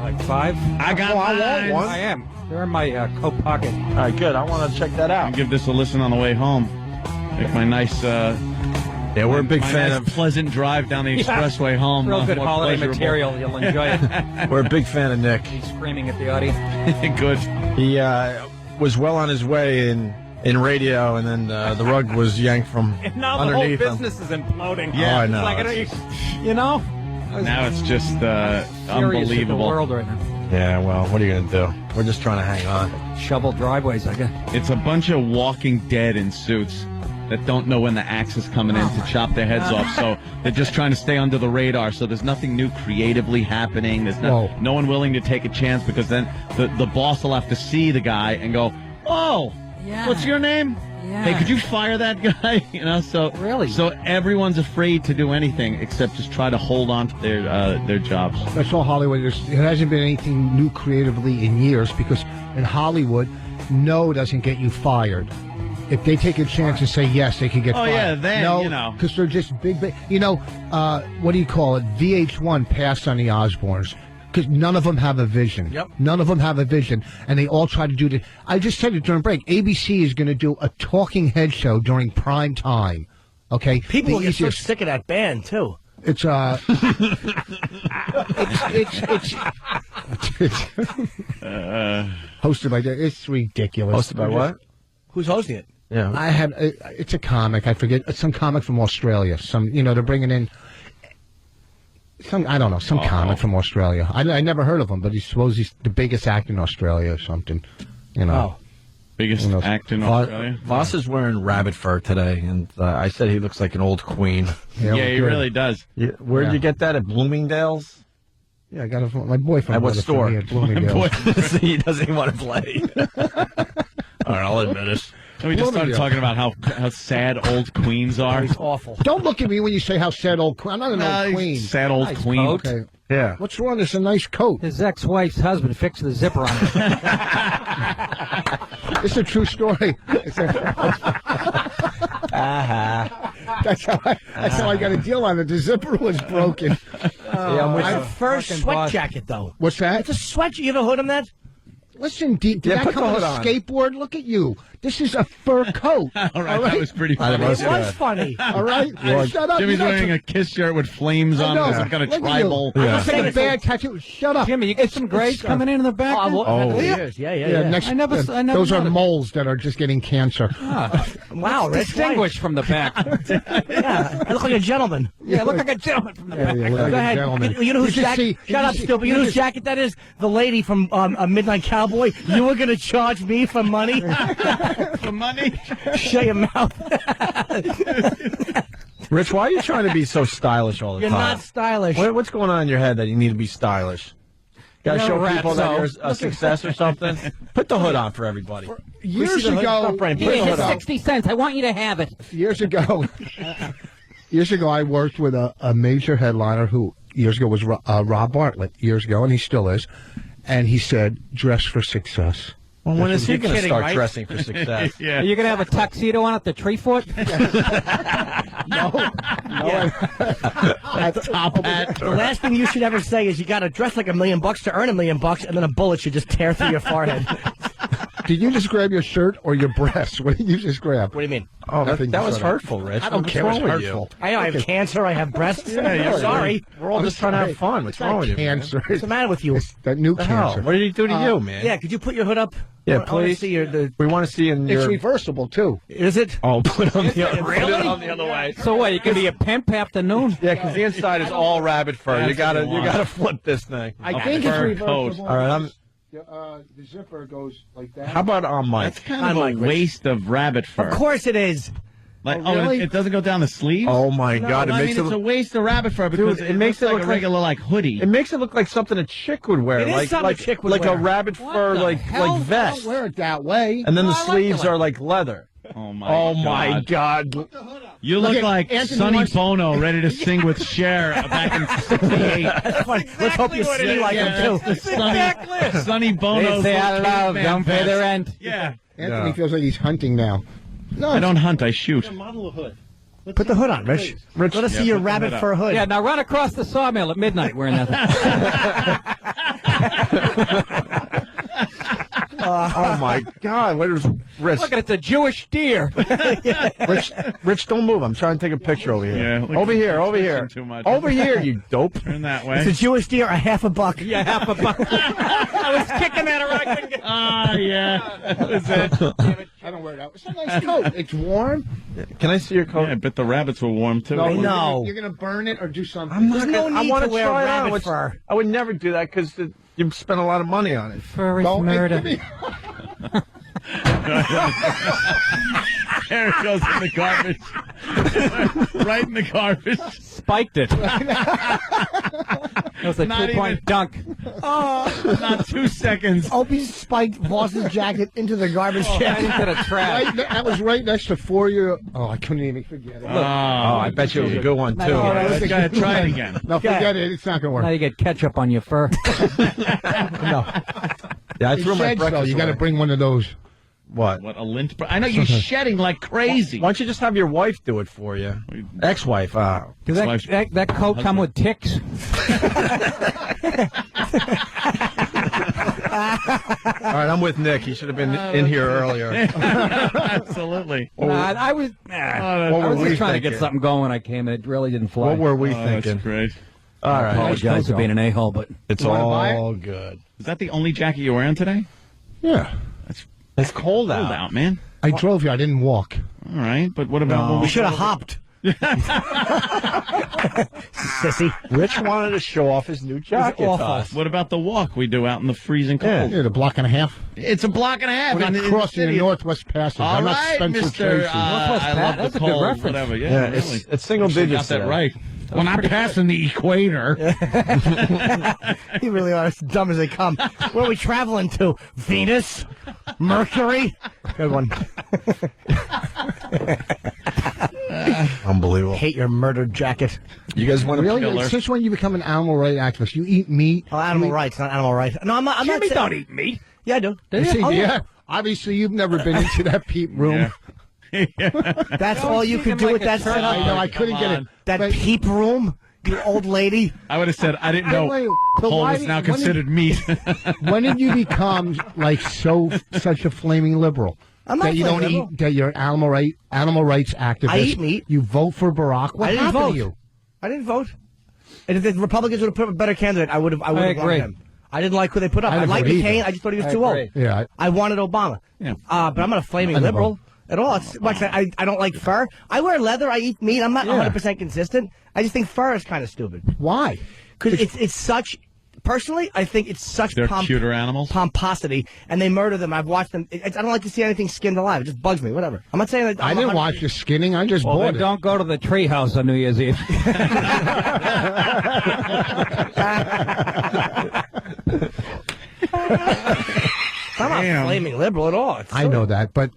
Like 5. I got I want mine. one. I am. They're in my coat pocket. All right, good. I want to check that I'll out. give this a listen on the way home. Make my nice, Yeah, we're a big fan nice of pleasant drive down the expressway home. Real good more holiday pleasurable. material. You'll enjoy it. we're a big fan of Nick. He's screaming at the audience. Good. He was well on his way in radio, and then the rug was yanked from And now the whole underneath him. business is imploding. Yeah, I It's know. like, you know? Now it's just Serious at the unbelievable. world right now. Yeah, well, what are you going to do? We're just trying to hang on. Shovel driveways, I guess. It's a bunch of Walking Dead in suits that don't know when the axe is coming in to chop their heads off. So they're just trying to stay under the radar. So there's nothing new creatively happening. There's no one willing to take a chance because then the boss will have to see the guy and go, "Oh, Yeah. what's your name? Yeah. Hey, could you fire that guy?" So Really? So everyone's afraid to do anything except just try to hold on to their jobs. That's all Hollywood. It hasn't been anything new creatively in years because in Hollywood, no doesn't get you fired. If they take a chance and say yes, they can get fired. yeah, then, no, because they're just big. What do you call it? VH1 passed on the Osbournes. Because none of them have a vision. Yep. None of them have a vision. And they all try to do the... I just said it during break. ABC is going to do a talking head show during prime time. Okay? People will get so sick of that band, too. It's hosted by... It's ridiculous. Hosted by what? Who's hosting it? Yeah. I have... It's a comic. I forget. It's some comic from Australia. They're bringing in... I don't know, some comic from Australia. I never heard of him, but he's the biggest actor in Australia or something. You know. Biggest actor in Australia. Voss is wearing rabbit fur today, and I said he looks like an old queen. Yeah, he really does. Where'd you get that, at Bloomingdale's? Yeah, I got it from my boyfriend. At what store? At Bloomingdale's. He doesn't even want to play. All right, I'll admit it. And we just started talking about how sad old queens are. It's awful. Don't look at me when you say how sad old queen. I'm not an old queen. Sad old Nice queen. coat. Okay. Yeah. What's wrong? It's a nice coat. His ex-wife's husband fixed the zipper on it. It's a true story. That's how I got a deal on it. The zipper was broken. My first sweat jacket, though. What's that? It's a sweat. You ever hood on that? Listen, did I put come the on hood a on. skateboard? Look at you. This is a fur coat. All right, that was pretty funny. It was funny. All right? Shut up. Jimmy's You're not wearing a Kiss shirt with flames on it, some kind of Look at tribal. you. Yeah. I'm saying a bad tattoo. Shut up. Jimmy, you get some grays coming in the back? Yeah. Next, I never those are noticed. moles that are just getting cancer. Wow, Rich. Distinguished from the back. Yeah, I look like a gentleman. Yeah, look like a gentleman from the back. Yeah, Go ahead. gentleman. You know whose should jacket? see- Shut up, should see- stupid. You know whose jacket that is? The lady from A Midnight Cowboy. You were going to charge me for money? For money? Shut your mouth. Rich, why are you trying to be so stylish all the You're time? not stylish. What's going on in your head that you need to be stylish? Got to You're show a rat, people that so- you're a success or something? Put the hood on for everybody. Years ago, Put the Here's hood on. 60 cents. I want you to have it. years ago, I worked with a major headliner who years ago was Rob Bartlett. Years ago, and he still is. And he said, "Dress for success." Well, when is he going to kidding, start right? dressing for success? Are you going to have a tuxedo on at the tree foot? At top hat. The last thing you should ever say is you got to dress like $1 million to earn $1 million, and then a bullet should just tear through your forehead. Did you just grab your shirt or your breasts? What did you just grab? What do you mean? Oh, Nothing that was sort of- hurtful, Rich. I don't What's care. wrong It's with hurtful. I know I have cancer. I have breasts. you're Sorry. We're all just trying to have fun. What's wrong with you, man? Cancer. What's the matter with you? It's that new What the hell? cancer. What did he do to you, man? Yeah, could you put your hood up? Yeah, I wanna please. see your, We want to see in It's your... reversible too. is it? Oh, put it on the other, Really? put it on the other way. So what, you can be a pimp afternoon? Yeah, because the inside is all rabbit fur. You gotta flip this thing. I think it's fur reversible. coat. All right, The zipper goes like that. how about on Mike? That's kind of a waste of rabbit fur. Of course it is. Like, really? it doesn't go down the sleeves? Oh my God! It I makes mean, it's a waste of rabbit fur because Dude, it makes it looks like look a regular like hoodie. It makes it look like something a chick would wear, It is like something like a chick would like wear. a rabbit fur the like hell? vest, Don't wear it that way. and then the I like sleeves it. are like leather. Oh my! Oh my God! You look at like Anthony Sonny wants- Bono ready to sing with Cher back in '68. That's funny. Let's hope you see like him too. Sonny Bono. They say I love, don't pay the rent. Yeah. Anthony feels like he's hunting now. No, I don't hunt. I shoot. Put the hood on, Rich. Let us see your put the rabbit hood fur hood. Yeah, now run across the sawmill at midnight wearing that. Oh my God! What is Rich? Look, it's a Jewish deer. Rich, don't move. I'm trying to take a picture over here. Yeah, look, over here, over you're here, too much. over here, you dope. Turn that It's a way. Jewish deer, a half a buck. Yeah, half a buck. I was kicking that around. I couldn't get- Ah, yeah. That was it. I don't wear that. It's a nice coat. It's warm. Can I see your coat? Yeah, but the rabbits were warm too. No. You're gonna burn it or do something. I'm not There's no gonna, I need want to wear try it rabbit on. It's- fur. I would never do that because you spend a lot of money on it. Furry Don't murder. give me- There it goes in the garbage. Right in the garbage. Spiked it. That was a Not two-point even- dunk. Not 2 seconds. Opie spiked Voss's jacket into the garbage can. Into the trash. Right, that was right next to 4-year. Oh, I couldn't even forget it. Oh, I bet you it was a good one too. No, Let's go ahead, try it again. No, forget it. It's not gonna Now work. you get ketchup on your fur. No. Yeah, I It threw my sheds, though. breakfast You got to away. bring one of those. What? What a lint. I know you're shedding like crazy. Why don't you just have your wife do it for you? Ex-wife. Does that coat come with ticks? All right, I'm with Nick. He should have been in here earlier. Absolutely. I was just trying to get something going when I came in. It really didn't fly. What were we That's thinking? great. All I right. apologize for being an a-hole, but It's You wanna buy all good. Is that the only jacket you're wearing today? Yeah. It's cold Cold out. out, man. I drove you. I didn't walk. All right, but what about when We we should have hopped. Sissy. Rich wanted to show off his new jacket. awful. to us. What about the walk we do out in the freezing cold? Yeah, the block and a half. It's a block and a half. We're not in the crossing the city. Northwest Passage. All I'm not right, Spencer Mr. Tracy. I love That's the a good cold, reference. whatever. Yeah, Yeah, really. it's single Actually digits. got that today. right. We're not passing the equator. You really are as dumb as they come. Where are we traveling to? Venus? Mercury? Good one. Unbelievable. Hate your murdered jacket. You guys want to Really? Since when you become an animal rights activist? You eat meat? Oh, animal rights, not animal rights. No, I'm not. I'm not Jimmy saying- don't eat meat. Yeah, I do. See, Oh, yeah. Obviously, you've never been into that peep room. That's all you could do with that setup. I know. I couldn't get it. That But- peep room, you old lady. I would have said, I didn't know Wait, but coal why is did- now when did- considered meat. When did you become like such a flaming liberal? I'm not that you don't flaming eat. That you're an animal rights activist. I eat meat. You vote for Barack. What I didn't happened vote. to you? I didn't vote. And if the Republicans would have put up a better candidate, I would have agree. wanted him. I didn't like who they put up. I I didn't liked vote either. McCain. I just thought he was I too agree. old. Yeah. I wanted Obama. Yeah. But I'm not a flaming I didn't liberal vote. at all. It's, I don't like fur. I wear leather. I eat meat. I'm not 100% consistent. I just think fur is kind of stupid. Why? Because it's such. Personally, I think it's such They're cuter animals. pomposity, and they murder them. I've watched them. I don't like to see anything skinned alive. It just bugs me. Whatever. I'm not saying that. I didn't watch the skinning. I just Well, bought then it. don't go to the treehouse on New Year's Eve. I'm not Damn. flaming liberal at all. It's I know that, but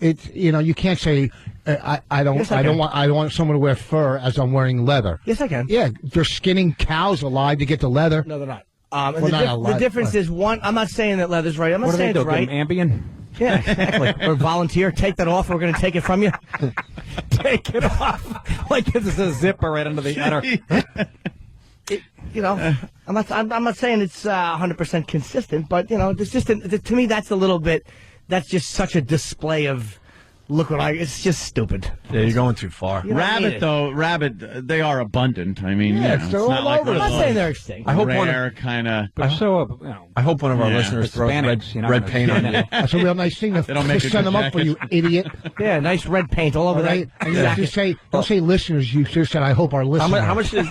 it's you can't say I don't Yes, I can. want someone to wear fur as I'm wearing leather. Yes, I can. Yeah, they're skinning cows alive to get the leather. No, they're not. Well, And not a the lot, difference but- is one. I'm not saying that leather's right. I'm not What do saying they it's do? right. Give 'em Ambien? Yeah, exactly. Or volunteer. Take that off. We're going to take it from you. Take it off. Like this is a zipper right under the udder. I'm not saying it's 100% consistent, but it's just to me that's a little bit. That's just such a display of. Look what it's just stupid. Yeah, you're going too far. You don't need Rabbit, it. they are abundant. I mean, Yeah, it's they're not all like over those the I'm not saying they're extinct. I hope rare kind of. But I hope one of our Yeah. listeners throws Hispanics, red paint on you. That's a real nice thing to They don't make a send good them up for you, idiot. Yeah, nice red paint all over All right? that. And you just say, don't say listeners. You just said, I hope our listeners. How much is?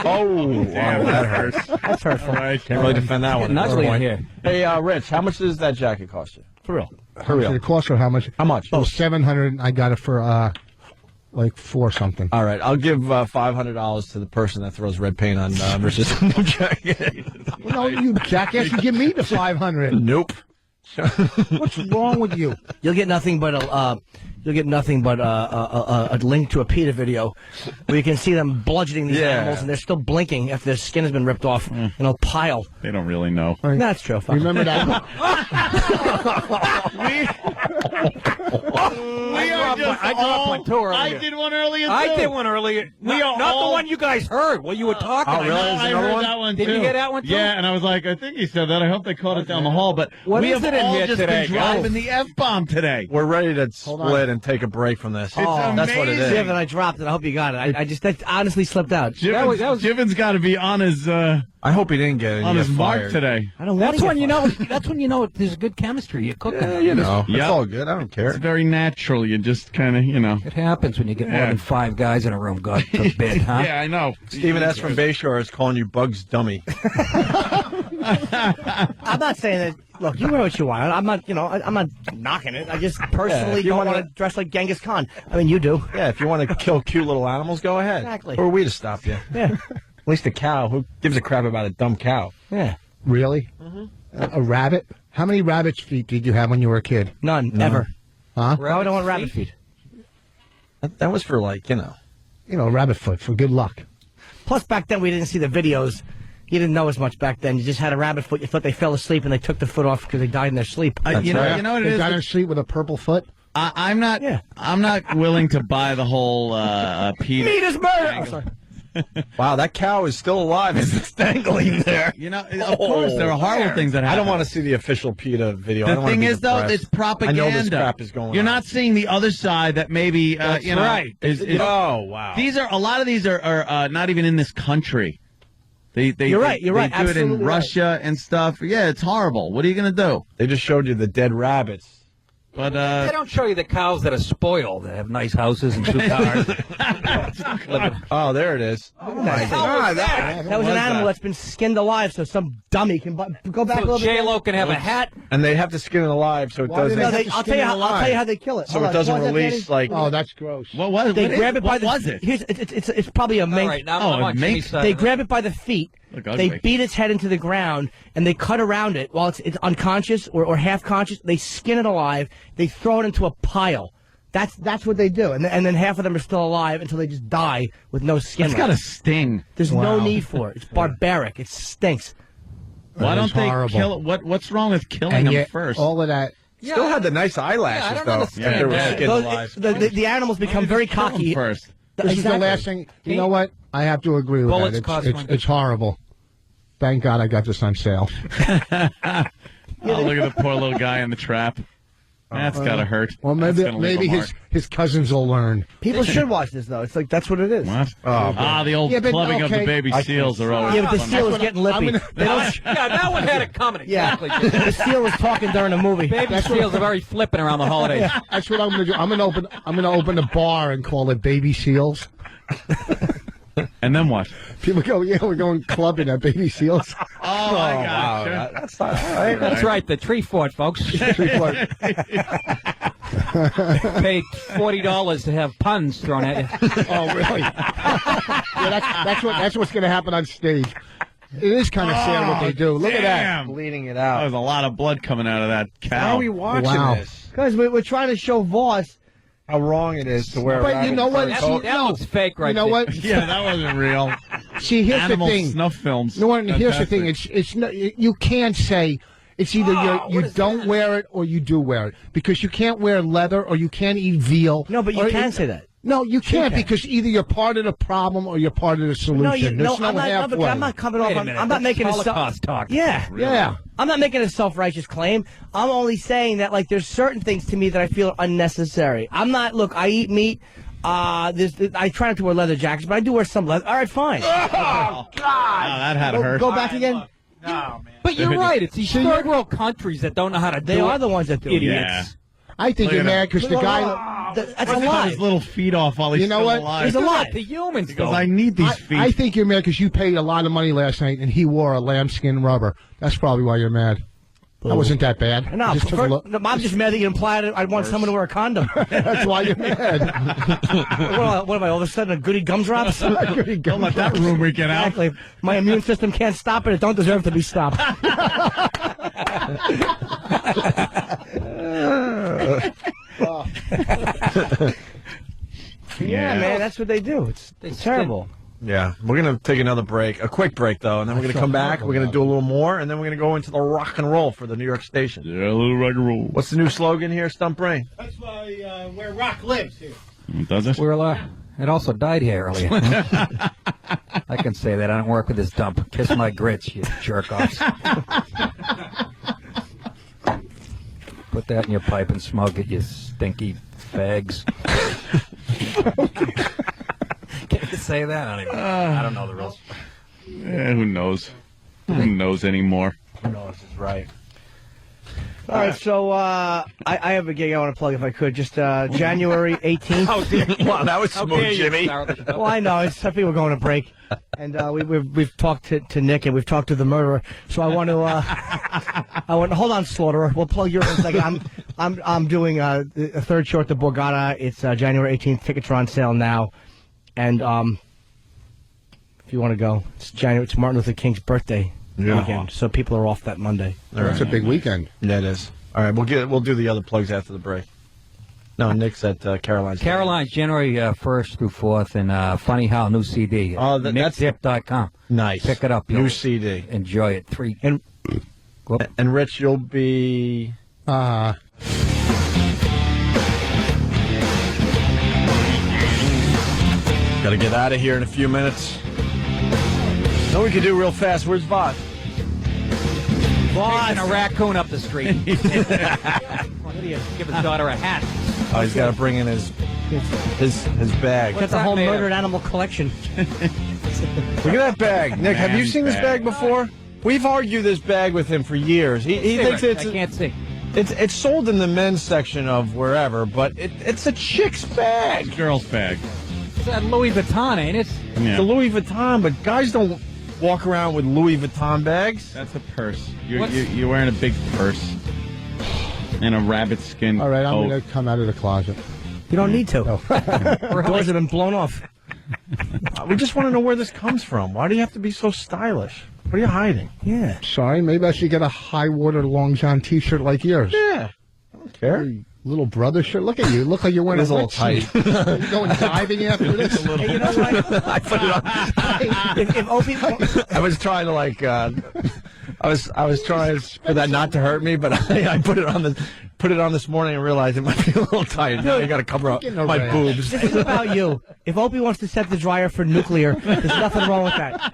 Oh, Damn, that hurts. That's hurtful. All right. Can't really defend that one. Getting ugly in Never mind. Hey, Rich, how much does that jacket cost you? For real. How much did it cost or how much? How much? Oh, 700. I got it for like 4 something. All right, I'll give $500 to the person that throws red paint on Rich's new jacket. No, you jackass! You give me the 500. Nope. What's wrong with you? You'll get nothing but a link to a PETA video where you can see them bludgeoning these animals and they're still blinking after their skin has been ripped off in a pile. They don't really know. That's true. Remember that? I dropped one too earlier. I did one earlier. I too. did one earlier. We Not the one you guys heard. Well, you were talking. Oh, really? I heard that one Did too. you hear that one too? Yeah, and I was like, I think he said that. I hope they caught it down the hall. But What we is have it in all here just today, been driving guys? the F-bomb today. We're ready to on. split and take a break from this. Oh, that's what it amazing. is. Yeah, but I dropped it. I hope you got it. I just that honestly slipped out. Jiven's got to be on his I hope he didn't get it. on his mark fired. today. I don't want That's when you know. That's when you know there's good chemistry. You're cooking. Yeah, you know, Yep. it's all good. I don't care. It's very natural. You just kind of, It happens when you get more Yeah. than 5 guys in a room. God forbid, huh? Yeah, I know. Stephen S. from Bayshore is calling you Bugs Dummy. I'm not saying that. Look, you wear what you want. I'm not. I'm not knocking it. I just personally if you don't wanna- want to dress like Genghis Khan. I mean, you do. Yeah, if you want to kill cute little animals, go ahead. Exactly. Who are we to stop you? Yeah. At least a cow. Who gives a crap about a dumb cow? Yeah. Really? A rabbit? How many rabbit's feet did you have when you were a kid? None. Ever. Huh? Why would I want rabbit feet? That was for Rabbit foot for good luck. Plus, back then we didn't see the videos. You didn't know as much back then. You just had a rabbit foot. You thought they fell asleep and they took the foot off because they died in their sleep. You know what it They is? got in sleep with a purple foot. I'm not. Yeah. I'm not willing to buy the whole PETA. Meat is murder. Oh, sorry. Wow, that cow is still alive as it's dangling there. You know, of course, there are horrible things that happen. I don't want to see the official PETA video. I The don't wanna thing be is, though, depressed. it's propaganda. I know this crap is going You're on. not seeing the other side that maybe, That's you know, right. is Oh, wow. a lot of these are not even in this country. You're right. You're right. They do it Absolutely in right. Russia and stuff. Yeah, it's horrible. What are you going to do? They just showed you the dead rabbits But They don't show you the cows that are spoiled, that have nice houses and 2 cars. Oh, there it is. Oh my God! That was an animal that's been skinned alive, so some dummy can go back a little bit. J-Lo can have a hat. And they have to skin it alive, so it doesn't. I'll tell you how they kill it. So Hold it on, doesn't pause that, release Danny. like. Oh, that's gross. what was They it? grab it by the. What was it? It's probably a mink. All right, now I'm on Jimmy's side. They grab it by the feet. Look They ugly. beat its head into the ground and they cut around it while it's unconscious or half conscious. They skin it alive. They throw it into a pile. That's what they do, and then half of them are still alive until they just die with no skin. It's got a sting. There's no need for it. It's barbaric. It stinks. Why don't they horrible. kill it? What's wrong with killing And them yet, first? all of that. Still had the nice eyelashes, I don't though. understand They were that. skinned alive. The animals become very Kill 'em cocky. first. This is the last thing. You know what? I have to agree with Bullets that. cost money. It's horrible. Thank God I got this on sale. Oh, look at the poor little guy in the trap. That's gotta hurt. Well, That's maybe gonna leave a mark. his cousins will learn. People should watch this though. It's like that's what it is. What? Oh, The old Yeah, but, clubbing of the okay. baby seals are always Yeah, but the fun. seal is getting lippy. They don't. Yeah, that one had it coming. Yeah, Exactly. the seal was talking during the movie. Baby seals are very flippant around the holidays. That's what I'm going to do. I'm going to open a bar and call it Baby Seals. And then what? People go, yeah, we're going clubbing at Baby Seals. Oh, my wow, God. that's not all right. That's right, the tree fort, folks. Paid $40 to have puns thrown at you. Oh, really? Yeah, that's what's going to happen on stage. It is kind of sad what they do. Look at that. Damn. Bleeding it That out. was a lot of blood coming out of that cow. Why are we watching Wow. this? Because we're trying to show Voss. How wrong it is to wear a But you rabbit know what? fur That coat. That looks fake right You know there. what? Yeah, that wasn't real. See, here's Animal the thing. snuff films. You know what? Here's the Fantastic. thing. It's no, you can't say it's either you don't wear it or you do wear it because you can't wear leather or you can't eat veal. No, but you or can say that. No, you can't can. because either you're part of the problem or you're part of the solution. There's no I'm halfway. not coming off. Wait a I'm minute, not that's making a Holocaust talk. Yeah, Yeah. I'm not making a self-righteous claim. I'm only saying that like there's certain things to me that I feel are unnecessary. I'm not. Look, I eat meat. I try not to wear leather jackets, but I do wear some leather. All right, fine. Oh, God. that had to hurt. Go back again. But you're right. It's these third world countries that don't know how to do it. They are the ones that do it. Idiots. Yeah. I think Look you're at mad because the guy. That's a Cut lie. his little feet off while he's You know still what? alive. He's alive. The humans, Because though. I need these feet. I think you're mad because you paid a lot of money last night and he wore a lambskin rubber. That's probably why you're mad. That wasn't that bad. No, I just took a look. I'm just mad that you implied I want someone to wear a condom. That's why you're mad. What am I, all of a sudden, a goody gumdrops? Don't let that rumor get out. Exactly. My immune system can't stop it. It don't deserve to be stopped. Yeah, man, that's what they do. It's terrible. Yeah, we're going to take another break, a quick break, though, and then we're going to come back. We're going to do a little more, and then we're going to go into the rock and roll for the New York station. Yeah, a little rock and roll. What's the new slogan here, Stump Brain? That's where rock lives here. Does it? It also died here earlier. I can say that. I don't work with this dump. Kiss my grits, you jerk-offs. Put that in your pipe and smoke it, you stinky fags. Can you say that? I don't know the rules. Who knows? Who knows anymore? Who knows is right. All right, so I have a gig I want to plug if I could. Just January 18th. Wow, that was smooth, Jimmy. Well, I know. I think we're going to break, and we've talked to Nick and we've talked to the murderer. So I want to hold on, Slaughterer. We'll plug your in a second. I'm doing a third show at the Borgata. It's January 18th. Tickets are on sale now, and if you want to go, it's Martin Luther King's birthday weekend, so people are off that Monday. That's a big weekend. Yeah, it is. All right, we'll do the other plugs after the break. No, Nick's at Caroline's. Caroline's January 1st through 4th, and Funny How, new CD. Oh, that's NickZip.com. Nice. Pick it up. New You'll CD. Enjoy it. And Rich, you'll be. Got to get out of here in a few minutes. No, we can do real fast. Where's Voss? Chasing a raccoon up the street. Give his daughter a hat. Oh, he's got to bring in his bag. Got the whole murdered animal collection. Look at that bag. Nick, have you seen this bag before? We've argued this bag with him for years. He thinks it's... I can't see. It's sold in the men's section of wherever, but it's a chick's bag. Girl's bag. It's that Louis Vuitton, ain't it? It's a Louis Vuitton, but guys don't walk around with Louis Vuitton bags. That's a purse. You're wearing a big purse and a rabbit skin. All right, I'm coat. going to come out of the closet. You don't need to. Doors have been blown off. We just want to know where this comes from. Why do you have to be so stylish? What are you hiding? Yeah. Sorry, maybe I should get a high water long john T-shirt like yours. Yeah. I don't care. Hey, little brother shirt. Look at you. Look like you're wearing It is a little wetsuit. You going diving after this? Hey, you know what? I put it on. If Opie, I was trying to I was trying for that not to hurt me, but I put it on this morning and realized it might be a little tight. Now you got to cover up my boobs. this is about you. If Opie wants to set the dryer for nuclear, there's nothing wrong with that.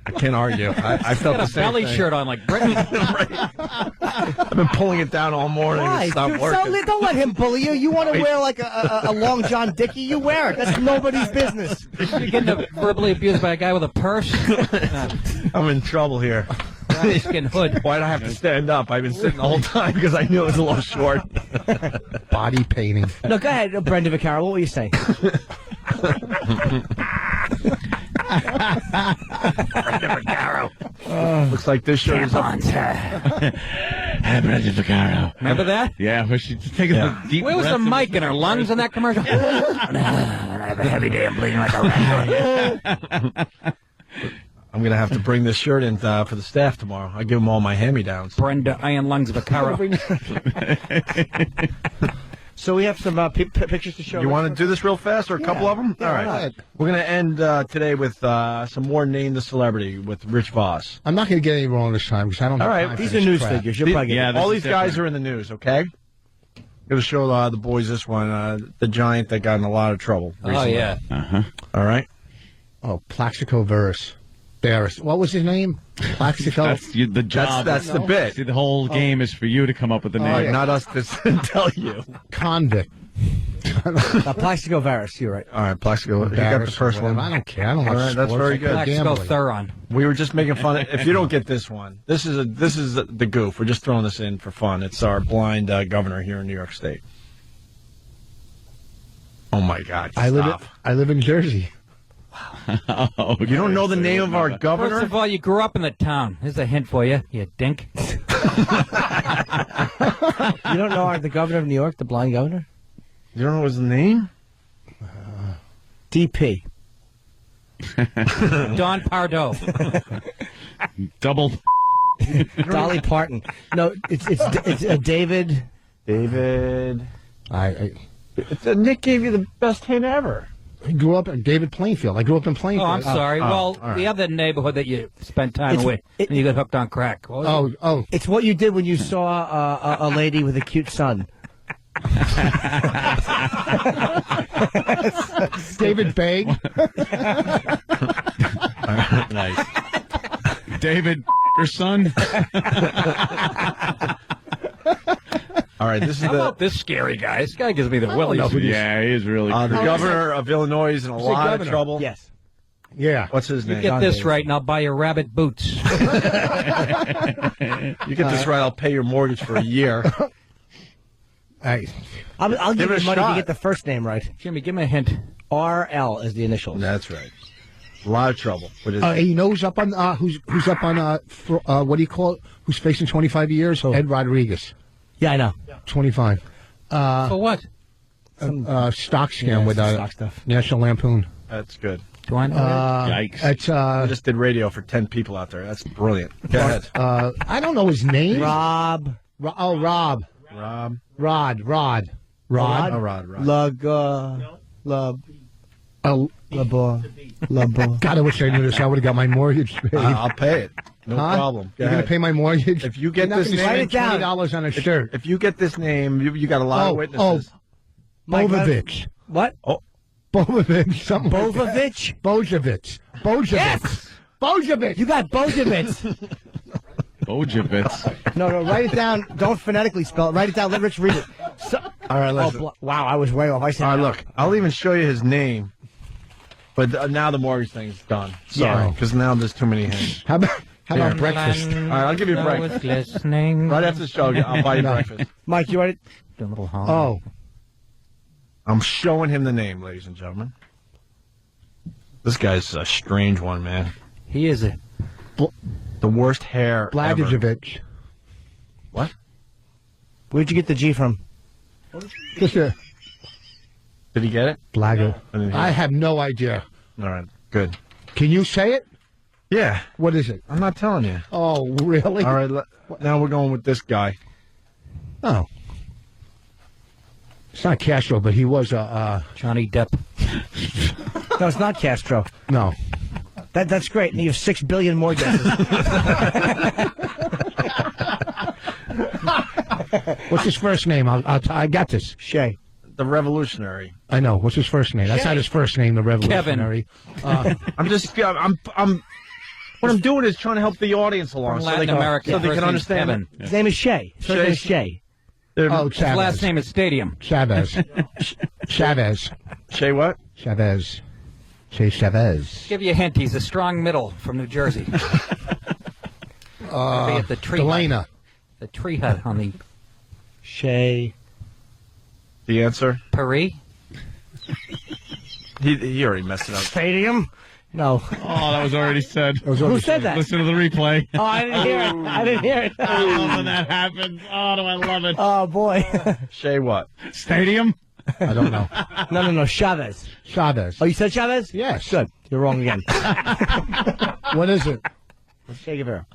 I can't argue. I felt the Got a same belly thing. shirt on like Britain. I've been pulling it down all morning. Why? It's not Dude, working. don't let him bully you. You want to wear like a long John Dickie? You wear it. That's nobody's business. You're getting verbally abused by a guy with a purse. I'm in trouble here. Skin hood. Why'd I have to stand up? I've been sitting the whole time because I knew it was a little short. Body painting. No, go ahead, Brenda Vaccaro. What were you saying? Looks like this shirt is up. Brenda Vaccaro. Remember that? Yeah, where she's taking a deep Where was the breath mic in her lungs in that commercial? I have a heavy day. I'm bleeding like a rat. I'm going to have to bring this shirt in for the staff tomorrow. I give them all my hand-me-downs. Brenda Iron Lungs Vaccaro. So we have some pictures to show. You want to do this real fast, or a couple of them? Yeah, all why right. not? We're going to end today with some more Name the Celebrity with Rich Voss. I'm not going to get any wrong this time because I don't All have right, time these for are this news crap. figures. You'll probably get All these guys are in the news, okay? Going to show the boys this one, the giant that got in a lot of trouble recently. Oh, yeah. Uh-huh. All right? Oh, Plaxico Barris. What was his name? Plaxico. That's the job. That's the bit. See, the whole game is for you to come up with the name. All right, not us to tell you. Convict. Plaxico Varus. You're right. All right, Plaxico. You got the first one. I don't care. I don't All like right, that's sports. very I good. like Plaxico gambling. Thuron. We were just making fun. If you don't get this one, this is the goof. We're just throwing this in for fun. It's our blind governor here in New York State. Oh my God! I Stop. live in Jersey. Oh, You don't know the name of our First governor? of all, you grew up in the town. Here's a hint for you, you dink. You don't know the governor of New York, the blind governor? You don't know his name? DP. Don Pardo. Double. Dolly Parton. No, it's David. David. Nick gave you the best hint ever. I grew up in David Plainfield. I grew up in Plainfield. Oh, I'm sorry. Well, the other neighborhood that you spent time with, and you got hooked on crack. What was it? Oh. It's what you did when you saw a lady with a cute son. David Begg. Nice. David, your son. All right, this is How about this scary guy? This guy gives me the willies. Yeah, he is really the creepy. governor of Illinois is in a lot of governor? trouble. Yes. Yeah. What's his You name? get this right, and I'll buy you rabbit boots. You get this right, I'll pay your mortgage for a year. I'll give it you a money shot. to get the first name right. Jimmy, give me a hint. RL is the initials. That's right. A lot of trouble. With his You know who's up on who's up on what do you call it? Who's facing 25 years? Ed Rodriguez. Yeah, I know. 25. For what? Stock scam with stock stuff. National Lampoon. That's good. Do I know? Yikes. It's I just did radio for 10 people out there. That's brilliant. Go ahead. I don't know his name. Rob. Rob. Rob. Rod. Oh, Rod. God, I wish I knew this. I would have got my mortgage paid. I'll pay it. No problem. You're going to pay my mortgage? If you get You're not this gonna name, spend $20 on a shirt. If you get this name, you got a lot of witnesses. Bovovich. What? Oh, Bovovich. Something Bovovich? Bojevich. Yes! Bojevich. You got Bojevich. Bojevich. No, write it down. Don't phonetically spell it. Write it down. Let Rich read it. all right, listen. Wow, I was way off. I said, All right, look. I'll even show you his name. But now the mortgage thing's done. Sorry, Yeah. because now there's too many hints. How about How about breakfast? All right, I'll give you breakfast. Right after the show, I'll buy you breakfast. Mike, you ready? A little home. Oh, I'm showing him the name, ladies and gentlemen. This guy's a strange one, man. He is the worst hair ever. Blagojevich. What? Where'd you get the G from? Just a Did he get it? Blago. I have no idea. All right, good. Can you say it? Yeah. What is it? I'm not telling you. Oh, really? All right, now we're going with this guy. Oh. It's not Castro, but he was Johnny Depp. No, it's not Castro. No. That's great. And you have 6 billion more guesses. What's his first name? I got this. Shay. The Revolutionary. I know. What's his first name? That's Shay. not his first name, the Revolutionary. What I'm doing is trying to help the audience along From Latin America. so they First can name's understand. Kevin. His name is Shay. His first name is Shay. Oh, His last name is Stadium. Chavez. Chavez. Shay what? Chavez. Shay Chavez. Give you a hint. He's a strong middle from New Jersey. Maybe at the tree Delana. hut. The tree hut on the Shay. The answer? Paris. He already messed it up. Stadium? No. Oh, that was already said. Who said that? Listen to the replay. Oh, I didn't hear it. I didn't hear it. I love when that happens. Oh, do I love it. Oh, boy. Shay what? Stadium? I don't know. No. Chavez. Chavez. Oh, you said Chavez? Yes. Good. You're wrong again. What is it? Che Guevara.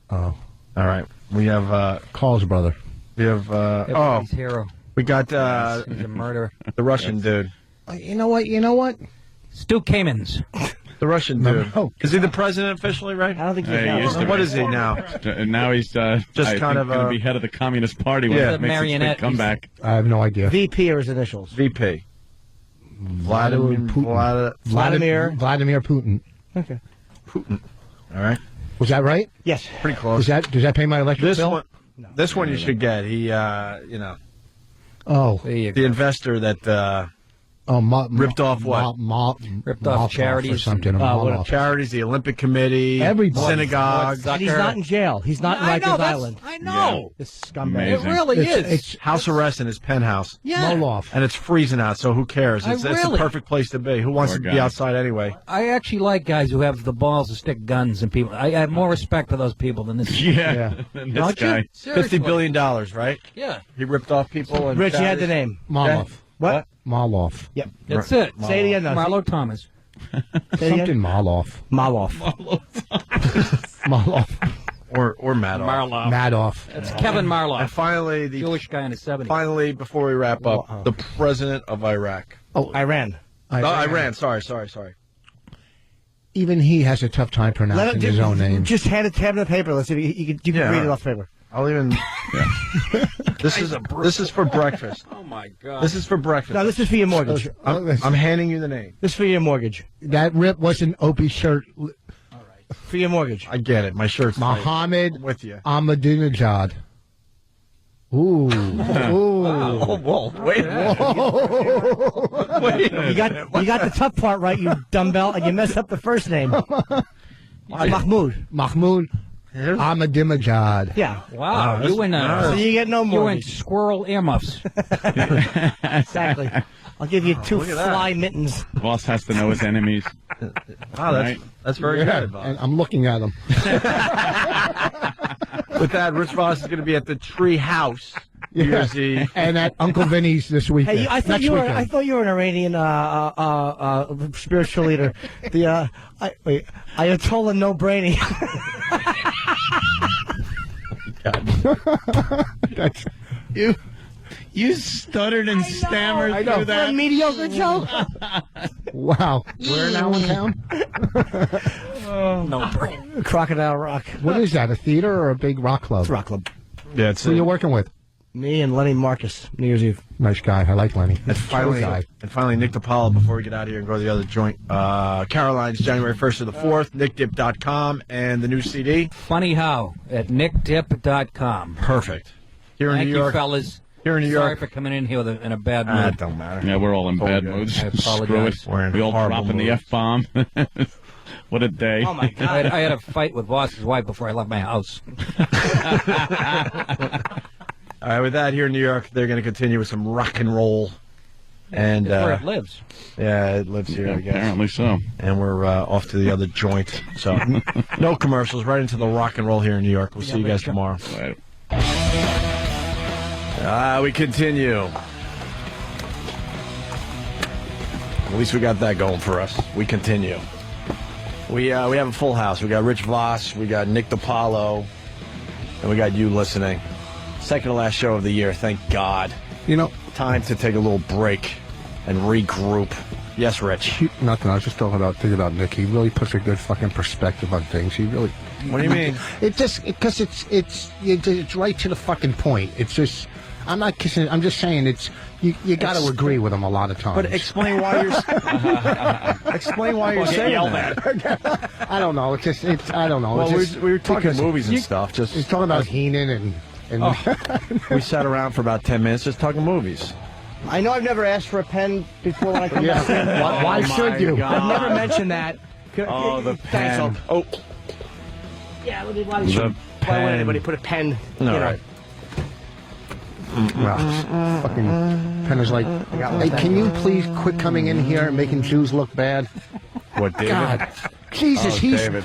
Oh. All right. We have Carl's brother. we have Everybody's hero. we got He's a murderer. the Russian dude. You know what? Stu Kamens. The Russian dude. No. Is he the president officially, right? I don't think He he's used to What be. is he now? And now he's Just kind of, going to be head of the Communist Party when Yeah. it makes its big Marionette. comeback. I have no idea. VP or his initials. VP. Vladimir Putin. Okay. Putin. All right. Was that right? Yes. Pretty close. Does that pay my electric This bill? one, this one you should get. He, Oh. There you the go. investor that Ripped off what? Ripped off charities or something. what charities, the Olympic Committee, Everybody. synagogues. And he's not in jail. He's not in Rikers Island. I know. This scumbag. Amazing. It really is. It's House arrest in his penthouse. Yeah. Moloff. And it's freezing out, so who cares? It's the really- perfect place to be. Who wants Poor to be guy. outside anyway? I actually like guys who have the balls to stick guns in people. I have more respect for those people than this. Yeah. Than this Don't you? guy. Seriously. $50 billion, right? Yeah. He ripped off people. And Rich, you had the charities. name. Moloff. What? Moloff. Yep. That's it. Say it again. No, Marlo Thomas. say it again. Something Moloff. Maloff. Moloff. Or Madoff. Madoff. That's Kevin And Marloff. finally, the Jewish guy in his 70s. finally, before we wrap up, the president of Iraq. Oh, Iran. Iran. Sorry. Even he has a tough time pronouncing his own name. Just hand it to him the paper. Let's see if you can Yeah. read it off paper. I'll even. This is for breakfast. Oh, my God. This is for breakfast. No, this is for your mortgage. I'm handing you the name. This is for your mortgage. That rip wasn't Opie's shirt. For your mortgage. I get it. My shirt's tight. Mohammed I'm with you. Ahmadinejad. Ooh. Ooh. Oh, whoa! Wait. Wait. You got the tough part right, you dumbbell, and you messed up the first name. Mahmoud. Ahmadinejad. Yeah. Wow. You win So you get no you win mortgage. squirrel earmuffs. Exactly. I'll give you 2 fly mittens. Boss has to know his enemies. Wow, that's very good. Bob. And I'm looking at him. With that, Rich Voss is going to be at the Tree House New Year's Eve. And at Uncle Vinny's this weekend. Hey, I thought Next you were. weekend. I thought you were an Iranian spiritual leader. The Ayatollah No Brainy. That's, You stuttered and stammered I know. through that. A mediocre joke. wow. Where now in town? No brain. Crocodile Rock. What is that? A theater or a big rock club? It's a rock club. Yeah, it's Who are you working with? Me and Lenny Marcus. New Year's Eve. Nice guy. I like Lenny. And finally, Chill guy. Nick DiPaolo, before we get out of here and go to the other joint. Caroline's January 1st to the 4th, nickdip.com, and the new CD. Funny how at nickdip.com. Perfect. Here in Thank New you, York. fellas. Here in New Sorry York. for coming in here in a bad It mood. don't matter. Yeah, we're all in bad good. moods. I Screw apologize. it. We're in We all horrible dropping the moods. F-bomb. What a day. Oh, my God. I had a fight with Voss's wife before I left my house. All right, with that, here in New York, they're going to continue with some rock and roll. And That's where it lives. Yeah, it lives here, I guess. Apparently so. And we're off to the other joint. So, no commercials, right into the rock and roll here in New York. We'll see you guys tomorrow. We continue. At least we got that going for us. We continue. We have a full house. We got Rich Voss, we got Nick DiPaolo, and we got you listening. Second to last show of the year, thank God. You know, time to take a little break and regroup. Yes, Rich. Nothing. I was just thinking about Nick. He really puts a good fucking perspective on things. He really. What do you mean? It just because it's right to the fucking point. It's just. I'm not kissing. I'm just saying it's. You got to agree with him a lot of times. But explain why you're saying that. I don't know. I don't know. Well, it's just, we were talking movies and stuff. He's talking about Heenan and we sat around for about 10 minutes just talking movies. I know I've never asked for a pen before when I come back in. Why should you? I've never mentioned that. Oh, the Thanks, pen. Hope. Yeah, why would anybody put a pen? No, you know. right. Fucking Pen is like, hey, can you please quit coming in here and making Jews look bad? What, David? God, Jesus, David.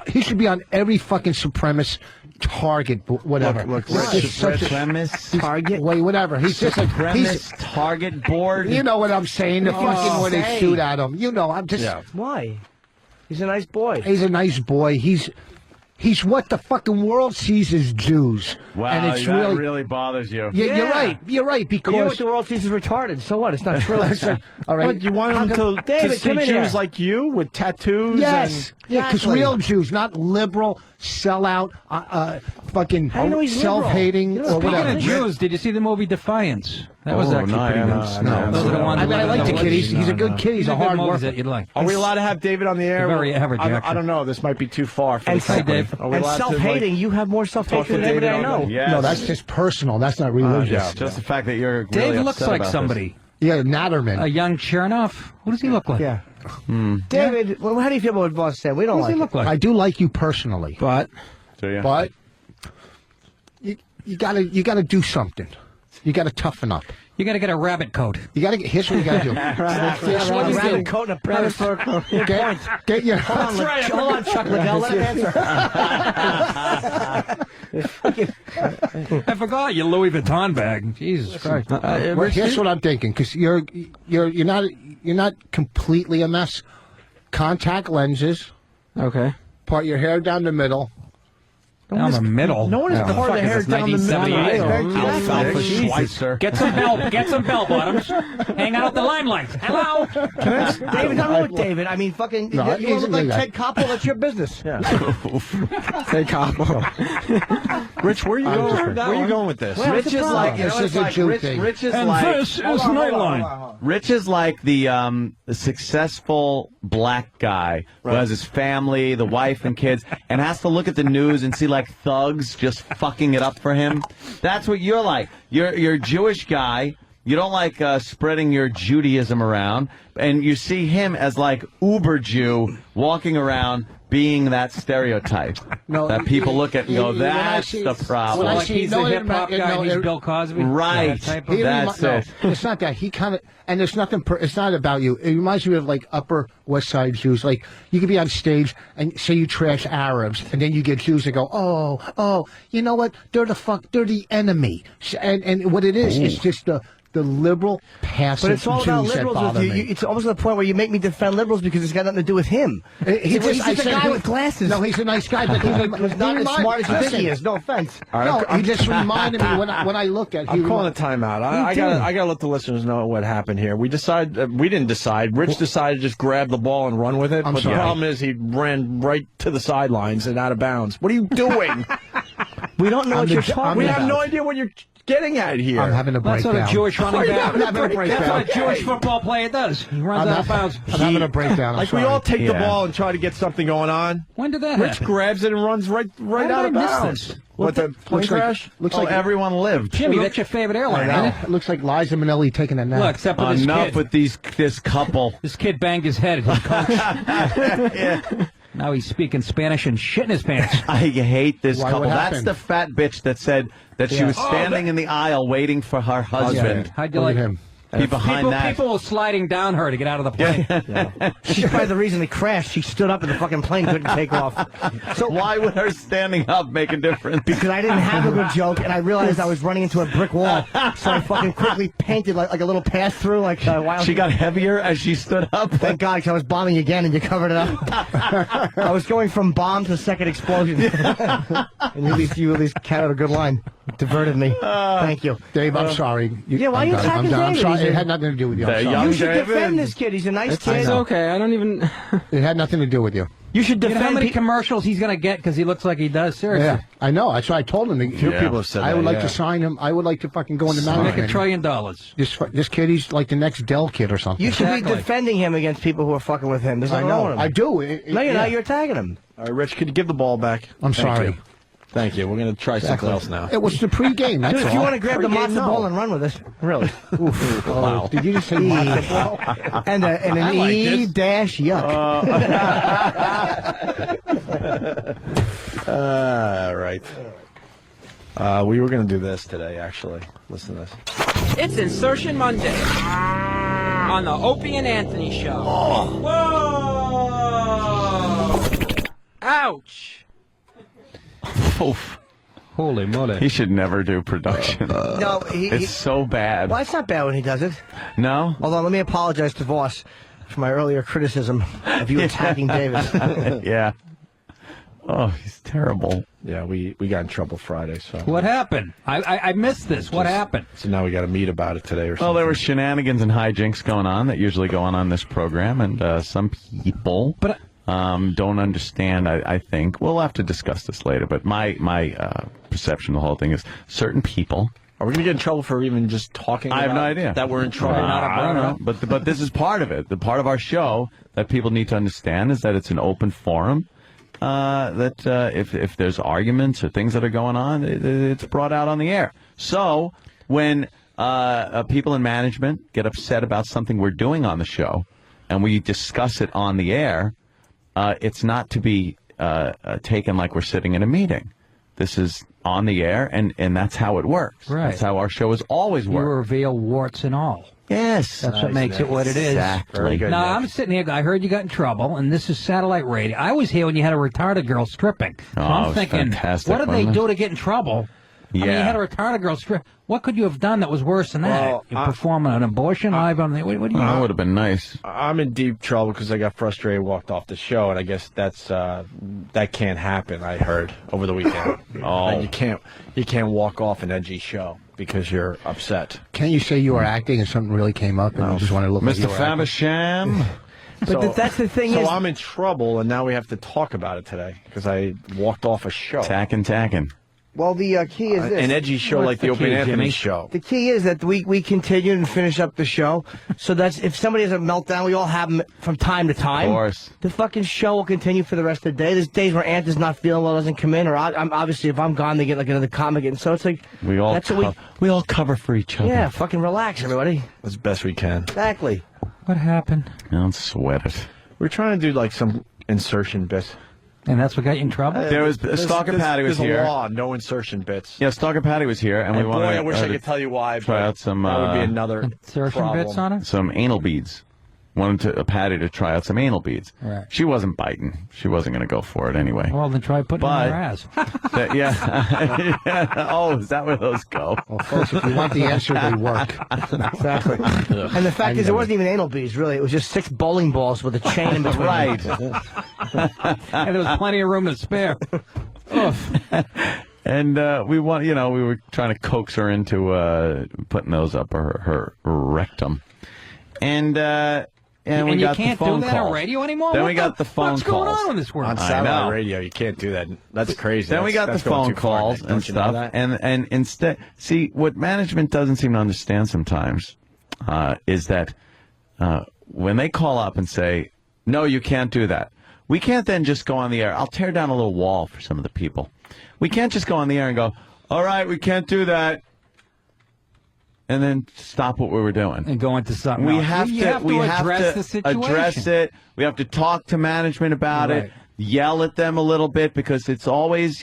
he should be on every fucking supremacist target, whatever. Look, supremacist target. Wait, whatever. He's just like Supremacist target board. You know what I'm saying? The fucking when they shoot at him. You know, I'm just. Yeah. Why? He's a nice boy. He's a nice boy. He's what the fucking world sees as Jews. Wow, and it's that really, really bothers you. Yeah, you're right. You're right, because You know what the world sees as retarded. So what? It's not true. all right. But you want them to David, see come in Jews here. like you with tattoos? Yes. Yeah, because Exactly. real Jews, not liberal, sellout, fucking How do you know he's liberal? self-hating You know, or Speaking whatever. of Jews, did you see the movie Defiance? That was actually pretty good. No. Those are the ones I mean, I like the that- kid. He's a good kid. He's a hard movies worker. that you'd like. Are we allowed to have David on the air? Very average I actor. don't know. This might be too far for And the company. Dave. Are we And allowed to, self-hating. You have more talk self-hatred to than anybody I David on know. that? Yes. No, that's just personal. That's not religious. yeah. Just the fact that you're Dave really looks upset like about somebody. Yeah, Natterman. A young Chernoff. What does he look like? Yeah. David, well, how do you feel about what Voss said? We don't What does like he it. look like? I do like you personally, But this. but you gotta do something. You gotta toughen up. you got to get a rabbit coat. You gotta. Here's what you gotta do. Here's what you Rabbit do. coat and a rabbit fur coat. Get your. Hold on, Chuck Liddell. Let him answer. I forgot your Louis Vuitton bag. Jesus Christ. Well, here's what I'm thinking, because you're not completely a mess. Contact lenses. Okay. Part your hair down the middle. Down the middle. No one is part of the hair down the middle. 1978. Alfalfa Jesus. Schweitzer. Get some bell bottoms. Hang out at the limelight. Hello. David, don't know David. I mean, fucking, No, you he's look a like good guy. Ted Koppel. That's your business. Yeah. Hey, Capo. Rich, where are you going? Where are you going with this? Well, Rich what's the is like, problem? This is a Jew thing. Rich is And like, this is Nightline. Rich is like the successful black guy who has his family, the wife and kids, and has to look at the news and see like thugs just fucking it up for him. That's what you're like. You're a Jewish guy. You don't like spreading your Judaism around, and you see him as like uber Jew walking around being that stereotype that people look at and go, that's the problem. When I Like see- he's no, a it- hip hop no, guy and he's it- Bill Cosby. Right. That type of- That's no, it. it's not that. He kind of, and there's nothing. It's not about you. It reminds me of like Upper West Side Jews. Like you could be on stage and say you trash Arabs, and then you get Jews that go, oh, you know what? They're the enemy. And what it is, it's just the liberal passive But it's all about Jews that liberals bother with you. me. It's almost to the point where you make me defend liberals because it's got nothing to do with him. He's I just a said guy he- with glasses. No, he's a nice guy, but He's not as smart as you think he is. No offense. No, he just reminded me when I look at. I'm calling a timeout. I gotta let the listeners know what happened here. We didn't decide. Rich decided to just grab the ball and run with it. I'm But sorry. the problem is he ran right to the sidelines and out of bounds. What are you doing? We don't know what you're talking We about. have no idea what you're. getting at here? I'm having a That's breakdown. what a Jewish running back. I'm having a breakdown. That's what a Jewish football player does. He runs out of bounds. I'm having a breakdown. I'm Like sorry. we all take the Yeah. ball and try to get something going on. When did that Rich happen? grabs it and runs right How did out I of miss bounds. this? What, the plane crash? Looks Oh, like everyone lived. Jimmy, that's your favorite airline, I know. ain't it? It looks like Liza Minnelli taking a nap. Look, except for this Enough kid. with this couple. This kid banged his head at his coach. Now he's speaking Spanish and shitting his pants. I hate this Why, couple. what That's happened? the fat bitch that said that she Yeah. was standing in the aisle waiting for her husband. How'd you Look like at him. Be behind that. People were sliding down her to get out of the plane. She's probably the reason it crashed. She stood up and the fucking plane couldn't take off. So why would her standing up make a difference? Because I didn't have a good joke, and I realized I was running into a brick wall, so I fucking quickly painted like a little pass through, like while She got heavier as she stood up. Thank God, because I was bombing again, and you covered it up. I was going from bomb to second explosion, and you at least carried a good line. Diverted me. Thank you, Dave, I'm sorry. Yeah, why are you I'm attacking done. I'm David? sorry. He's It a- had nothing to do with you. I'm The sorry. young You should David. defend this kid. He's a nice kid. It's okay. I don't even. It had nothing to do with you. You should You know defend how many pe- commercials he's going to get because he looks like he does? Seriously. Yeah, I know. That's why I told him. Few people have said I would that, like yeah. to sign him. I would like to fucking go into Make management. $1 trillion. This kid, he's like the next Dell kid or something. You should be Exactly. defending him against people who are fucking with him. There's I nothing wrong with know. him. I do. No, you're yeah. not. You're attacking him. All right, Rich, could you give the ball back? I'm Thank sorry. you. Thank you. We're going to try something else now. It was the pregame. That's Dude, if all. you want to grab the Pregame, matzo no. ball and run with it, really. Oof. Wow. Did you just say matzo ball? and an I like E this. dash yuck. All right. We were going to do this today, actually. Listen to this. It's Insertion Monday on the Opie and Anthony Show. Whoa! Ouch! Oof. Holy moly. He should never do production. No, it's so bad. Well, it's not bad when he does it. No? Hold on, let me apologize to Voss for my earlier criticism of you attacking Davis. Yeah. Oh, he's terrible. Yeah, we got in trouble Friday, so. What happened? I missed this. What happened? So now we got to meet about it today or something. Well, there were shenanigans and hijinks going on that usually go on this program, and some people don't understand, I think. We'll have to discuss this later, but my perception of the whole thing is certain people... Are we going to get in trouble for even just talking I have about no idea. that we're in trouble? I don't know. But this is part of it. The part of our show that people need to understand is that it's an open forum. That if there's arguments or things that are going on, it's brought out on the air. So when people in management get upset about something we're doing on the show, and we discuss it on the air, it's not to be taken like we're sitting in a meeting. This is on the air, and that's how it works. Right. That's how our show has always You worked. reveal warts and all. Yes. That's what makes it what it is. Exactly. Now, I'm sitting here, I heard you got in trouble, and this is satellite radio. I was here when you had a retarded girl stripping. So Oh, it I'm was thinking, fantastic, what did they wasn't it? do to get in trouble? I mean, you Yeah. had a retarded girl strip. What could you have done that was worse than that? Well, You perform an abortion live on the... What do you That would have been nice. I'm in deep trouble because I got frustrated, walked off the show, and I guess that's that can't happen. I heard over the weekend. Oh. You can't walk off an edgy show because you're upset. Can't you say you were acting and something really came up and you just want to look like you Mr. were acting? Faversham. But that's the thing so is... I'm in trouble, and now we have to talk about it today because I walked off a show. Tacking. Well, the key is this. An edgy show What's like the the Opie key, and Anthony Jimmy? show. The key is that we continue and finish up the show. So that's if somebody has a meltdown, we all have them from time to time. Of course. The fucking show will continue for the rest of the day. There's days where Ant is not feeling well, doesn't come in, or I'm obviously if I'm gone, they get like another comic in. So it's like We all that's what we all cover for each other. yeah, fucking relax, everybody. As best we can. Exactly. What happened? Don't sweat it. We're trying to do like some insertion bits. And that's what got you in trouble? There was Stalker Patty was there's here. a law, no insertion bits. Yeah, Stalker Patty was here, and we And boy, wanted I wish I could tell you why. try but out some that would be another Insertion problem. bits on it? some anal beads. Wanted Patty to try out some anal beads. Right. She wasn't biting. She wasn't going to go for it anyway. Well, then try putting it in your ass. Yeah. Oh, is that where those go? Well, folks, if you want the answer, they work. Exactly. And the fact is, it wasn't even anal beads, really. It was just 6 bowling balls with a chain in between. Right. And there was plenty of room to spare. Oof. And we were trying to coax her into putting those up her rectum. And And we you got can't the phone do that calls. on radio anymore? Then What we got the phone what's calls. going on in this world? On I satellite know. radio, you can't do that. That's crazy. Then we got the That's going phone too far, calls Nick. and Don't you know stuff, that? and instead, see what management doesn't seem to understand sometimes is that when they call up and say, "No, you can't do that," we can't then just go on the air. I'll tear down a little wall for some of the people. We can't just go on the air and go, "All right, we can't do that," and then stop what we were doing And go into something we else. have You to have to we address have the to situation. address it. We have to talk to management about Right. it, yell at them a little bit, because it's always,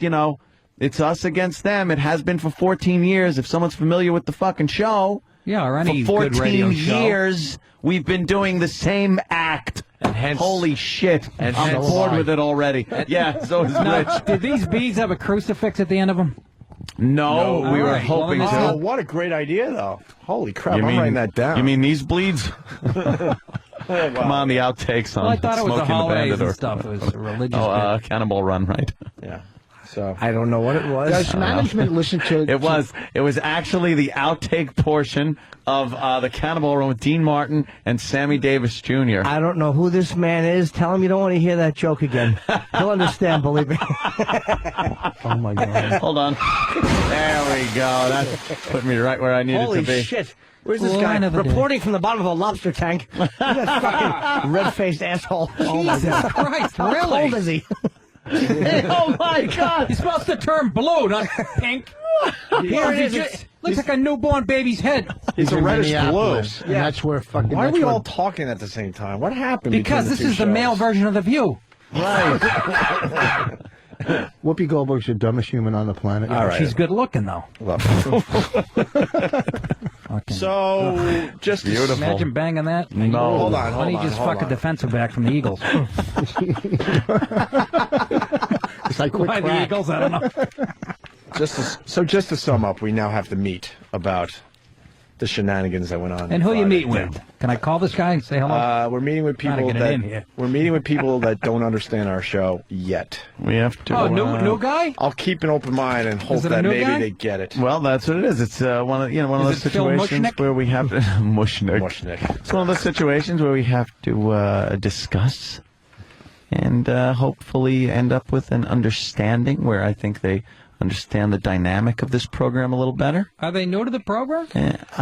it's us against them. It has been for 14 years. If someone's familiar with the fucking show, Yeah, or any for good radio 14 show. years, we've been doing the same act. And hence, Holy shit. and I'm hence- bored with it already. Yeah, so is Now, Rich. did these beads have a crucifix at the end of them? No, we all were right. hoping Well, to. Oh, what a great idea, though. Holy crap, You I'm mean- writing that down. You mean these bleeds? Come on, the outtakes on Well, I thought it was the Smokey and holidays Bandit and or- stuff. It was a religious bit. Cannonball Run, right? Yeah. So I don't know what it was. Does management listen to? It was actually the outtake portion of the Cannonball Run with Dean Martin and Sammy Davis Jr. I don't know who this man is. Tell him you don't want to hear that joke again. He'll understand, believe me. Oh my God! Hold on. There we go. That put me right where I needed Holy to be. shit. Where's this Line guy? of the day. Reporting from the bottom of a lobster tank. Look at that fucking red-faced asshole. Oh my Jesus God. Christ, How really? cold is he? Oh my God. You're supposed to turn blue, not pink. Here it is. Looks like a newborn baby's head. He's a in reddish blue. Minneapolis, and that's where fucking. Why are that's we where- all talking at the same time? What happened? Because between this the two is the male shows? version of The View. Right. Whoopi Goldberg's the dumbest human on the planet. All right. She's good looking, though. So, just to Beautiful. Imagine banging that. No. Hold on, Why don't you hold just on, fuck hold a on. defensive back from the Eagles? It's like quick Why the crack. Eagles? I don't know. just to sum up, we now have to meet about the shenanigans that went on. And who you Friday. meet with? Can I call this guy and say hello? We're meeting with Trying to people get it in here. that don't understand our show yet. We have to. Oh, new guy? I'll keep an open mind and hope Is it a that new maybe guy? they get it. Well, that's what it is. It's one of those it Phil situations Mushnick? where we have to Mushnick. Mushnick. It's one of those situations where we have to discuss and hopefully end up with an understanding where I think they understand the dynamic of this program a little better. Are they new to the program? They've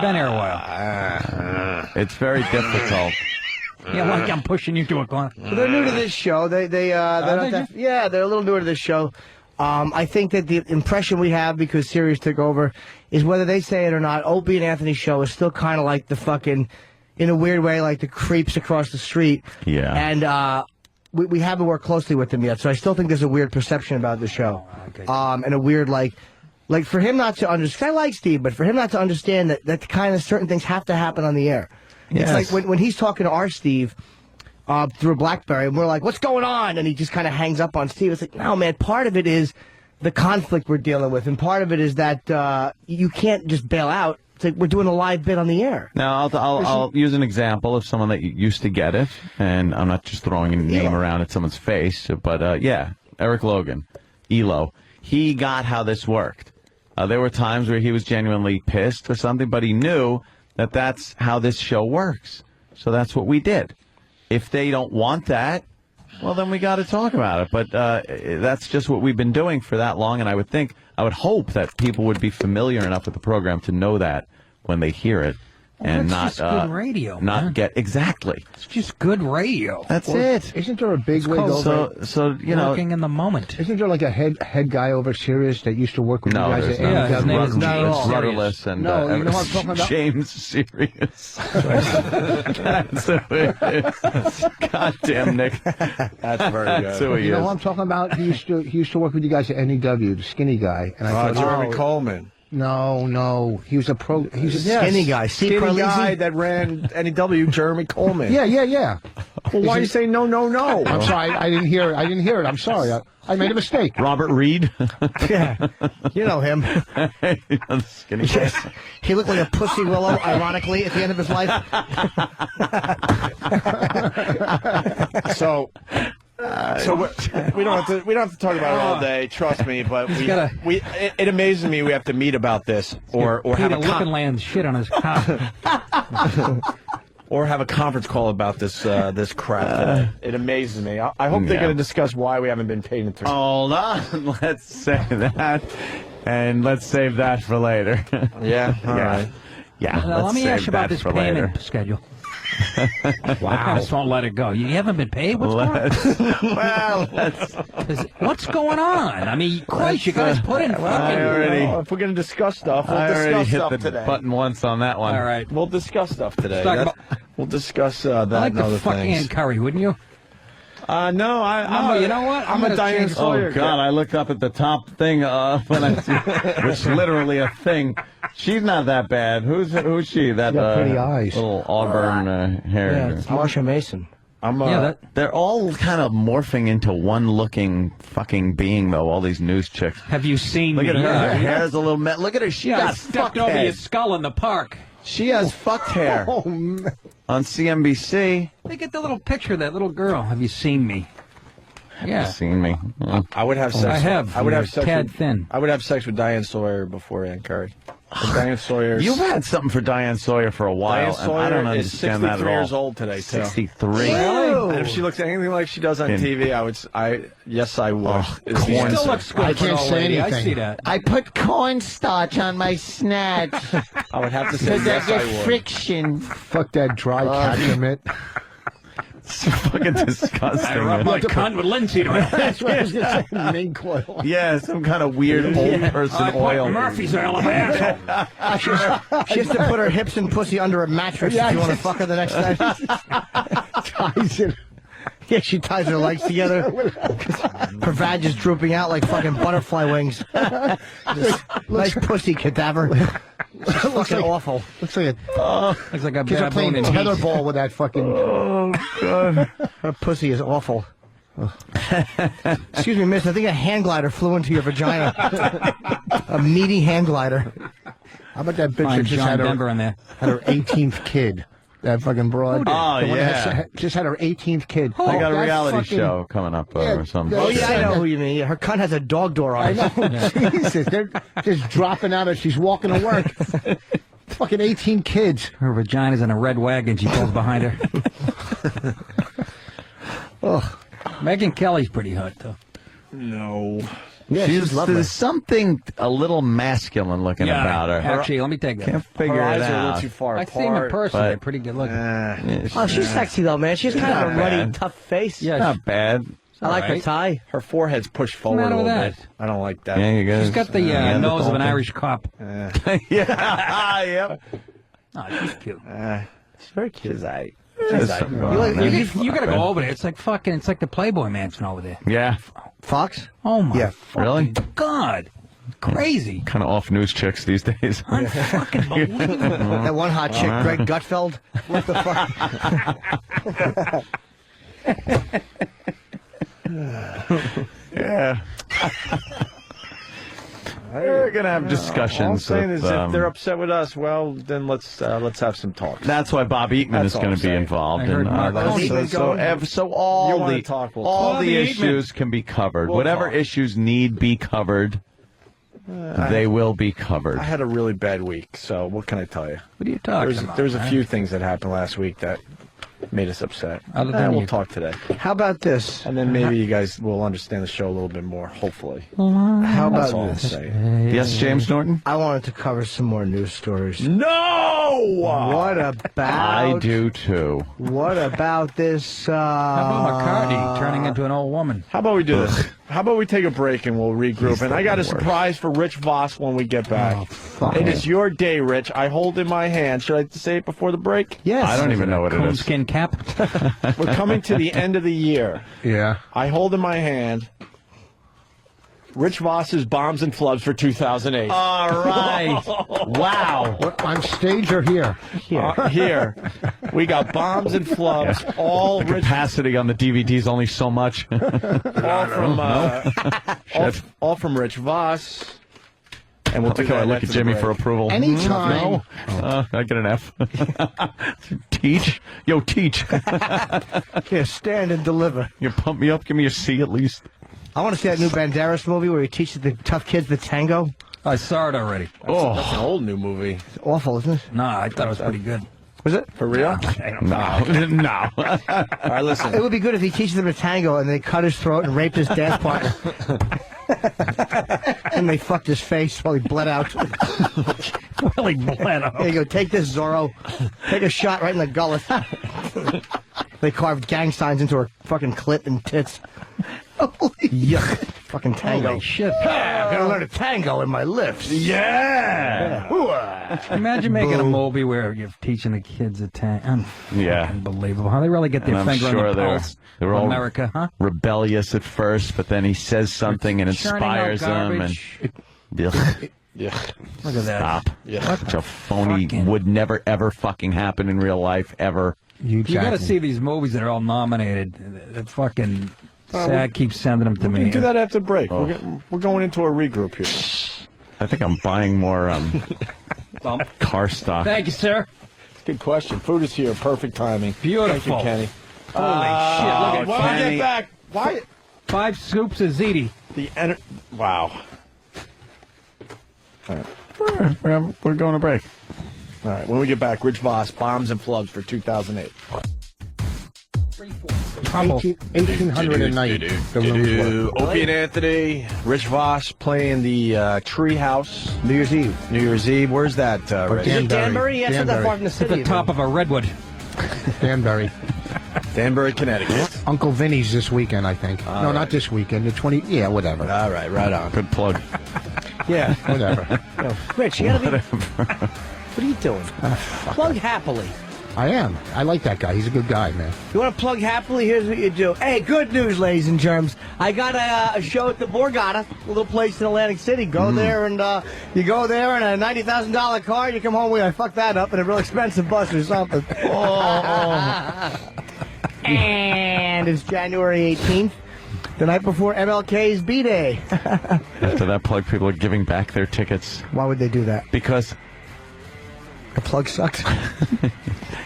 been here a while. It's very difficult. Yeah, like I'm pushing you to a corner. Well, they're new to this show. They're they not that, yeah, they're a little newer to this show. I think that the impression we have, because Sirius took over, is whether they say it or not, Opie and Anthony's show is still kind of like the fucking, in a weird way, like the creeps across the street. Yeah. And we haven't worked closely with them yet, so I still think there's a weird perception about the show. And a weird, like for him not to understand, I like Steve, but for him not to understand that kind of certain things have to happen on the air. Yes. It's like when he's talking to our Steve through a BlackBerry, and we're like, "What's going on?" And he just kind of hangs up on Steve. It's like, no, man. Part of it is the conflict we're dealing with, and part of it is that you can't just bail out. It's like we're doing a live bit on the air. Now, I'll use an example of someone that used to get it, and I'm not just throwing a name around at someone's face, but Eric Logan, ELO. He got how this worked. There were times where he was genuinely pissed or something, but he knew that that's how this show works. So that's what we did. If they don't want that, well, then we got to talk about it. But that's just what we've been doing for that long, and I would hope that people would be familiar enough with the program to know that when they hear it, and that's not just good radio, not man. get exactly. It's just good radio. That's it. Isn't there a big It's wig called over? So you know, Working in the moment. Isn't there like a head guy over Sirius that used to work with no, you guys? there's at not. Yeah, his name is Not at James all. Rudderless and No, you know what I'm talking about? James Sirius. That's who it is. Goddamn, Nick. That's very That's good. who he You know is. what I'm talking about? He used to work with you guys at NEW, the skinny guy. And I thought, Jeremy Coleman. no, he was a pro. He's a Skinny guy. Steve Skinny guy Carlisi? that ran NEW, Jeremy Coleman. Yeah. Well, why are you saying no? I'm sorry, I didn't hear it. I'm sorry. I made a mistake. Robert Reed. Yeah, you know him. The skinny guy. He looked like a pussy willow, ironically, at the end of his life. So we don't have to talk about it all day. Trust me, but it amazes me we have to meet about this or have Peter a Lippenland's shit on his cock. or have a conference call about this this crap. It amazes me. I hope they're going to discuss why we haven't been paid in 3 Hold on. Let's say that. And let's save that for later. Yeah, all right. Yeah, Now, let me ask you about this payment later. schedule. I just won't let it go. You haven't been paid? What's going on? What's going on? I mean, Christ, you guys put in fucking... if we're going to discuss stuff, we'll I already discuss hit stuff the today. button once on that one. All right. We'll discuss stuff today. Let's talk We'll discuss that I like and the other fucking things. Ann Curry, wouldn't you? No, I'm you know what? I'm a gonna Diane change- Sawyer. Oh, God, I looked up at the top thing when I see, which is literally a thing. She's not that bad. Who's she? That got pretty eyes. little auburn hair. Yeah, it's Marsha Mason. They're all kind of morphing into one-looking fucking being, though. All these news chicks. Have you seen Look me? at her. Yeah. Her hair's a little look at her. She I got stepped fucked over head. your skull in the park. She has fucked hair Oh, man. on CNBC. Look at the little picture of that little girl. Have you seen me? Yeah. Seen me. I would have sex. I have. I would have You're sex. tad with, thin. I would have sex with Diane Sawyer before Ann Curry. Diane Sawyer. You've had something for Diane Sawyer for a while, Diane and I don't Sawyer is understand that at 63 all. years old today, too. 63. Really? And if she looks anything like she does on TV, I would. Yes, I would. She still looks good. I can't say anything. I see that. I put cornstarch on my snatch I would have to say yes, I would. friction. Fuck that dry catcher mitt. It's fucking disgusting. I rub my cunt with linseed oil. That's what I was going to say. Mink oil. Yeah, some kind of weird old person I put oil. Murphy's oil on my asshole. She has to put her hips and pussy under a mattress if you want to fuck her the next night. Ties it. Yeah, she ties her legs together. Her vag is drooping out like fucking butterfly wings. Nice pussy, cadaver. She's fucking awful. Looks like Looks like a kids are baboon playing in tetherball with that fucking... Oh, God. Her pussy is awful. Excuse me, miss. I think a hand glider flew into your vagina. A meaty hand glider. How about that bitch that Find just John had Denver in there. her 18th kid? That fucking broad. Oh, The one that yeah. just had her 18th kid. I got a that reality fucking- show coming up or something. Oh, yeah, I know who you mean. Her cunt has a dog door on I it. know. Jesus, they're just dropping out as she's walking to work. Fucking 18 kids. Her vagina's in a red wagon. She pulls behind her. Ugh. Megan Kelly's pretty hot, though. No. Yeah, she's lovely. There's something a little masculine looking about her. Actually, let me take that. Can't figure Her it eyes are a little out. too far I've apart. seen her in person. but- They're pretty good looking. Oh, she's sexy, though, man. She's kind of a not ruddy, bad. tough face. Yeah, Not bad. I like her alright. tie. Her forehead's pushed forward matter a with little that? bit. I don't like that. Yeah, you guys. she's got the nose of an Irish cop. Yeah, yep. Oh, she's cute. She's very cute. She's aight. There's aight. something going on there. You gotta go over there. It's like fucking. It's like the Playboy Mansion over there. Yeah, Fox? Oh my Yeah. really? God, crazy. Kind of off news chicks these days. Unfucking believable. That one hot chick, Greg Gutfeld. What the fuck? Yeah. We're gonna have discussions. All I'm saying with, is if they're upset with us, well, then let's have some talk. That's why Bob Eatman That's is all going I'm to be saying. involved. I heard in, Mark this. Eatman so going. all You wanna the talk, we'll all talk. the Bobby issues can be covered. We'll Whatever talk. issues need be covered, they will be covered. I had a really bad week, so what can I tell you? What are you talking about? There was a man? few things that happened last week that made us upset. Other than We'll you. talk today. How about this? And then maybe you guys will understand the show a little bit more, hopefully. How That's about all I'm this? saying. Yes, James Norton. I wanted to cover some more news stories. No! What about? I do too. What about this? How about McCartney turning into an old woman? How about we do this? How about we take a break and we'll regroup? And I got a surprise for Rich Voss when we get back. It is your day, Rich. I hold in my hand. Should I say it before the break? Yes. I don't even know what it is. Coonskin cap. We're coming to the end of the year. Yeah. I hold in my hand Rich Voss's Bombs and Flubs for 2008. All right. Wow. What, on stage or here? Here. We got Bombs and Flubs, all The Rich, capacity on the DVD is only so much. all from Rich Voss. And we'll do Look how I that look after at the Jimmy break. for approval. Anytime. No. I get an F. Teach. Yo, teach. Here, stand and deliver. You pump me up. Give me a C at least. I want to see that new Banderas movie where he teaches the tough kids the tango. I saw it already. That's an old new movie. It's awful, isn't it? Nah, I thought it was pretty good. Was it? For real? No. All right, listen. It would be good if he teaches them a tango and they cut his throat and raped his dance partner. And they fucked his face while he bled out. While he bled out. There you go. Take this, Zorro. Take a shot right in the gullet. They carved gang signs into her fucking clit and tits. Holy yuck. Fucking tango. Holy shit. I'm going to learn a tango in my lips. Yeah. Imagine making a movie where you're teaching the kids a tango. Yeah. Unbelievable. How they really get their And I'm finger sure on the pulse they're of all America, huh? rebellious at first, but then he says something and Churning out inspires them. And garbage. Yeah. Look at that. Stop. Yeah. Such a phony, would never ever fucking happen in real life ever. You got to see these movies that are all nominated. That fucking SAG keeps sending them to We me. can do that after the break. Oh. We're going into a regroup here. I think I'm buying more car stock. Thank you, sir. Good question. Food is here. Perfect timing. Beautiful. Thank you, Kenny. Holy shit! Look at When we Kenny. get back, why? 5 scoops of ziti. Wow. All right. We're going to break. All right. When we get back, Rich Voss, Bombs and Flubs for 2008. 1800 a night. The rooms were. Opie and Anthony, Rich Voss playing the Tree House. New Year's Eve. New Year's Eve. Where's that, Rich? Is it Danbury? Yeah, it's not that far from the At city. the top of a redwood. Danbury. Danbury, Connecticut. Uncle Vinny's this weekend, I think. No, not this weekend. The 20. Yeah, whatever. All right, right on. Good plug. Yeah. Whatever. Rich, you gotta be... What are you doing? Plug happily. I am. I like that guy. He's a good guy, man. You want to plug happily? Here's what you do. Hey, good news, ladies and germs. I got a show at the Borgata, a little place in Atlantic City. Go there and you go there in a $90,000 car. You come home with I fucked that up in a real expensive bus or something. And it's January 18th, the night before MLK's B-Day. After that plug, people are giving back their tickets. Why would they do that? Because the plug sucks.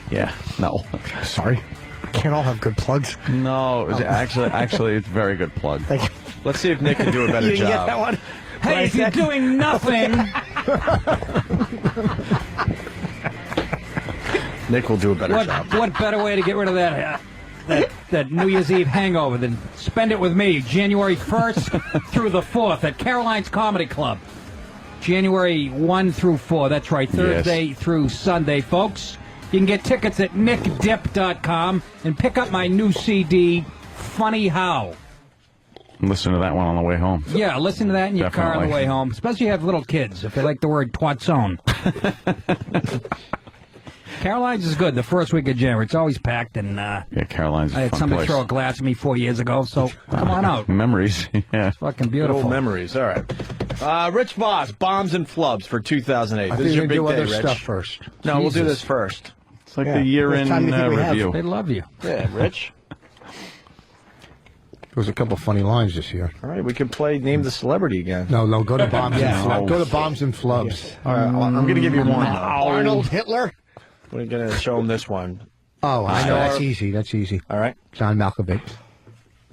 Yeah, no. Sorry. Can't all have good plugs. No, actually, it's a very good plug. Thank you. Let's see if Nick can do a better You didn't job. get that one? Hey, if you're doing nothing. Nick will do a better job. What better way to get rid of that New Year's Eve hangover than spend it with me January 1st through the 4th at Caroline's Comedy Club. January 1 through 4. That's right, Thursday through Sunday, folks. You can get tickets at nickdip.com and pick up my new CD, Funny How. Listen to that one on the way home. Yeah, listen to that in your car on the way home, especially if you have little kids, if they like the word twatzone. Caroline's is good the first week of January. It's always packed, and Yeah, Caroline's I a had fun somebody place. throw a glass at me 4 years ago, so come on out. Memories, yeah. Fucking beautiful. Old memories. All right. Rich Voss, Bombs and Flubs for 2008. I This is think your we big do day, other Rich. stuff first. No, we'll do Jesus. this first. It's like the year-end review. They love you. Yeah, Rich. There was a couple funny lines this year. All right, we can play Name the Celebrity again. No, go to Bombs Yeah. and Flubs. Go to Bombs and Flubs. All right, I'm going to give you one. Arnold Hitler? We're going to show him this one. Oh, I know. That's easy. That's easy. All right. John Malkovich.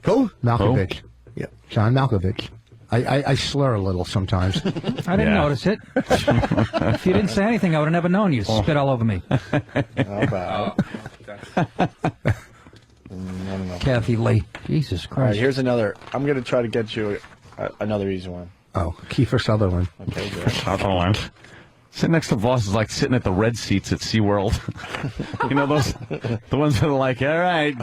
Who? Malkovich. Yeah. John Malkovich. I slur a little sometimes. I didn't notice it. If you didn't say anything, I would have never known you. Spit all over me. How about? Kathy Lee. Jesus All right, Christ. here's another. I'm going to try to get you another easy one. Oh, Kiefer Sutherland. Okay, good. Sutherland. Sitting next to Voss is like sitting at the red seats at SeaWorld. You know, the ones that are like, all right,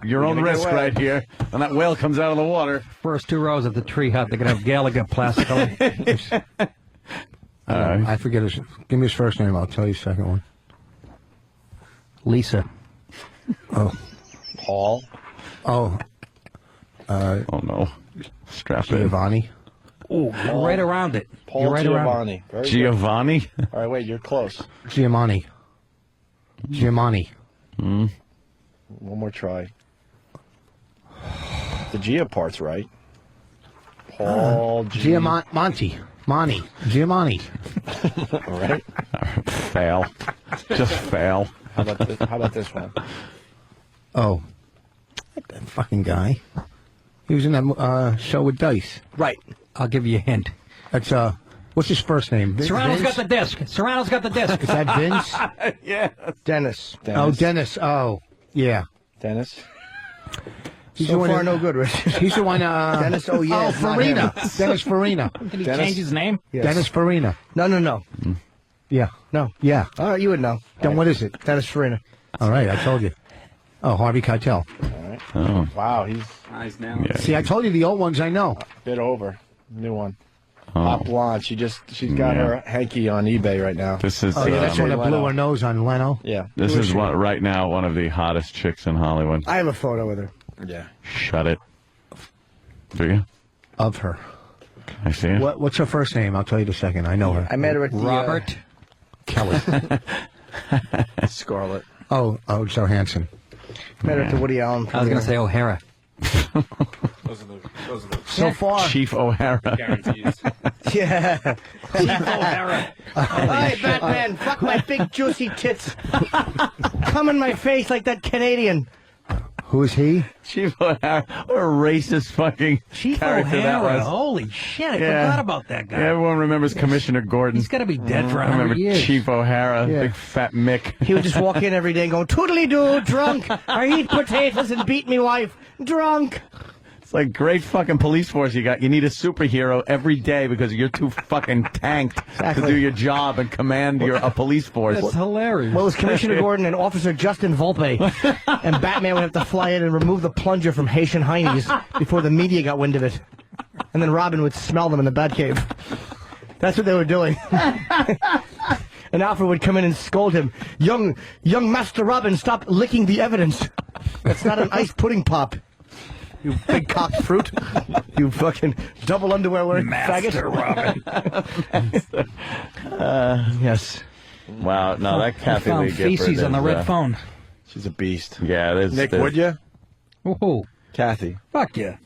your own gonna get risk wet. right here. And that whale comes out of the water. First 2 rows at the tree hut, they're going to have Gallagher plastically. I forget his. Give me his first name. I'll tell you his second one. Lisa. Oh. Paul. Oh. Oh, no. Strap in. Giovanni. Oh, you're right around it. Paul You're right around Giovanni. Very good. Giovanni? All right, wait, you're close. Giamatti. One more try. The Gia part's right. Paul Giamatti. Monty. Giamatti. All right. Fail. Just fail. How about this one? Oh. That fucking guy. He was in that show with Dice. Right. I'll give you a hint. That's What's his first name? Serrano's Vince? got the disc. Serrano's got the disc. Is that Vince? Yeah. Dennis. Oh, Dennis. Oh, yeah. Dennis. He's So the one far, that- no good, Rich. He's the one. Dennis, oh, yeah, Oh, it's not Farina. him. Dennis Farina. Did he change his name? Yes. Dennis Farina. No. Yeah. No. Yeah. All right, you would know. Then what is it? Dennis Farina. All right, I told you. Oh, Harvey Keitel. All right. Oh. Wow, he's Eyes now. Yeah. See, I told you the old ones I know. a bit over. New one. Oh. Hot blonde. She's got Yeah. her hanky on eBay right now. This is Oh, yeah, that's Jay one that blew Leno. her nose on Leno. Yeah. this is one right now one of the hottest chicks in Hollywood. I have a photo with her. Yeah. Shut it. Do you? Of her. Can I see it? What's her first name? I'll tell you in a second. I know her. I met her at the Robert. Kelly. Scarlett. Oh, Johansson. Met her at the Woody Allen. I was going to say O'Hara. So far, Chief O'Hara. Guarantees. Yeah. O'Hara. All right, Batman, fuck my big juicy tits. Come in my face like that Canadian. who is he? Chief O'Hara. What a racist fucking Chief character that O'Hara. was. Holy shit, I Yeah. forgot about that guy. Yeah, everyone remembers Commissioner Gordon. He's got to be dead for I remember 100 years. Chief O'Hara, Yeah. big fat Mick. He would just walk in every day and go, toodly-doo, drunk. I eat potatoes and beat me wife. Drunk. It's like great fucking police force you got. You need a superhero every day because you're too fucking tanked to do your job and command a police force. That's hilarious. Well, it was Commissioner Gordon and Officer Justin Volpe. And Batman would have to fly in and remove the plunger from Haitian Heinies before the media got wind of it. And then Robin would smell them in the Batcave. That's what they were doing. And Alfred would come in and scold him. Young Master Robin, stop licking the evidence. That's not an ice pudding pop. You big cocked fruit. You fucking double underwear wearing Master faggot. Robin. Yes. Wow, no, that I Kathy found Lee Gifford feces on the is, red phone. She's a beast. Yeah, it is. Nick, would you? Woohoo. Kathy. Fuck yeah.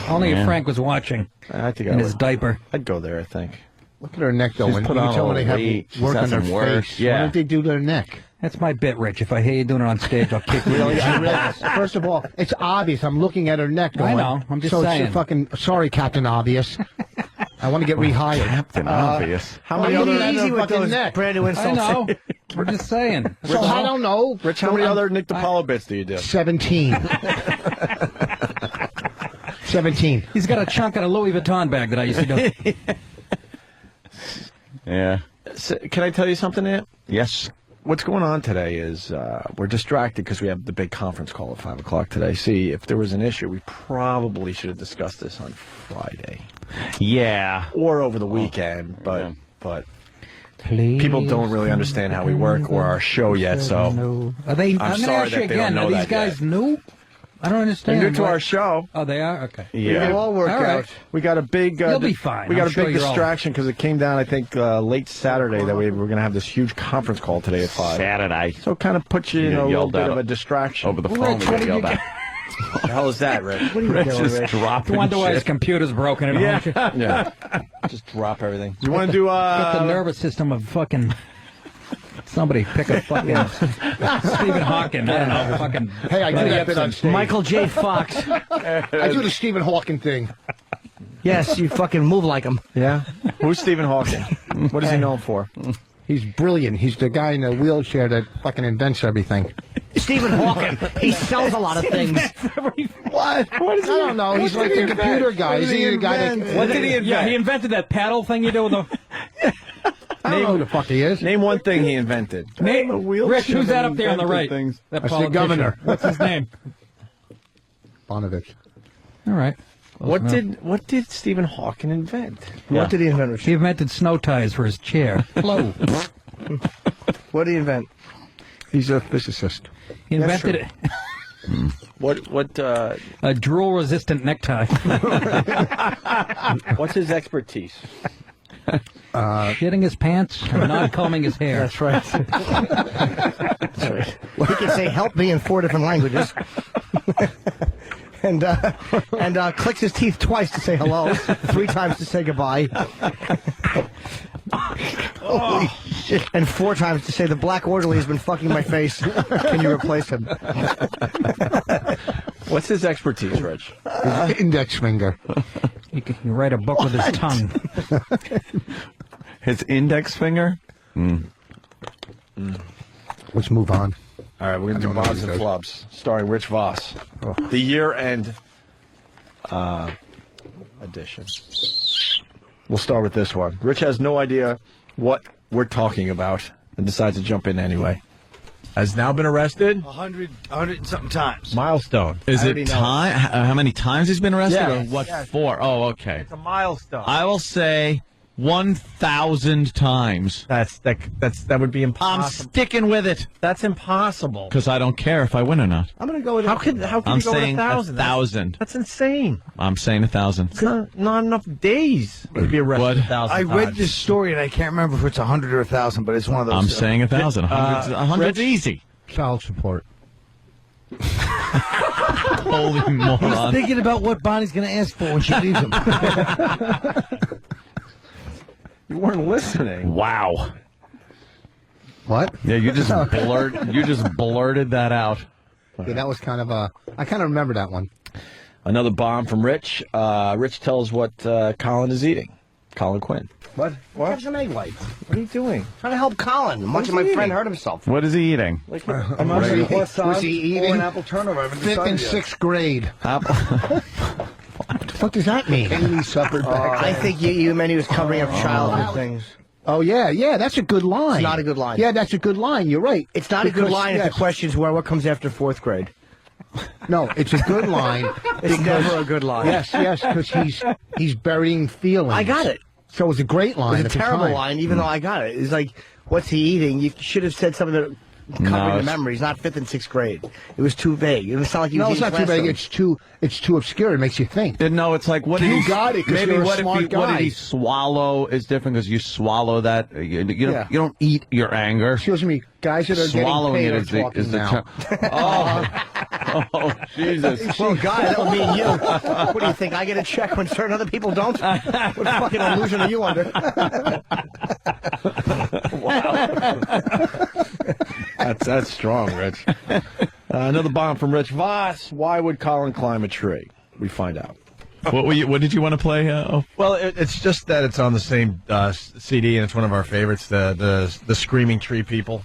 Only Yeah. if Frank was watching I think in I his would. diaper. I'd go there, I think. Look at her neck, though. She's When put you on tell a when they have weight. She's work had on their some work. face. Yeah. Why don't they do their neck? That's my bit, Rich. If I hear you doing it on stage, I'll kick you. in your ass. First of all, it's obvious. I'm looking at her neck. I Going, know. I'm just so saying. It's fucking sorry, Captain Obvious. I want to get rehired. Captain Obvious. How Well, many you other need Easy with fucking those neck. brand new I insults. know. We're just saying. So I don't know. Rich, how many other Nick DiPaolo bits do you do? 17. 17. He's got a chunk in a Louis Vuitton bag that I used to do. Yeah. So, can I tell you something, Ant? Yes. What's going on today is we're distracted because we have the big conference call at 5 o'clock today. See, if there was an issue, we probably should have discussed this on Friday Yeah. or over the weekend, but Please. people don't really understand how we work or our show yet, so Are they? I'm I'm sorry gonna ask that you they don't again. know Are these that guys yet. new? I don't they're understand. new to What- our show. Oh, they are. Okay. Yeah. It'll all work All right. out. We got a big. You'll be fine. We got I'm a sure big you're all- distraction because it came down. I think late Saturday that we were going to have this huge conference call today at 5. Saturday. So it kind of puts you in a little Yelled bit at of a distraction. Over the phone, we got yelled at. What the hell is that, Rick? What are you Rich doing, is Rick? dropping I wonder why his shit. computer's broken at home. Yeah. Just drop everything. You want to do Got the nervous system of fucking. Somebody pick a fucking Stephen Hawking. I don't know. Fucking. Hey, I do that bit on stage. Michael J. Fox. I do the Stephen Hawking thing. Yes, you fucking move like him. Yeah. Who's Stephen Hawking? What is he known for? He's brilliant. He's the guy in the wheelchair that fucking invents everything. Stephen Hawking. He sells a lot of things. What? What is I don't know. He's like the computer guy. Is he the guy that... What did he invent? Yeah, he invented that paddle thing you do with the. I don't know who the fuck he is. Name one thing he invented. Name Rich, who's that up there on the right? Things. That That's the politician. governor. What's his name? Bonovich. All right. What did Stephen Hawking invent? What did he invent, Rich? He invented snow ties for his chair. Flow. What did he invent? He's a physicist. He That's invented What a drool-resistant necktie. what's his expertise? Shitting his pants and not combing his hair. That's right. That's right. He can say "help me" in 4 different languages, and clicks his teeth twice to say hello, 3 times to say goodbye, holy shit, and 4 times to say the black orderly has been fucking my face. Can you replace him? What's his expertise, Rich? His index finger. He can write a book with his tongue. His index finger? Let's move on. All right, we're going to do Bobs and Flubs, starring Rich Voss. Oh. The year-end edition. We'll start with this one. Rich has no idea what we're talking about and decides to jump in anyway. Has now been arrested. 100 and something times. Milestone. Is I it already know. time? How many times he's been arrested? Yes. Or what Yes. for? Oh, okay. It's a milestone. I will say 1,000 times. That would be impossible. I'm sticking with it That's impossible. because I don't care if I win or not. I'm going to go with How can I'm you go with saying 1,000? 1,000. That's insane. I'm saying 1,000. It's not enough days to be arrested What? 1,000 I read times. this story and I can't remember if it's 100 or 1,000, but it's one of those. I'm saying 1,000. 100's easy. Child support. Holy He's moron. thinking about what Bonnie's going to ask for when she leaves him. You weren't listening. Wow. What? Yeah, you just blurted that out. Yeah, that was kind of a. I kind of remember that one. Another bomb from Rich. Rich tells what Colin is eating. Colin Quinn. What? Have some egg whites. What are you doing? Trying to help Colin. Much of my friend hurt himself. What is he eating? I'm Right. Was he eating? Apple turnover. Fifth and sixth grade. What the fuck does that mean? Haley suffered back. I think you meant he was covering up childhood things. Oh yeah, that's a good line. It's not a good line. Yeah, that's a good line. You're right. It's not a good Because, line if yes. the question's what comes after fourth grade. No, it's a good line. It's because- never a good line. Yes, because he's burying feelings. I got it. So it was a great line. It at was a the terrible time. line, even though I got it. It's like, what's he eating? You should have said something that covering the memories, not fifth and sixth grade. It was too vague. It would sound like you No, was it's not too vague. classroom. It's too obscure. It makes you think. No, it's like what did You he got it, 'cause Maybe you're a what smart if he, what guy. did he swallow is different because you swallow that. You don't Yeah. you don't eat your anger. Excuse me, guys that are Swallowing getting it paid are is the talking now. Oh, Jesus. Well, God, that would mean you. What do you think? I get a check when certain other people don't? What fucking illusion are you under? That's strong, Rich. Another bomb from Rich Voss. Why would Colin climb a tree? We find out. What did you want to play? Well, it's just that it's on the same CD, and it's one of our favorites, the Screaming Tree People.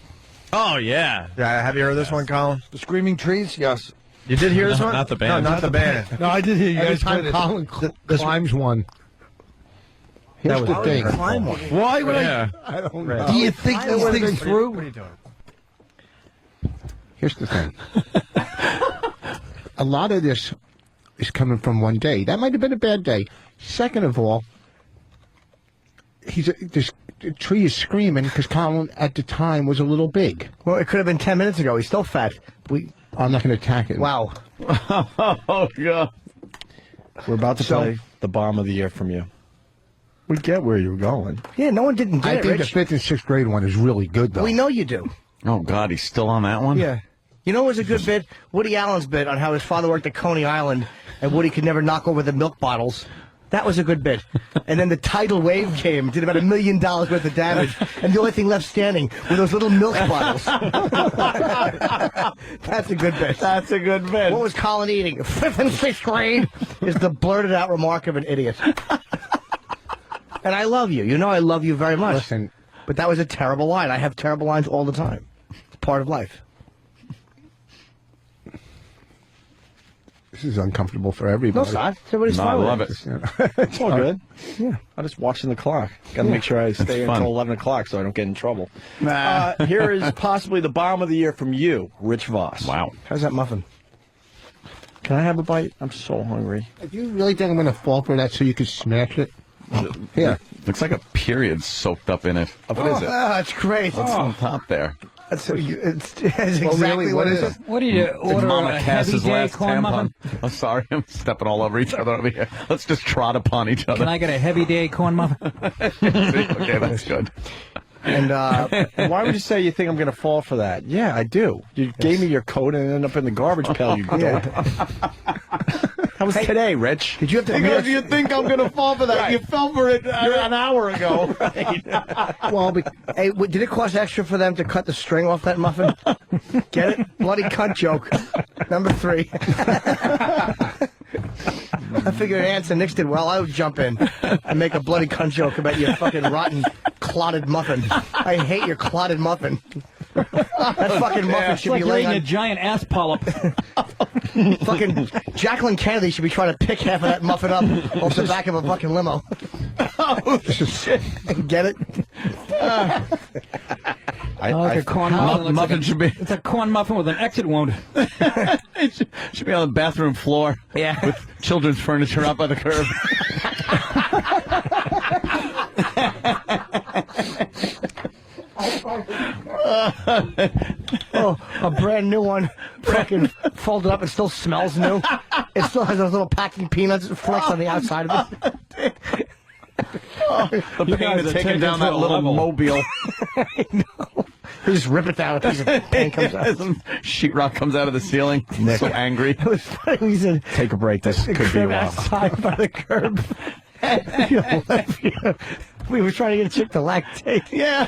Oh, yeah. Yeah, have you heard this one, Colin? The Screaming Trees? Yes. You did hear this one? Not the band. No, not the band. No, I did hear you Every guys time played it. Colin climbs one. Here's the thing. Why would Yeah. I don't know. Do you think these things What are through? you doing? Here's the thing. A lot of this is coming from one day. That might have been a bad day. Second of all, this tree is screaming because Colin at the time was a little big. Well, it could have been 10 minutes ago. He's still fat. I'm not going to attack it. Wow. Oh, God. We're about to play the bomb of the year from you. We get where you're going. Yeah, no one didn't get I it, think the Rich. fifth and sixth grade one is really good, though. We know you do. Oh, God, he's still on that one? Yeah. You know what was a good bit? Woody Allen's bit on how his father worked at Coney Island and Woody could never knock over the milk bottles. That was a good bit. And then the tidal wave came, did about $1 million worth of damage, and the only thing left standing were those little milk bottles. That's a good bit. That's a good bit. What was Colin eating? Fifth and sixth grade is the blurted out remark of an idiot. And I love you. You know I love you very much. Listen. But that was a terrible line. I have terrible lines all the time. It's part of life. This is uncomfortable for No, everybody. it's not. Everybody's No, fine I with love it. it. It's all good. Yeah. I'm just watching the clock. Got to make sure I stay fun. until 11 o'clock so I don't get in trouble. Here is possibly the bomb of the year from you, Rich Voss. Wow. How's that muffin? Can I have a bite? I'm so hungry. If you really think I'm going to fall for that so you could smash it? Here. Looks like a period soaked up in it. What is it? That's great. What's on top there? It's exactly what it is. What do you do? Did Order Mama a Cass's heavy day last corn tampon? muffin? I'm sorry, I'm stepping all over each other over here. Let's just trot upon each other. Can I get a heavy day corn muffin? Okay, that's good. And why would you say you think I'm going to fall for that? Yeah, I do. You gave me your coat and ended up in the garbage pail, you dope. That was today, Rich. Did you have to? Because you think I'm going to fall for that. Right. You fell for it an hour ago. Well, Hey, did it cost extra for them to cut the string off that muffin? Get it? Bloody cunt joke. Number 3. I figured Ants and Nix did well. I would jump in and make a bloody cunt joke about your fucking rotten clotted muffin. I hate your clotted muffin. That fucking muffin should be laying on a giant ass polyp. fucking Jacqueline Kennedy should be trying to pick half of that muffin up off the back of a fucking limo. Oh, shit. Get it? Like a corn muffin. Muffin should be. It's a corn muffin with an exit wound. It should be on the bathroom floor. Yeah. With children's furniture out by the curb. Oh, a brand new one, fucking folded up and still smells new. It still has those little packing peanuts flecks on the outside of it. The pain of taking down that little mobile. I know. You just rip it down, a piece of paint comes out. Some sheetrock comes out of the ceiling. Nick. So angry. It was funny. He said, Take a break. This could be a crib while. outside by the curb. We were trying to get a chick to lactate. Yeah.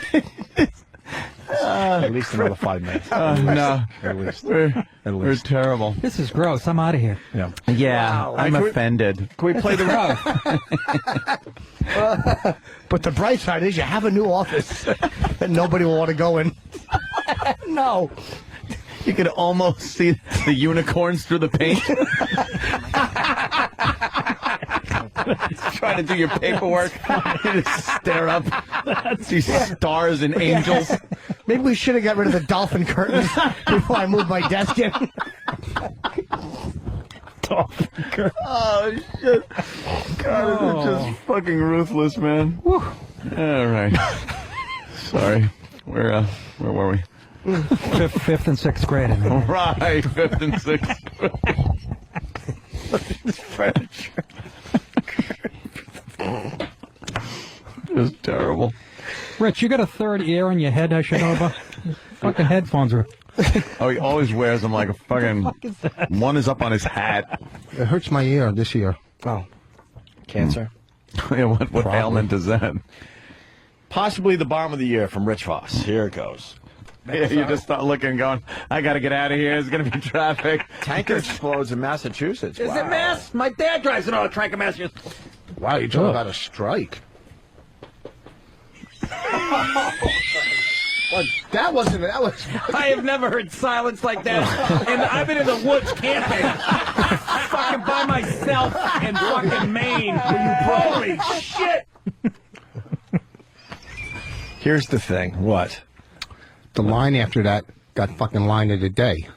At least another 5 minutes. No. At least. We're terrible. This is gross. I'm out of here. Yeah. Yeah, Wow. I'm Can we- offended. Can we play the But the bright side is you have a new office that nobody will want to go in. No. You could almost see the unicorns through the paint. Trying to do your paperwork. You just stare up. See stars and angels. Maybe we should have got rid of the dolphin curtains before I moved my desk in. Dolphin curtains. Oh, shit. God, this is just fucking ruthless, man. Whew. All right. Sorry. Where were we? Fifth and sixth grade. I mean. Right, fifth and sixth. Furniture. Just terrible. Rich, you got a third ear in your head I should know about? Fucking headphones are... Oh, he always wears them like a fucking... One is up on his hat. It hurts my ear this year. Oh. Cancer? Yeah, what ailment is that? Possibly the bomb of the year from Rich Voss. Here it goes. Yeah, you just start looking and going, I got to get out of here. There's going to be traffic. Tanker explodes in Massachusetts. Is it Mass? My dad drives an auto track in Massachusetts. Wow, you're talking about a strike. Well, that was. I have never heard silence like that. And I've been in the woods camping. Fucking by myself in fucking Maine. Holy shit. Here's the thing. What? The line after that got fucking line of the day.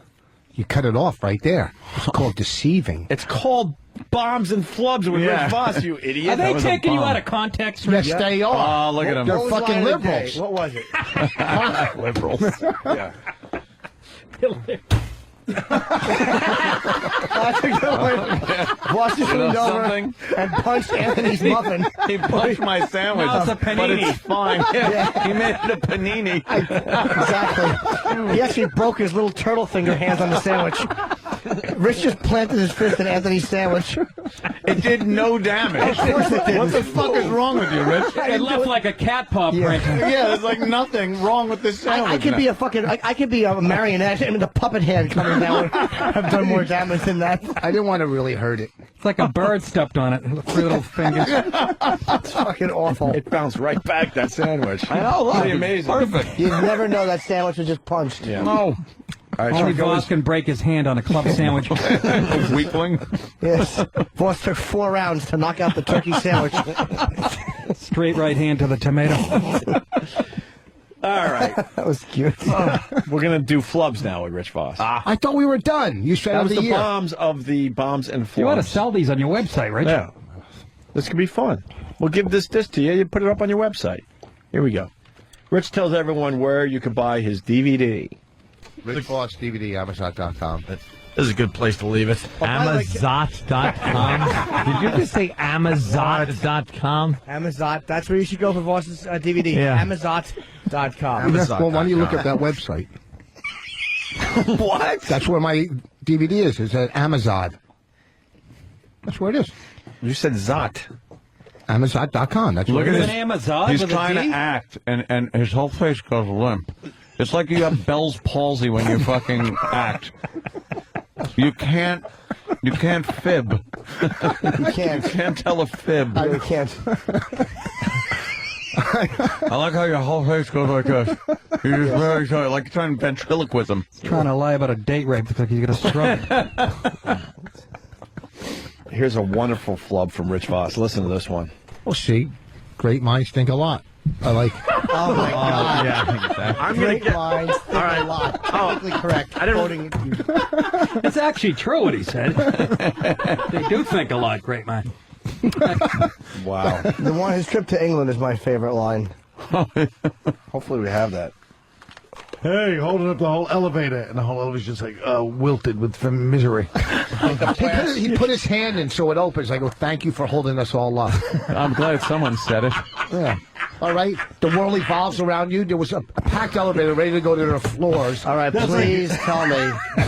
You cut it off right there. It's called deceiving. It's called bombs and flubs with Yeah. Rich Voss, you idiot. Are they That was a taking you bomb. out of context? Yes, Rich? they are. Oh, look at him. They're What was fucking line of the day? liberals. What was it? Liberals. Yeah. That's a good one. Voss just leaned over something? and punched Anthony's muffin. He punched my sandwich, Now it's a but panini. it's fine. Yeah. He made it a panini. Exactly. He actually broke his little turtle finger hands on the sandwich. Rich just planted his fist in Anthony's sandwich. It did no damage. Of course it didn't. What the fuck is wrong with you, Rich? It left like a cat paw print. Yeah, there's like nothing wrong with this sandwich. I could now. be a fucking. I could be a marionette. I mean, the puppet hand coming down would have done more damage than that. I didn't want to really hurt it. It's like a bird stepped on it. Three little fingers. It's fucking awful. It bounced right back, that sandwich. I know. Look, Pretty amazing. Perfect. you never know that sandwich was just punched. Yeah. No. All right, Only so Voss can break his hand on a club sandwich. Weakling. Yes. Voss took 4 rounds to knock out the turkey sandwich. Straight right hand to the tomato. all right. That was cute. We're going to do flubs now with Rich Voss. I thought we were done. You said That of was the the year. bombs of the bombs and flubs. You ought to sell these on your website, Rich. Yeah. This could be fun. We'll give this to you. You put it up on your website. Here we go. Rich tells everyone where you can buy his DVD. Rich Voss DVD, Amazon.com. This is a good place to leave it. Amazon.com. Did you just say Amazon.com? Amazon. That's where you should go for Voss's DVD. Yeah. Amazon.com. Well, why don't you look at that website? What? That's where my DVD is. It's at Amazon. That's where it is. You said Zot. Amazon.com. That's Look where at it his is. Amazon He's with a trying D? to act, and his whole face goes limp. It's like you have Bell's palsy when you fucking act. You can't fib. You can't. You can't tell a fib. You can't. I like how your whole face goes like this. You're just very excited, like trying ventriloquism. Trying to lie about a date rape because he's got a stroke. Here's a wonderful flub from Rich Voss. Listen to this one. Well, see, great minds think a lot. I like. Oh my God! Yeah, I think exactly. I'm great minds think a lot. Politically correct. I didn't. It's actually true what he said. They do think a lot, great man. Wow. The one, his trip to England is my favorite line. Hopefully we have that. Hey, holding up the whole elevator, and the whole elevator's just like wilted from misery. He put his hand in so it opens. I go, thank you for holding us all up. I'm glad someone said it. Yeah. All right. The world evolves around you. There was a packed elevator ready to go to the floors. All right, please tell me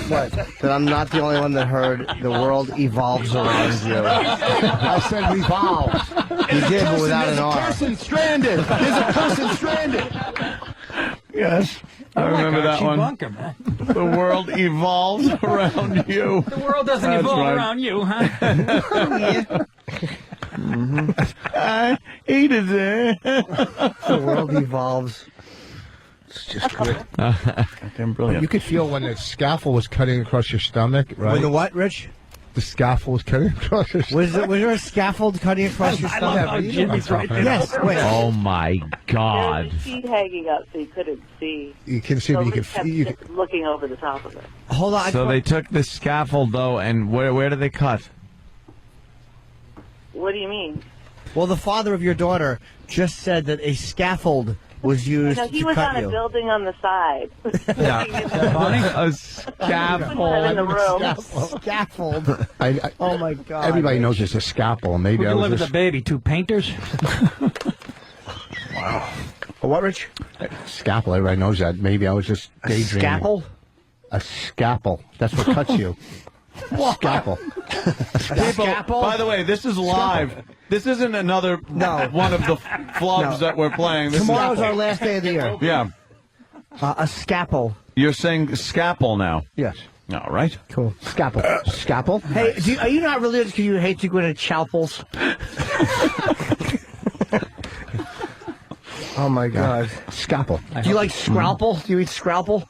that I'm not the only one that heard the world evolves around you. I said revolves. You did, but without an R. Stranded. There's a person stranded. Yes. I remember that one. Bunker, man. The world evolves around you. The world doesn't That's evolve right. around you, huh? Eat it there. The world evolves. It's just great. Goddamn brilliant. You could feel when the scaffold was cutting across your stomach, right? When the what, Rich? The scaffold was cutting across your stomach. Was there a scaffold cutting across your stomach? how Jimmy's right there. Yes. Wait. Oh my God! There was a sheet hanging up so you couldn't see. You can see, but you Nobody can. kept just looking over the top of it. Hold on. So they took the scaffold, though, and where did they cut? What do you mean? Well, the father of your daughter just said that a scaffold was used No, he to was cut on you. a building on the side. Yeah. Looking A in scaffold. the room. Scaffold. Oh my God! Everybody knows it's a scalpel. Maybe Who I was delivered just the baby? 2 painters? A what, Rich? scalpel. Everybody knows that. Maybe I was just daydreaming. Scalpel? A scalpel. That's what cuts you. Scalpel. Scalpel? By the way, this is live. This isn't another one of the flubs that we're playing. This Tomorrow's is, our last day of the year. Yeah. A scalpel. You're saying scalpel now. Yes. All right. Cool. Scalpel. Scalpel. Hey, are you not religious because you hate to go to chapels? Oh my God. Scalpel. Do you like scrapple? Do you eat scrapple?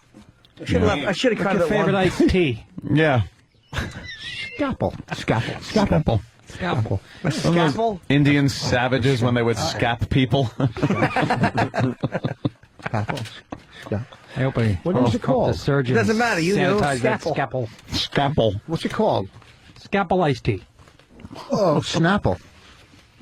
I should have cut Your it favorite one. iced tea? Yeah. Scalpel. Scalpel. Scalpel. Scalpel. Scalpel? Indian savages when they would scalp people. Scalpel. I hope I What is it called? the surgeon Doesn't matter, you know, sanitize that scalpel. scalpel. Scalpel. What's it called? Scalpel iced tea. Oh, Snapple.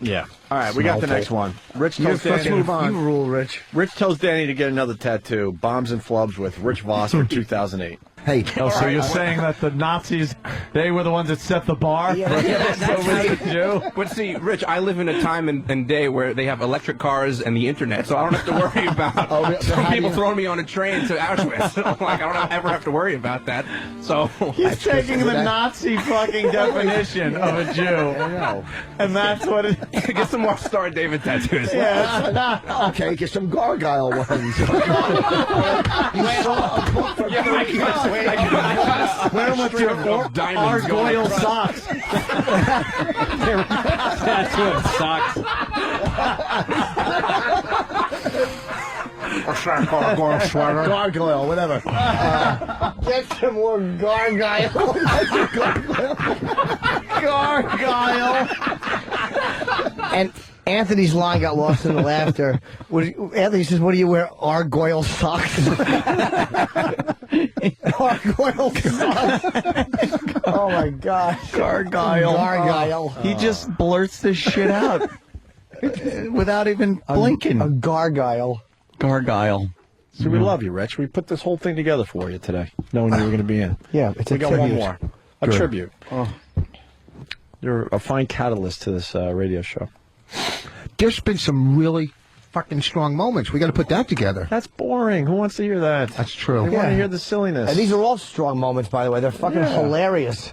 Yeah. All right, we got the next one. Rich tells Let's Danny. move on. You rule, Rich. Rich tells Danny to get another tattoo. Bombs and flubs with Rich Voss for 2008. Hey. Oh, so you're saying that the Nazis, they were the ones that set the bar? But see, Rich, I live in a time and day where they have electric cars and the internet, so I don't have to worry about some people throwing me on a train to Auschwitz. Like, I don't ever have to worry about that. So He's taking the Nazi fucking definition of a Jew. I know. And that's what it get some more Star David tattoos. Okay, get some gargoyle ones. I got Wear them with your diamonds going gargoyle across. socks. Tattoo of socks. Gargoyle sweater. Gargoyle, whatever. Get some more gargoyle. Gargoyle. And Anthony's line got lost in the laughter. Anthony says, "What do you wear? Gargoyle socks." Gargoyle socks. Oh my God. Gargoyle. Gargoyle. He just blurts this shit out without even blinking. A gargoyle. Gargoyle. So we love you, Rich. We put this whole thing together for you today, knowing you were going to be in. Yeah, it's we a got one tribute. more. A Good. tribute. Oh. You're a fine catalyst to this radio show. There's been some really fucking strong moments. We got to put that together. That's boring. Who wants to hear that? That's true. They want to hear the silliness. And these are all strong moments, by the way. They're fucking hilarious.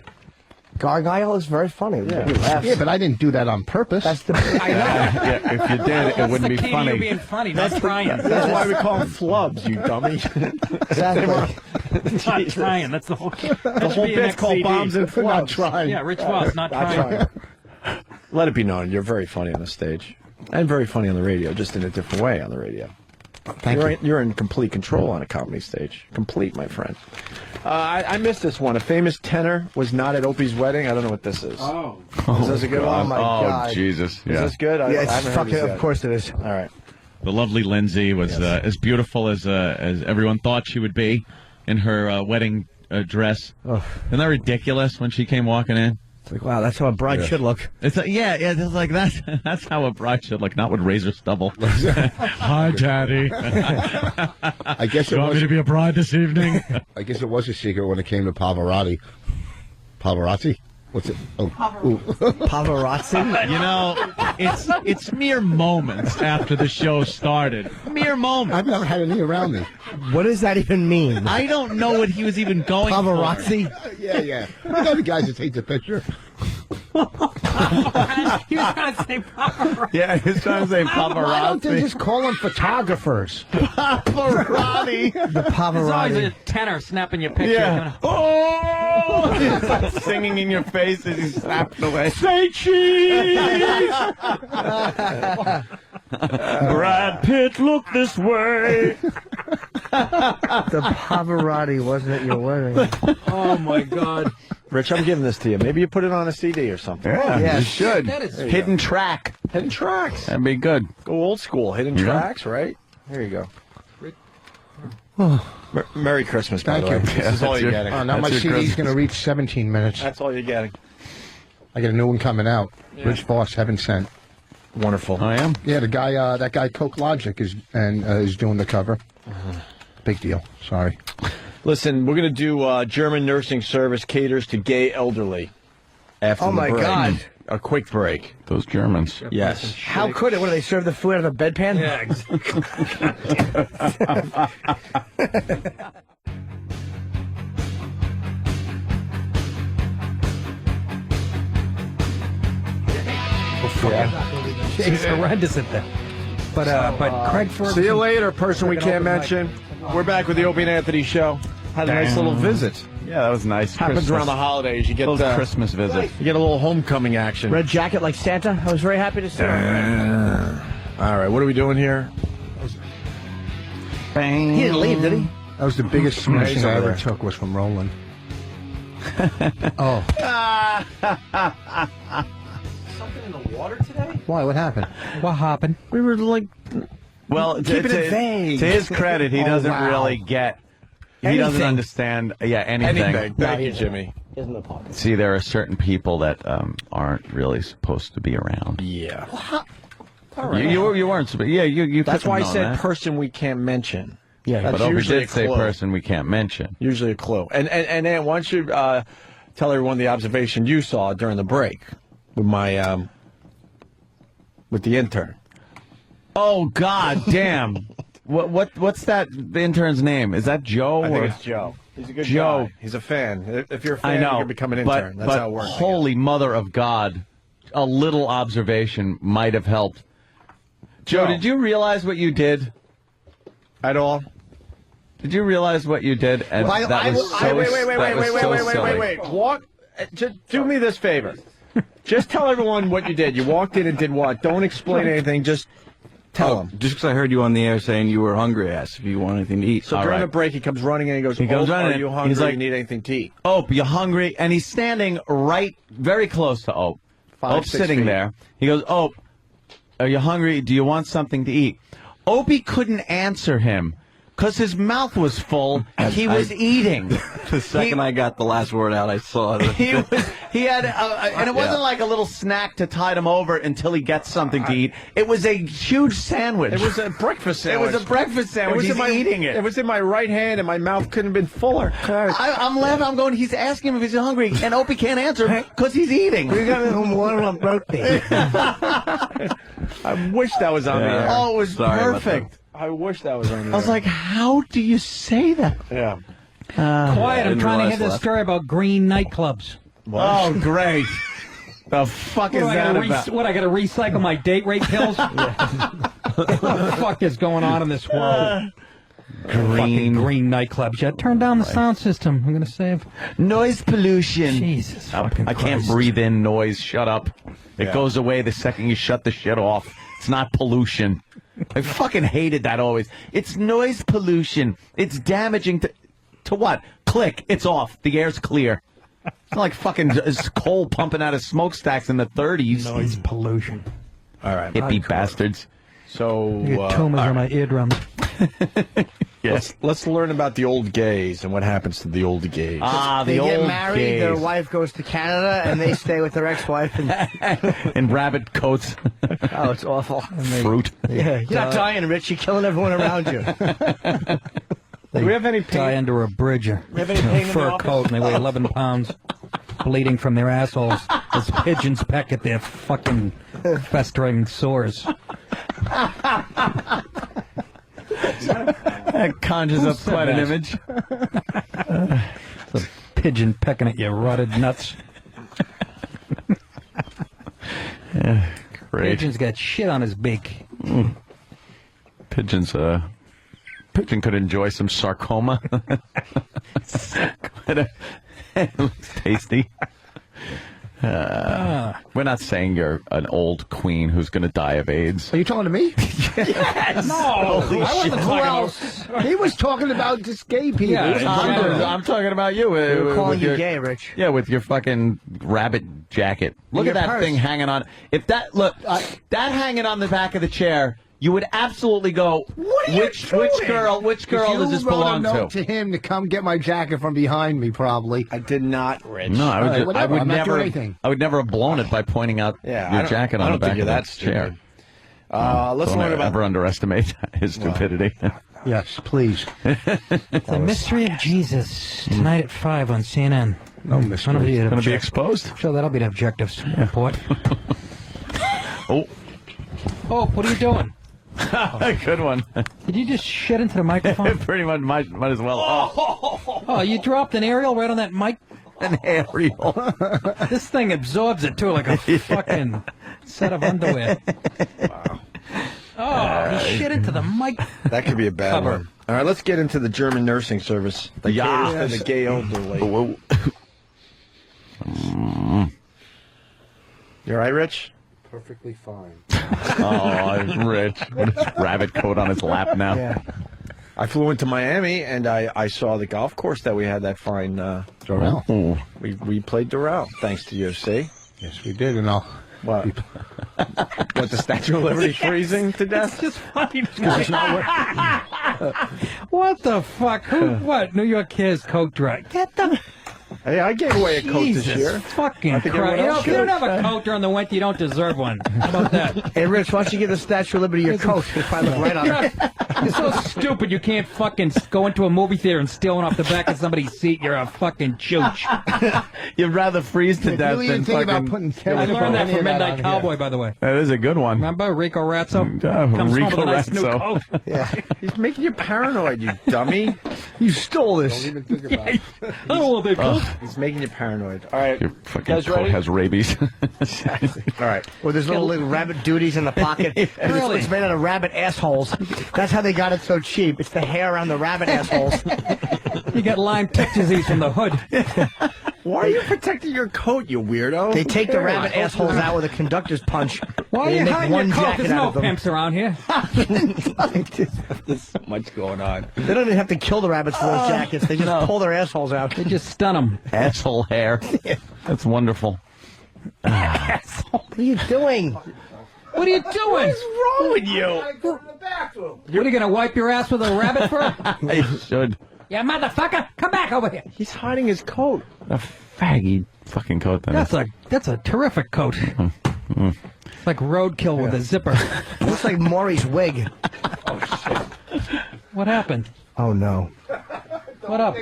Gargoyle is very funny. Yeah, but I didn't do that on purpose. That's the. I know. Yeah, if you did, it wouldn't be That's the key to funny. you being funny, not trying. That's why we call them flubs, you dummy. Exactly. Not trying. That's the whole. The whole bit's called bombs and flubs. Not trying. Yeah, Rich Voss, not trying. Let it be known, you're very funny on the stage. And very funny on the radio, just in a different way on the radio. You're in complete control on a comedy stage. Complete, my friend. I missed this one. A famous tenor was not at Opie's wedding. I don't know what this is. Oh. Is this a good one? Oh, my God. Jesus. Is Yeah. this good? I haven't heard this yet. Of course it is. All right. The lovely Lindsay was as beautiful as everyone thought she would be in her wedding dress. Oh. Isn't that ridiculous when she came walking in? It's like, wow, that's how a bride should look. It's like, it's like that's how a bride should look, not with razor stubble. Hi, Daddy. I guess you want me to be a bride this evening? I guess it was a secret when it came to Pavarotti. Pavarotti? What's it? Oh, Pavarotti? You know, it's mere moments after the show started. Mere moments. I've never had any around me. What does that even mean? I don't know what he was even going Pavarotti? Yeah. You know the guys that take the picture? He was trying to say paparazzi. Yeah, he was trying to say Why don't they paparazzi. just call them photographers? Pavarotti. The There's always a Pavarotti. tenor snapping your picture. Yeah. Oh! Singing in your face as he snapped away. Say cheese! Brad Pitt, look this way. The Pavarotti wasn't at your wedding. Oh, my God. Rich, I'm giving this to you. Maybe you put it on a CD or something. Yeah, you should. That is Hidden track. Hidden tracks. That'd be good. Go old school. Hidden Yeah. tracks, right? There you go. Merry Christmas, by Thank the way. you. This is all you're getting. Oh, now my That's your CD's Christmas. going to reach 17 minutes. That's all you're getting. I got a new one coming out. Rich Voss, Heaven Sent. Wonderful. I am. Yeah, the guy, that guy Coke Logic is doing the cover. Big deal. Sorry. Listen, we're going to do German nursing service caters to gay elderly. After Oh, the my break. God. A quick break. Those Germans. Yes. How could it? What, do they serve the food out of the bedpan? Yeah, exactly. He's horrendous at that. But Craig Ferguson. See you later, person we Freaking can't open mic. mention. We're back with the Opie and Anthony show. Had a nice little visit. Yeah, that was nice. Happens Christmas. around the holidays. You get Little Christmas visit. You get a little homecoming action. Red jacket like Santa. I was very happy to see him. All right, what are we doing here? Bang. He didn't leave, did he? That was the biggest smashing he's I over ever there. took was from Roland. Oh. Something in the water today? Why? What happened? What happened? We were like, Well, Keep it vague. To his credit, he Oh, doesn't wow. really get. He doesn't Anything. understand. Yeah, anything. anything. Thank you, Jimmy. Isn't the pocket. See, there are certain people that aren't really supposed to be around. Yeah. You weren't supposed. Yeah, you. That's couldn't why I know said that. person we can't mention. Yeah, That's But Opie usually did a say clue. person we can't mention. Usually a clue. And Ann, why don't you tell everyone the observation you saw during the break with my with the intern. Oh God, damn! What's that intern's name? Is that Joe? I think or- it's Joe. He's a good Joe. guy. He's a fan. If you're a fan, I know. you can become an but, intern. That's but how it works. I guess. holy mother of God, a little observation might have helped. Joe, did you realize what you did at all? Did you realize what you did? And that was so wait. Walk. Just do me this favor. Just tell everyone what you did. You walked in and did what? Don't explain anything. Just tell them. Just because I heard you on the air saying you were hungry, I asked if you want anything to eat. So during the break, he comes running in and he goes, He comes "Oh, running are in. you hungry? He's like, you need anything to eat?" Oh, you hungry? And he's standing very close to Ope. 5, Ope's 6 sitting feet. there. He goes, Ope, are you hungry? Do you want something to eat? Opie couldn't answer him because his mouth was full. He was eating. The second I got the last word out, I saw it. He had, and it wasn't like a little snack to tide him over until he gets something to eat. It was a huge sandwich. It was a breakfast sandwich. It was a breakfast sandwich. He's eating it. It was in my right hand, and my mouth couldn't have been fuller. I'm laughing. I'm going, he's asking him if he's hungry, and Opie can't answer because he's eating. We got him water on birthday. I wish that was on the air. Oh, it was Sorry about perfect. I wish that was on the air. I was like, how do you say that? Yeah. Quiet, I'm didn't trying to realize hear this left. story about green nightclubs. Oh, great. The fuck is What, that about? I got to recycle my date rape pills? What the fuck is going on in this world? Fucking green nightclubs. Yeah, turn down the sound system. I'm going to save. Noise pollution. Jesus fucking I can't Christ. breathe in noise. Shut up. It Yeah. goes away the second you shut the shit off. It's not pollution. I fucking hated that always. It's noise pollution. It's damaging to what? Click. It's off. The air's clear. It's not like fucking coal pumping out of smokestacks in the 30s. Noise pollution. All right. Hippie bastards. So, tumors on my eardrums. Yes. Let's learn about the old gays and what happens to the old gays. They get married, their wife goes to Canada, and they stay with their ex-wife. In rabbit coats. Oh, it's awful. Fruit. Yeah, you're not dying, Rich. You're killing everyone around you. Do we have any tie under a bridge, a have any pain in the fur office? coat, and they weigh 11 pounds, bleeding from their assholes as pigeons peck at their fucking festering sores. That conjures up said quite an that? image. It's a pigeon pecking at your rotted nuts. Great. Pigeon's got shit on his beak. Pigeon could enjoy some sarcoma. It looks tasty. We're not saying you're an old queen who's going to die of AIDS. Are you talking to me? Yes. No, Holy I wasn't shit. talking about. He was talking about just gay people. I'm talking about you. We're calling with you your, gay, Rich. Yeah, with your fucking rabbit jacket. Look And at your that purse. thing hanging on. If that that hanging on the back of the chair, you would absolutely go. Which girl? Which girl does this belong You wrote a note to? to him to come get my jacket from behind me, probably. I did not, Rich. No, I would. All right, whatever. I would I'm not never. doing anything. I would never have blown it by pointing out Yeah, I your don't- jacket I on the don't think back you're of that that chair. stupid. Let's Don't learn about. ever underestimate his stupidity. Yes, please. The Mystery of Jesus, tonight at 5 on CNN. No mystery. It's going to be exposed. Sure, that'll be the objectives report. Oh, what are you doing? good one. Did you just shit into the microphone? Pretty much might as well. Oh, you dropped an aerial right on that mic? An aerial. This thing absorbs it, too, like a fucking set of underwear. Wow. Oh, he shit into the mic. That could be a bad Cover. one. All right, let's get into the German nursing service. The caters to the gay elderly. You all right, Rich? Perfectly fine. Oh, Rich. With his rabbit coat on his lap now. Yeah. I flew into Miami, and I saw the golf course that we had that fine. Doral. Oh. We played Doral, thanks to you, see? Yes, we did, and I'll. What? What, the Statue of Liberty freezing to death? It's just funny. It's not What the fuck? Who? What? New York Cares Coke dry. Get the. Hey, I gave away a coat Jesus this year. fucking I think Christ. everyone You know, else if you don't should. have a coat during the winter, you don't deserve one. How about that? Hey, Rich, why don't you give the Statue of Liberty your coat? You'll probably look right on it. You're so stupid you can't fucking go into a movie theater and steal one off the back of somebody's seat. You're a fucking chooch. You'd rather freeze to death You than even think fucking. about putting I Kevin learned that Spacey from in Midnight on here. Cowboy, by the way. That is a good one. Remember Rico Razzo? Oh, Comes home with Rico a nice new Razzo. coat. Yeah. He's making you paranoid, you dummy. You stole this. Don't even think about it. I don't want that coat. He's making you paranoid. All right. Your fucking Guys coat ready? has rabies. All right. Well, there's little rabbit duties in the pocket. Really? It's made out of rabbit assholes. That's how they got it so cheap. It's the hair on the rabbit assholes. You got Lyme tick disease from the hood. Why are you protecting your coat, you weirdo? They take the rabbit assholes out with a conductor's punch. Why are They you make hiding one your coat? jacket There's out no of them. pimps around here. There's so much going on. They don't even have to kill the rabbits for those jackets. They just pull their assholes out. They just stun them. Asshole hair. That's wonderful. What are you doing? What are you doing? What's wrong with you? What are you going to wipe your ass with a rabbit fur? I should. Yeah, motherfucker, come back over here. He's hiding his coat. A faggy fucking coat. That's a terrific coat. It's like roadkill with a zipper. Looks like Maury's wig. What happened? Oh no. What up?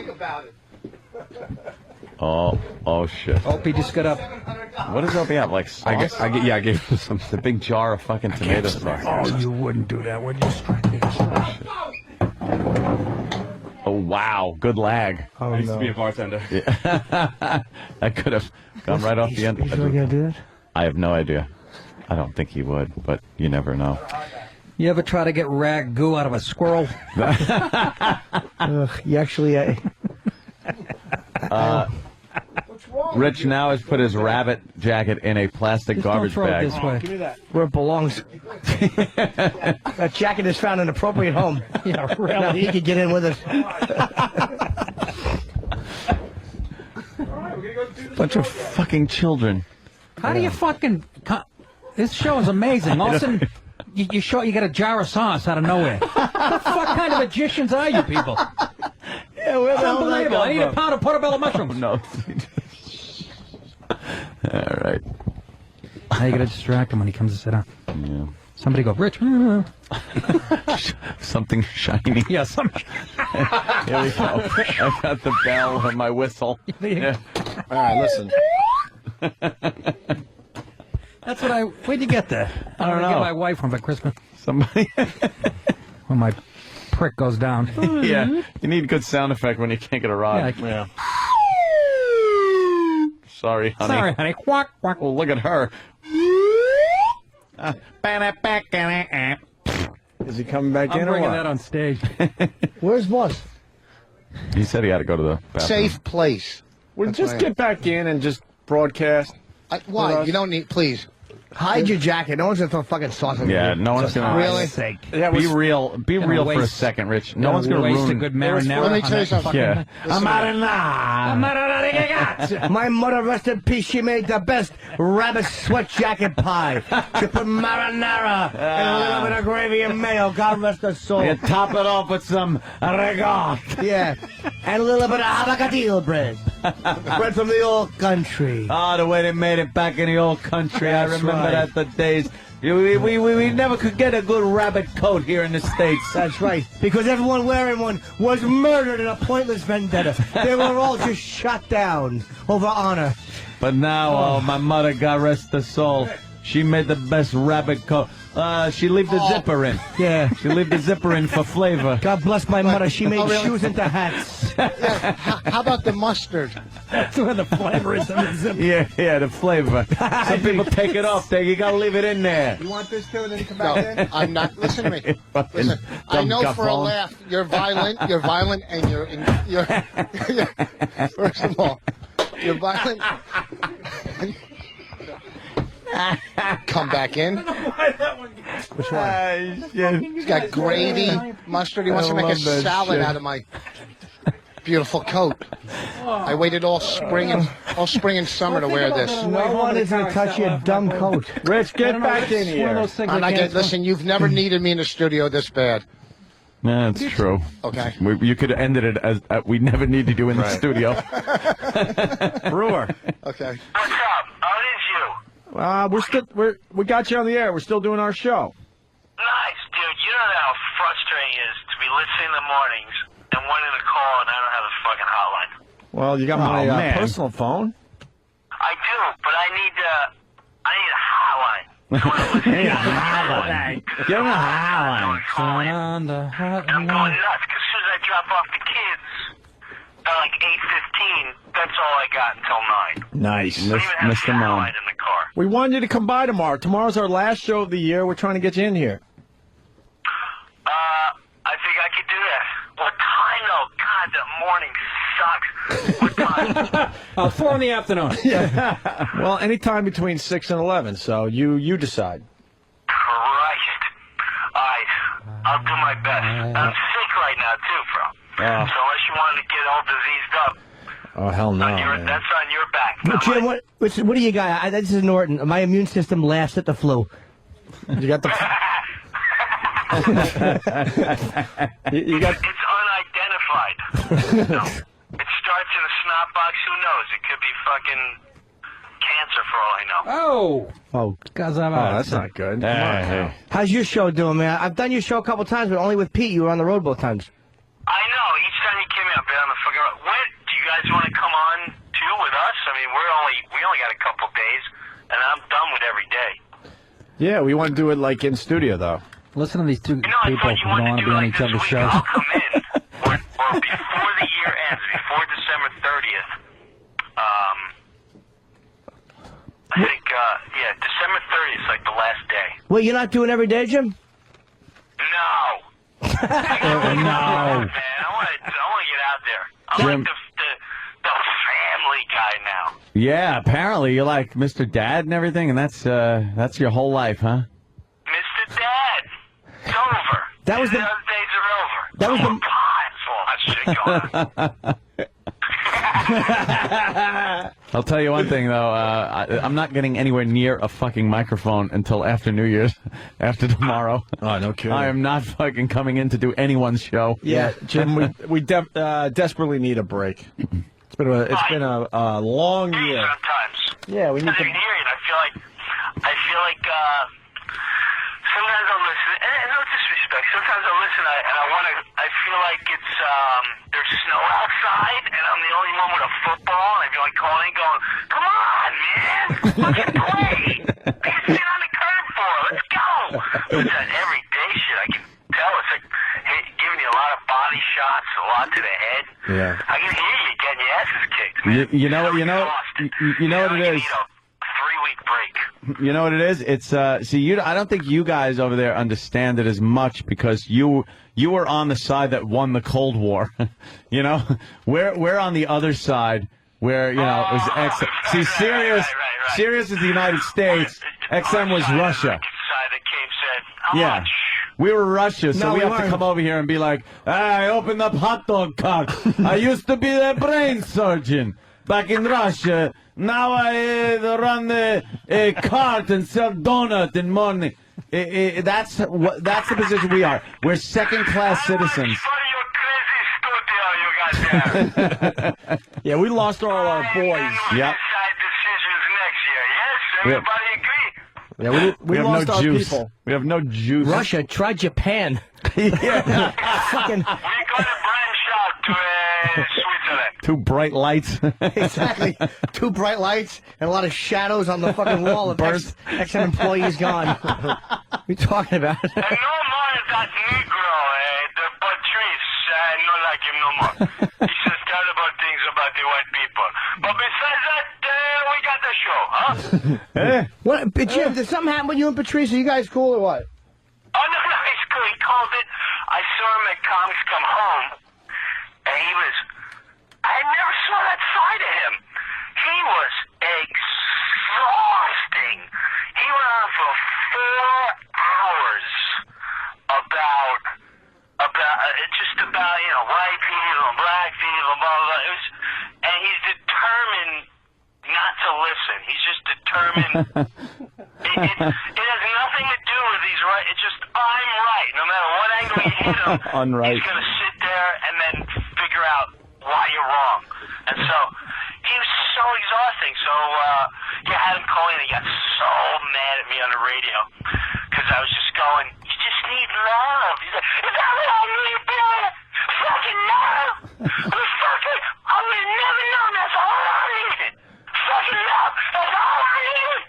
Oh shit. Opie just got up. What does Opie have? Like sauce? I gave him some. The big jar of fucking tomato sauce. Oh, you wouldn't do that, would you? Oh wow, good lag. Oh I used to no. be a bartender. That could have gone right off the end. He's really gonna do that? I have no idea. I don't think he would, but you never know. You ever try to get rag goo out of a squirrel? Ugh, you actually. Rich now has put his rabbit jacket in a plastic garbage bag. Give me that. Where it belongs. That jacket is found an appropriate home. Yeah, really. Now he could get in with us. Bunch of fucking children. How do you fucking... This show is amazing. All of a sudden, you get a jar of sauce out of nowhere. What the fuck kind of magicians are you people? Yeah, where the hell did that Unbelievable. come I need a from? pound of portobello mushrooms. No. All right. Now you gotta distract him when he comes to sit down. Yeah. Somebody go, Rich. Something shiny. Yeah, some. Here we go. I got the bell and my whistle. Yeah. All right, listen. That's what where'd you get that? I don't know. Get my wife one for Christmas. Somebody. When my prick goes down. Yeah. You need a good sound effect when you can't get a rod. Yeah. Sorry, honey. Sorry, honey. Quack, quack. Well, look at her. Is he coming back I'm in or bringing what? that on stage. Where's boss? He said he had to go to the bathroom. Safe place. Well, That's just why get back in and just broadcast. Why? You don't need. Please. Hide your jacket. No one's gonna throw fucking sauce in Yeah, you. no one's gonna Really? Yeah, be real. Be real for a second, Rich. No one's gonna waste ruin a good marinara. Let me tell you something. Yeah. My mother, rest in peace, she made the best rabbit sweat jacket pie. She put marinara and a little bit of gravy and mayo. God rest her soul. You top it off with some regat. Yeah, and a little bit of avocado bread. Bread from the old country. Oh, the way they made it back in the old country. I That's remember right. that the days. We never could get a good rabbit coat here in the States. That's right, because everyone wearing one was murdered in a pointless vendetta. They were all just shot down over honor. But now, my mother, God rest her soul, she made the best rabbit coat. She left the zipper in. Yeah. She left the zipper in for flavor. God bless my mother. She made really? shoes into hats. Yeah. How about the mustard? That's where the flavor is in the zipper. Yeah, the flavor. Some people take it off there. You gotta leave it in there. You want this too, and then you come back in? I'm not. Listen to me. Listen. I Dumb know for a guffall. laugh you're violent. You're violent, and you're first of all, you're violent. Come back in. Which one? He's got gravy, mustard. He wants to make a salad out of my beautiful coat. I waited all spring and summer to wear this. No one is going to touch your dumb coat. Rich, get back in here. Listen, you've never needed me in the studio this bad. Yeah, that's true. Okay. You could have ended it as we never needed you in the studio. Brewer. Okay. What's up? How is you? We got you on the air. We're still doing our show. Nice, dude. You know how frustrating it is to be listening in the mornings and wanting to call and I don't have a fucking hotline. Well, you got my man. personal phone. I do, but I need a hotline. Get him a hotline. I'm going nuts because as soon as I drop off the kids at like 8:15, that's all I got until 9. Nice. I don't even have Mr. the Mom. hotline in the car. We wanted you to come by tomorrow. Tomorrow's our last show of the year. We're trying to get you in here. I think I could do that. What time though? God, the morning sucks. What time? 4 in the afternoon. Well, anytime between 6 and 11, so you decide. Christ. I'll do my best. I'm sick right now too, bro. So unless you want to get all diseased up, Oh, hell no, man. that's on your back. But Jim, what do you got? This is Norton. My immune system laughs at the flu. You got the... you got... It's unidentified. No. It starts in a snot box. Who knows? It could be fucking cancer for all I know. Oh, that's not good. Hey. how's your show doing, man? I've done your show a couple times, but only with Pete. You were on the road both times. I know. Each time you came in, I've been on the fucking road. When do you guys want to come on too with us? I mean, we only got a couple days, and I'm done with every day. Yeah, we want to do it like in studio, though. Listen to these two people who don't want to be on each other's shows. I'll come in, or before the year ends, before December 30th. I think, December 30th is like the last day. Wait, you're not doing every day, Jim? No. No. Man, I want to get out there. I'm like the family guy now. Yeah, apparently you're like Mr. Dad and everything, and that's your whole life, huh? Mr. Dad, it's over. That was the the- other days are over. that was the- God, it's all that shit going on. I'll tell you one thing, though. I'm not getting anywhere near a fucking microphone until after New Year's, after tomorrow. Oh, no kidding. I am not fucking coming in to do anyone's show. Yeah, Jim, we desperately need a break. It's been a long year. Sometimes. Yeah, we need I to. can hear it. I feel like sometimes I'll listen, and no disrespect. Sometimes I'll listen, and I feel like it's there's snow outside, and I'm the only one with a football, and I feel like calling, going, "Come on, man, fucking play! I can sit on the curb for it. Let's go!" It's that everyday shit. I can tell it's like giving you a lot of body shots, a lot to the head. Yeah. I can hear you getting your asses kicked, man. You know what it is. 3-week break. You know what it is? It's see, I don't think you guys over there understand it as much because you were on the side that won the Cold War. You know, we're on the other side where it was XM. See, Sirius is the United States. XM was Russia. Yeah. We were Russia, so we have to come over here and be like, I opened up hot dog cart. I used to be the brain surgeon back in Russia. Now I run a cart and sell donut in morning. That's the position we are. We're second-class citizens. Yeah, we lost all our boys. Yep. Everybody agree? Yeah, we have lost no our juice. people. We have no juice. Russia, try Japan. Yeah. Fucking. We got to branch out to Switzerland. Two bright lights. Exactly. Two bright lights and a lot of shadows on the fucking wall. Of XM employees gone. What are you talking about? And no more of that Negro, the Patrice. No like him no more. He says terrible things about the white people. But besides that, we got the show, huh? What, Jim, did something happen with you and Patrice? Are you guys cool or what? Oh, no, he's cool. He called it. I saw him at Comics Come Home, and he was... I never saw that side of him. He was exhausting. He went on for 4 hours about white people and black people, blah, blah, blah. And he's determined not to listen. He's just determined. It has nothing to do with he's right. It's just, I'm right. No matter what angle you hit him, he's going to sit there and then figure out why you're wrong. And so he was so exhausting. So you had him call in. He got so mad at me on the radio because I was just going, you just need love. He's like, is that what I need, Bill? Fucking love. I would have never known. That's all I needed. Fucking love. That's all I needed.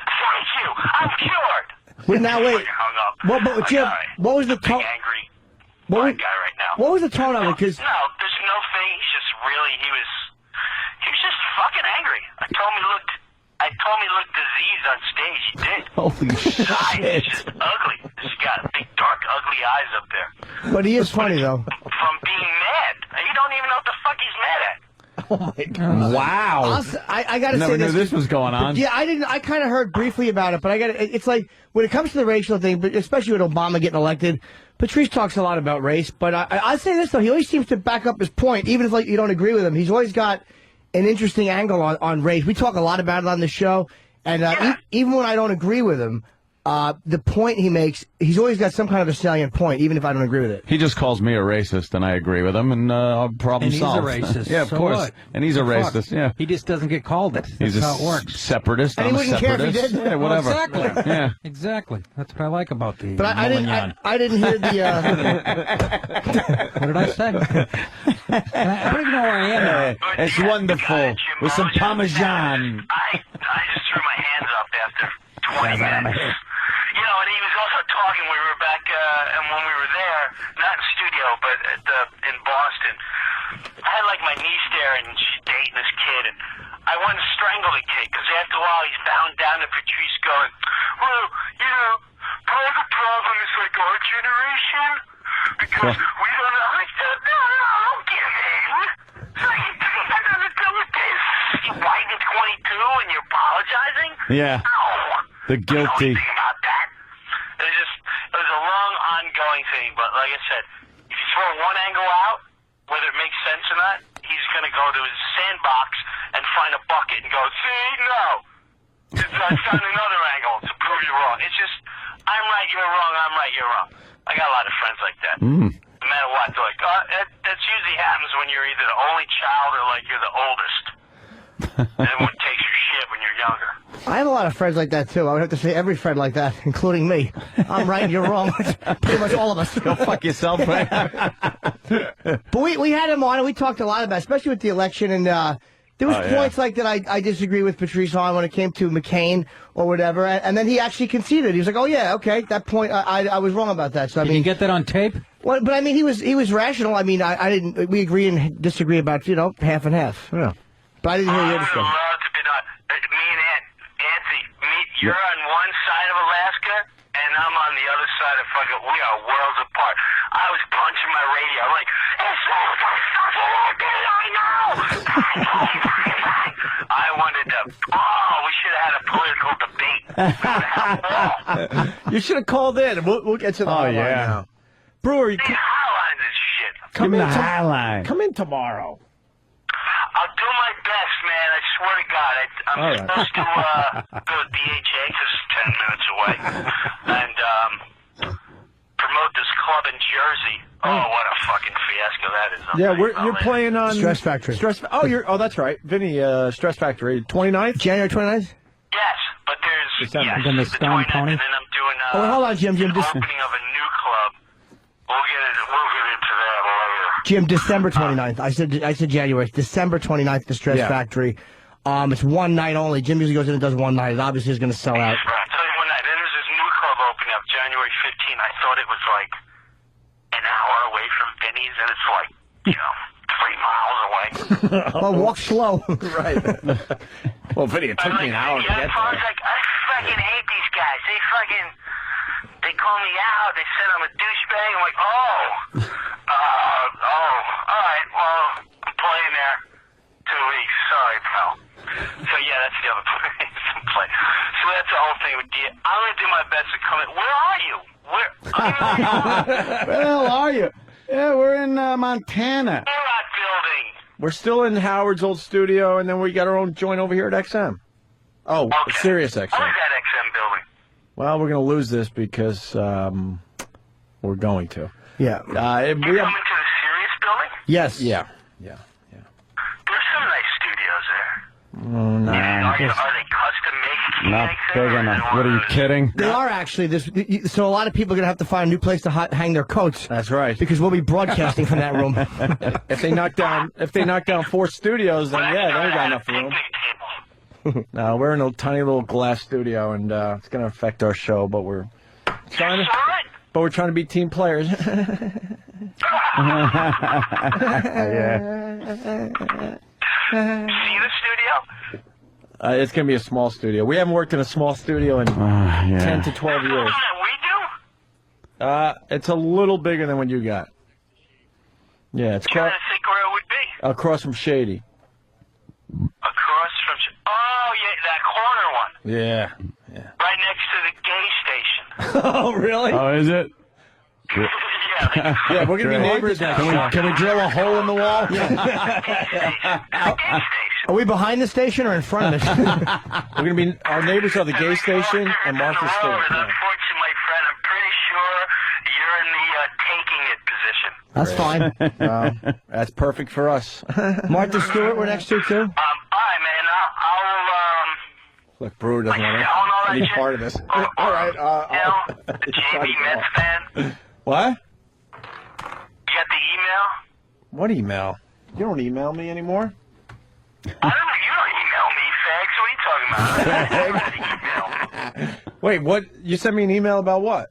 Thank you. I'm cured. Well, now wait. Hung up. But Jim, what was the tone? Angry What guy right now. was the tone of it? Because No, there's no thing. He's just really, he was just fucking angry. I told him he looked diseased on stage. He did. Holy shit. He's just ugly. He's got big, dark, ugly eyes up there. But he is funny though. From being mad. You don't even know what the fuck he's mad at. Oh my God! Wow. I got to say Never knew this was going on. Yeah, I didn't. I kind of heard briefly about it, but I got. It's like when it comes to the racial thing, but especially with Obama getting elected, Patrice talks a lot about race. But I say this though, he always seems to back up his point, even if like you don't agree with him. He's always got an interesting angle on race. We talk a lot about it on the show, and even when I don't agree with him. The point he makes, he's always got some kind of a salient point, even if I don't agree with it. He just calls me a racist, and I agree with him, and problem solved. And he's a racist. Yeah, of so course. What? And he's a racist, yeah. He just doesn't get called it. That's He's how it works. Separatist. And he I'm a wouldn't care if he separatist. did. Yeah, whatever. Well, exactly. Yeah. Exactly. That's what I like about the. But I didn't hear the. What did I say? I don't even know where I am. It's wonderful. With some Parmesan. I just threw my hands up after 20 minutes. You know, and he was also talking. We were back, and when we were there, not in studio, but in Boston, I had like my niece there, and she's dating this kid, and I wanted to strangle the kid because after a while he's bound down to Patrice, going, "Well, you know, part of the problem is like our generation because we don't know." I said, "No, don't give in. It's like, it has nothing to do with this. You white and and you're apologizing? Yeah. No. The guilty. Think about that. It was a long, ongoing thing, but like I said, if you throw one angle out, whether it makes sense or not, he's going to go to his sandbox and find a bucket and go, see, no. I found another angle to prove you wrong. It's just, I'm right, you're wrong, I'm right, you're wrong. I got a lot of friends like that. No matter what, they're like, that usually happens when you're either the only child or like you're the oldest. And everyone takes your shit when you're younger. I have a lot of friends like that, too. I would have to say every friend like that, including me. I'm right, you're wrong. Pretty much all of us. Go fuck yourself, man. But we had him on, and we talked a lot about it, especially with the election, and there was points like that I disagree with Patrice on when it came to McCain or whatever, and then he actually conceded. He was like, oh, yeah, okay, that point, I was wrong about that. So, Did you get that on tape? Well, but I mean, he was rational. I mean, I didn't, we agree and disagree about, half and half. Yeah. But I didn't hear your discussion. Me and Anthony, you're on one side of Alaska, and I'm on the other side of fucking, we are worlds apart. I was punching my radio. I'm like, it's not I wanted to, we should have had a political debate. You should have called in. We'll get to the hotline now. Brewer, you highline this shit. come Give in me the highline. Come in tomorrow. I'll do my best, man. I swear to God. I'm supposed to go to BHA because it's 10 minutes away and promote this club in Jersey. Oh, what a fucking fiasco that is. You're playing on Stress Factory. That's right. Vinny, Stress Factory. 29th? January 29th? Yes, but there's Then the Stone 29th, Pony? and then I'm doing hold on, Jim. the opening of a new club. We'll get into that later. Jim, December 29th. I said January. December 29th, the Stress Factory. It's one night only. Jim usually goes in and does one night. It obviously is going to sell out. Right, I'll tell you one night. Then there's this new club opening up January 15th. I thought it was like an hour away from Vinny's, and it's like, 3 miles away. Well, walk slow. Right. Well, Vinny, it took me an hour to get there. I was like, I fucking hate these guys. They call me out. They said I'm a douchebag. I'm like, all right, well, I'm playing there 2 weeks. Sorry, pal. So, yeah, that's the other place. So that's the whole thing with D. I'm going to do my best to come in. Where are you? Where Where the hell are you? Yeah, we're in Montana. building? We're still in Howard's old studio, and then we got our own joint over here at XM. Oh, Sirius XM. Where's that XM building? Well, we're going to lose this because we're going to. Yeah. We You're have. coming to the Sirius building? Yes. Yeah. There's some nice studios there. Oh, no. Are they custom made? Not big enough. What are you kidding? They are actually. So a lot of people are going to have to find a new place to hang their coats. That's right. Because we'll be broadcasting from that room. If they knock down 4 studios, then they ain't got enough room. No, we're in a tiny little glass studio, and it's going to affect our show. But we're trying to be team players. See the studio? It's going to be a small studio. We haven't worked in a small studio in 10 to 12 years. We do? It's a little bigger than what you got. Yeah, it's Trying to think where it would be. across from Shady. Across from... Oh, yeah, that corner one. Yeah. Right next to the gay station. Oh, really? Oh, is it? Yeah, we're going to be neighbors now. Can we drill a hole in the wall? Are we behind the station or in front of it? We're going to be, our neighbors are the gay station and Martha's Store. Unfortunately, my friend, I'm pretty sure you're in the taking it position. That's fine. That's perfect for us. Martha Stewart, we're next to too. All right, man. I'll Look, Brewer doesn't want any part of this. All right. the JV Mets fan. What? You got the email? What email? You don't email me anymore. I don't know. You don't email me, Fags. What are you talking about? Wait, what? You sent me an email about what?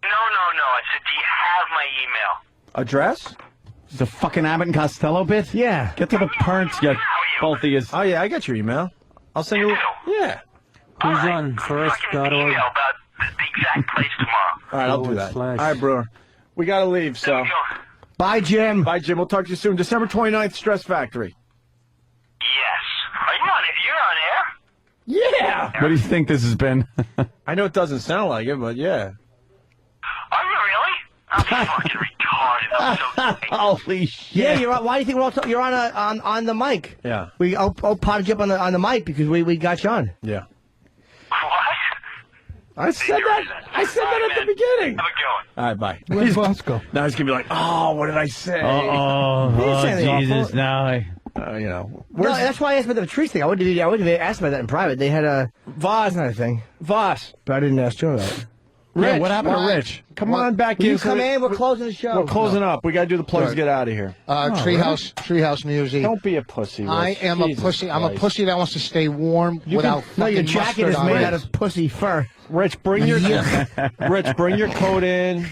No. I said, do you have my email? Address? The fucking Abbott and Costello bit? Yeah. Get to the parts, you both of you. Oh, yeah, I got your email. I'll send you. Yeah. Who's on first.org? Email about the exact place tomorrow. All right, I'll do that. All right, Brewer. We got to leave, so. Bye, Jim. Bye, Jim. We'll talk to you soon. December 29th, Stress Factory. Yes. Are you on it? You're on air? Yeah. What do you think this has been? I know it doesn't sound like it, but yeah. Are you really? I'm fucking retarded. I'm so Holy shit! Yeah, you're on. Why do you think you're on the mic? Yeah. We potted you up on the mic because we got you on. Yeah. What? I said that. I said that at the beginning. Have a good one. All right, bye. Where's Bosco? Now he's gonna be like, oh, what did I say? Jesus! Now you know. No, that's why I asked about the tree thing. I wouldn't have asked about that in private. They had a Voss. Not a thing. Voss. But I didn't ask Joe about it. Rich, what happened to Rich? Come on back Will in. you come in? We're closing the show. We're closing up. We got to do the plugs to get out of here. Treehouse music. Don't be a pussy, Rich. I am Jesus a pussy. I'm a Christ. pussy that wants to stay warm without No, your fucking jacket mustard is on made it. out of pussy fur. Rich, bring your Rich, bring your coat in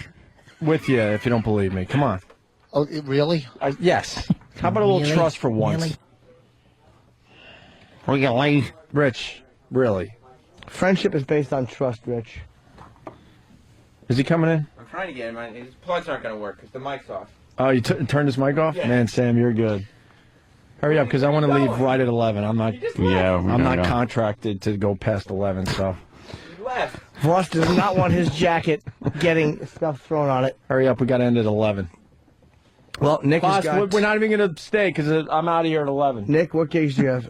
with you if you don't believe me. Come on. Oh, really? Yes. How about a little trust for once? Really? Rich, really. Friendship is based on trust, Rich. Is he coming in? I'm trying to get him. His plugs aren't going to work because the mic's off. Oh, you turned his mic off? Yeah. Man, Sam, you're good. Hurry up, because I want to leave right at 11. I'm not. I'm not contracted to go past 11. So. Left. Voss does not want his jacket getting stuff thrown on it. Hurry up, we got to end at 11. Well, Nick has Boss, got... we're not even going to stay because I'm out of here at 11. Nick, what gigs do you have?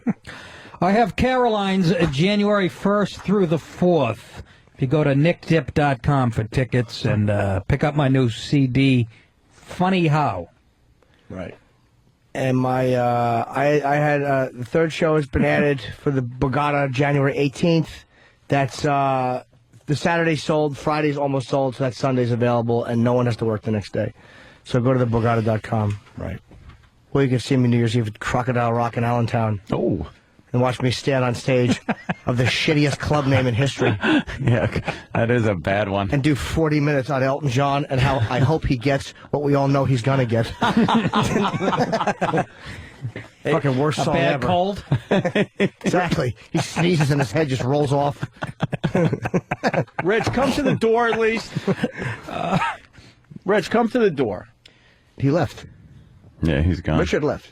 I have Caroline's January 1st through the 4th. If you go to nickdip.com for tickets and pick up my new CD, Funny How. Right. And my, I had, the third show has been added for the Borgata January 18th. That's, the Saturday's sold, Friday's almost sold, so that Sunday's available, and no one has to work the next day. So go to theborgata.com. Right. Well, you can see me New Year's Eve at Crocodile Rock in Allentown. Oh. And watch me stand on stage of the shittiest club name in history. Yeah, that is a bad one. And do 40 minutes on Elton John and how I hope he gets what we all know he's going to get. Fucking worst song bad ever. cold? Exactly. He sneezes and his head just rolls off. Rich, come to the door at least. Rich, come to the door. He left. Yeah, he's gone. Richard left.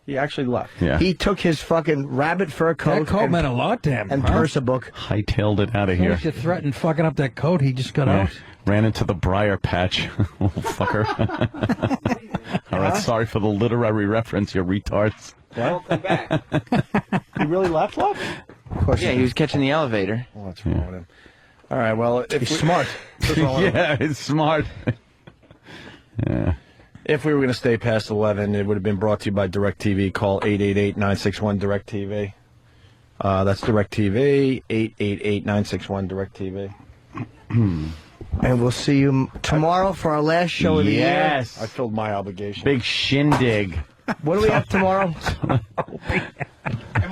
He actually left. Yeah. He took his fucking rabbit fur coat. That coat meant a lot to him. And huh? Persa book. Hightailed it out of here. You threatened fucking up that coat. He just got out. Ran into the briar patch. Little fucker. All right, sorry for the literary reference, you retards. Well, come back. He really left? Of course. Yeah, he was catching the elevator. Oh, what's wrong with him? All right, well, if He's smart. Yeah, it's smart. Yeah. If we were going to stay past 11, it would have been brought to you by DirecTV. Call 888-961-DirecTV. That's DirecTV, 888-961-DirecTV. And we'll see you tomorrow for our last show of the year. Yes. I filled my obligation. Big shindig. What do we have tomorrow? Am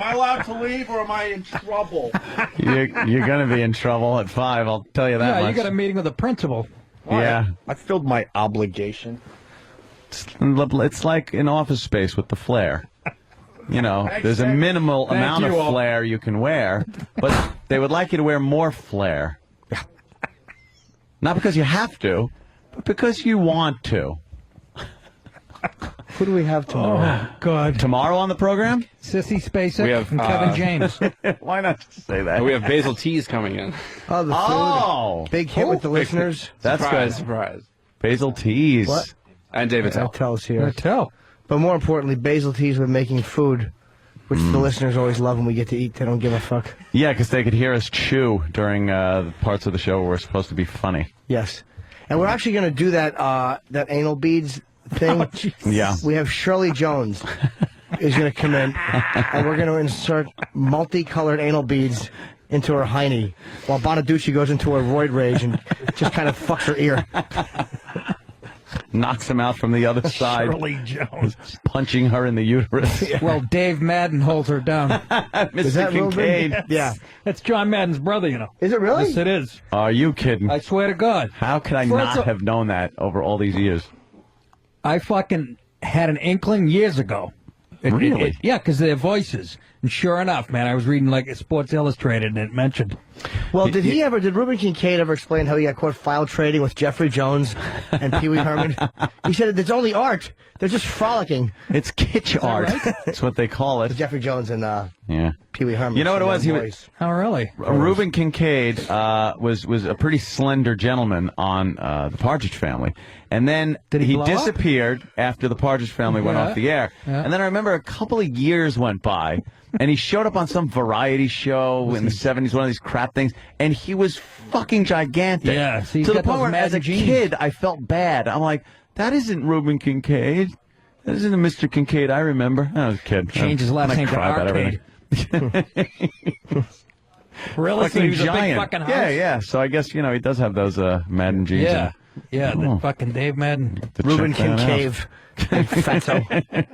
I allowed to leave or am I in trouble? You're going to be in trouble at 5, I'll tell you that Yeah, much. you got a meeting with the principal. Yeah. I filled my obligation. It's like an office space with the flare. You know, there's a minimal amount of flare you can wear, but they would like you to wear more flare. Not because you have to, but because you want to. Who do we have tomorrow? Oh, God. Tomorrow on the program? Sissy Spacek We have, and Kevin James. Why not just say that? We have Basil Teas coming in. Oh, the food. Oh! Big hit with the listeners. That's Surprise, good. surprise. Basil Teas. What? And David Tell. Tell's here. Tell. But more importantly, Basil Teas with making food, which the listeners always love when we get to eat. They don't give a fuck. Yeah, because they could hear us chew during the parts of the show where we're supposed to be funny. Yes. And we're actually going to do that anal beads thing. Yeah. We have Shirley Jones is going to come in, and we're going to insert multicolored anal beads into her hiney, while Bonaducci goes into a roid rage and just kind of fucks her ear. Knocks him out from the other side. Shirley Jones. Punching her in the uterus. Well, Dave Madden holds her down. Is that Mr. real Kincaid. big? Yeah. That's John Madden's brother, you know. Is it really? Yes, it is. Are you kidding? I swear to God. How could I First not have known that over all these years? I fucking had an inkling years ago. Really? Yeah, because their voices. And sure enough, man, I was reading like Sports Illustrated and it mentioned. Well, did Ruben Kincaid ever explain how he got caught file trading with Jeffrey Jones and Pee Wee Herman? He said it's only art. They're just frolicking. It's kitsch art. right? That's what they call it. Jeffrey Jones and Yeah. Pee Wee Herman. You know what it was? He was. Boys. Oh, really? Reuben Kincaid was a pretty slender gentleman on the Partridge Family, and then he blow up? disappeared after the Partridge Family went off the air. Yeah. And then I remember a couple of years went by, and he showed up on some variety show in the 70s, one of these crap things, and he was fucking gigantic. Yeah, so he's to the got point those where, as a Madden genes. kid, I felt bad. I'm like, that isn't Reuben Kincaid. That isn't a Mr. Kincaid I remember. I was a kid. Changed his last I name to cry about Arcade. everything. Really? So Fucking he was giant. a big fucking house? Yeah. So I guess, he does have those Madden genes. Yeah. Yeah, the fucking Dave Madden. Ruben Kincaid. Fatso.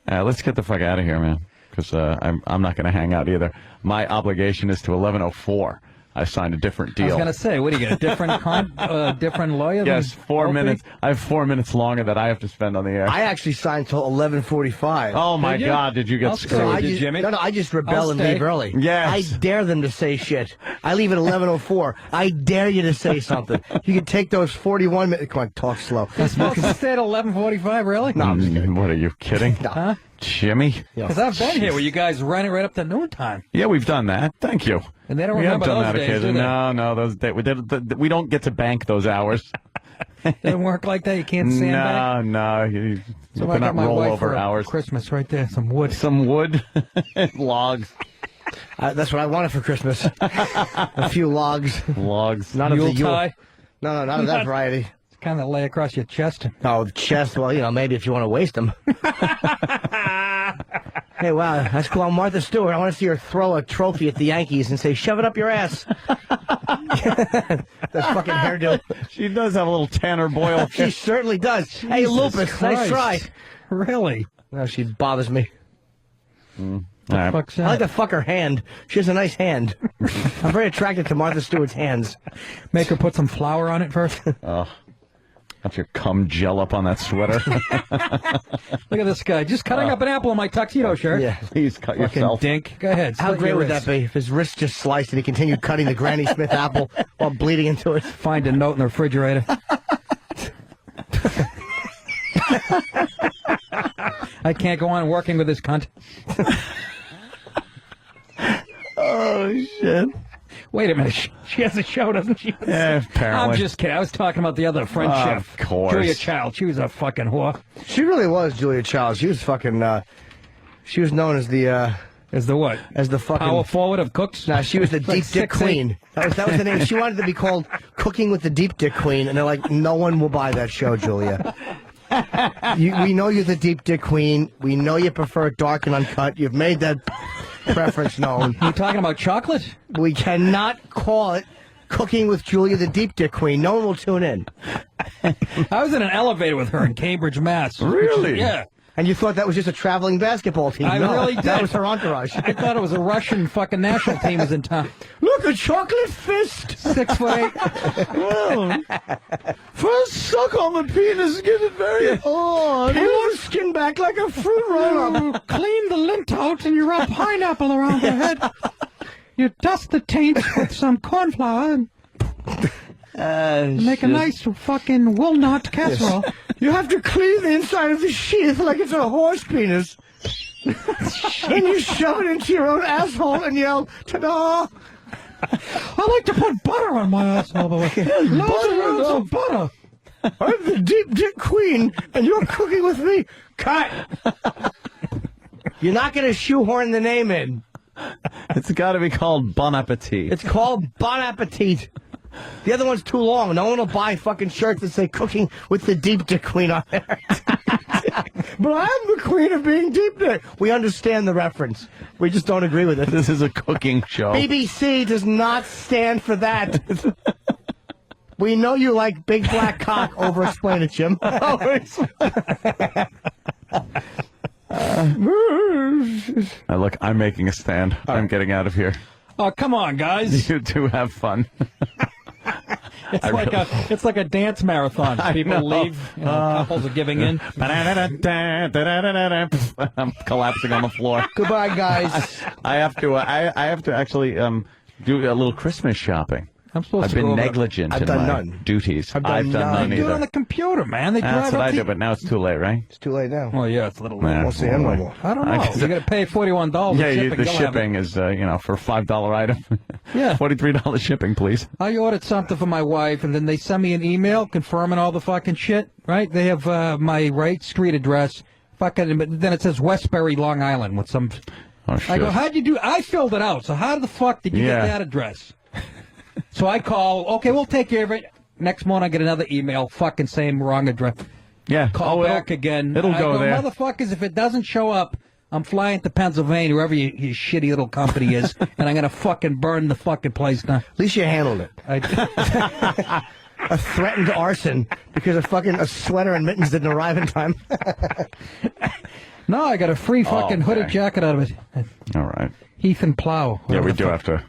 Let's get the fuck out of here, man. Because I'm not going to hang out either. My obligation is to 11:04. I signed a different deal. I was going to say, what do you get? A different lawyer? Yes, than 4 Opie? minutes. I have 4 minutes longer that I have to spend on the air. I actually signed till 11:45. Oh my God! Did you get screwed? So I just rebel and leave early. Yes. I dare them to say shit. I leave at 11:04. I dare you to say something. You can take those 41 minutes. Come on, talk slow. You're supposed to stay at 11:45, really? No, I'm just kidding. What are you kidding? Huh? Jimmy? Because I've been here where you guys run it right up to noontime. Yeah, we've done that. Thank you. And they don't we have remember done those that days, occasionally. do they? No, those we don't get to bank those hours. Doesn't work like that. You can't stand back. No. So they're I got not my wife rollover for hours. Christmas right there. Some wood. Some wood, logs. That's what I wanted for Christmas. A few logs. Logs. None of the Yuletide. No, not of that variety. Kind of lay across your chest. Oh, the chest. Well, maybe if you want to waste them. Hey, wow, that's cool. I'm Martha Stewart. I want to see her throw a trophy at the Yankees and say, "Shove it up your ass." That fucking hairdo. She does have a little Tanner Boyle. She certainly does. Hey, Lupus, nice try. Really? No, she bothers me. All right. Fuck's I like that? to fuck her hand. She has a nice hand. I'm very attracted to Martha Stewart's hands. Make her put some flour on it first. Oh, got your cum gel up on that sweater. Look at this guy, just cutting up an apple in my tuxedo shirt. Yeah. Please cut Fucking yourself. dink. Go ahead. How slit great your would wrist. that be if his wrist just sliced and he continued cutting the Granny Smith apple while bleeding into it? Find a note in the refrigerator. I can't go on working with this cunt. Oh shit! Wait a minute. She has a show, doesn't she? Yeah, apparently. I'm just kidding. I was talking about the other French chef. Of course. Julia Child. She was a fucking whore. She really was Julia Child. She was fucking. She was known as the. As the what? As the fucking power forward of cooks. Nah, she was the Like deep dick 6'8". queen. That was the name. She wanted to be called Cooking with the Deep Dick Queen, and they're like, no one will buy that show, Julia. We know you're the deep dick queen. We know you prefer it dark and uncut. You've made that preference known. You talking about chocolate? We cannot call it Cooking with Julia the Deep Dick Queen. No one will tune in. I was in an elevator with her in Cambridge, Mass. Really? Yeah. And you thought that was just a traveling basketball team? I No, really did. That was her entourage. I thought it was a Russian fucking national team was in town. Look, a chocolate fist. 6'8". Well, first suck on the penis, get it very hard. Peel her skin back like a fruit roll-up. Clean the lint out and you rub pineapple around the head. You dust the taint with some corn flour and make a nice fucking walnut casserole. You have to clean the inside of the sheath like it's a horse penis. Then you shove it into your own asshole and yell, ta-da! I like to put butter on my asshole, by the way. Loads and loads of butter. I'm the deep dick queen, and you're cooking with me. Cut! You're not going to shoehorn the name in. It's got to be called Bon Appetit. It's called Bon Appetit. The other one's too long. No one will buy fucking shirts that say Cooking with the Deep Dick Queen on there. But I'm the queen of being deep dick. We understand the reference. We just don't agree with it. This is a cooking show. BBC does not stand for that. We know you like big black cock. Over-explain it, Jim. Look, I'm making a stand. I'm getting out of here. Oh, come on, guys. You two have fun. It's like a dance marathon. People leave, couples are giving in. I'm collapsing on the floor. Goodbye, guys. I have to actually do a little Christmas shopping. I'm supposed I've to been go over- negligent I've in done my none. duties. I've done I've done none. none You do it either. on the computer, man. They That's drive what up I to do, but now it's too late, right? It's too late now. Well, yeah, it's a little. Yeah, Won't see him no more. I don't know. guess- You got to pay $41. Yeah, for shipping. the You'll have it. shipping is, for a $5 item. Yeah. $43 shipping, please. I ordered something for my wife, and then they send me an email confirming all the fucking shit. Right? They have my street address. Fucking, but then it says Westbury, Long Island, with some. Oh, shit. I go, how'd you do? I filled it out. So how the fuck did you Yeah. get that address? So I call. Okay, we'll take care of it. Next morning, I get another email. Fucking same wrong address. Yeah. Call back again. It'll I go there. Motherfuckers, if it doesn't show up, I'm flying to Pennsylvania, wherever your shitty little company is, and I'm gonna fucking burn the fucking place down. At least you handled it. A threatened arson because a sweater and mittens didn't arrive in time. No, I got a free fucking hooded jacket out of it. All right. Heath and Plow. Yeah, whatever we the do fuck. have to.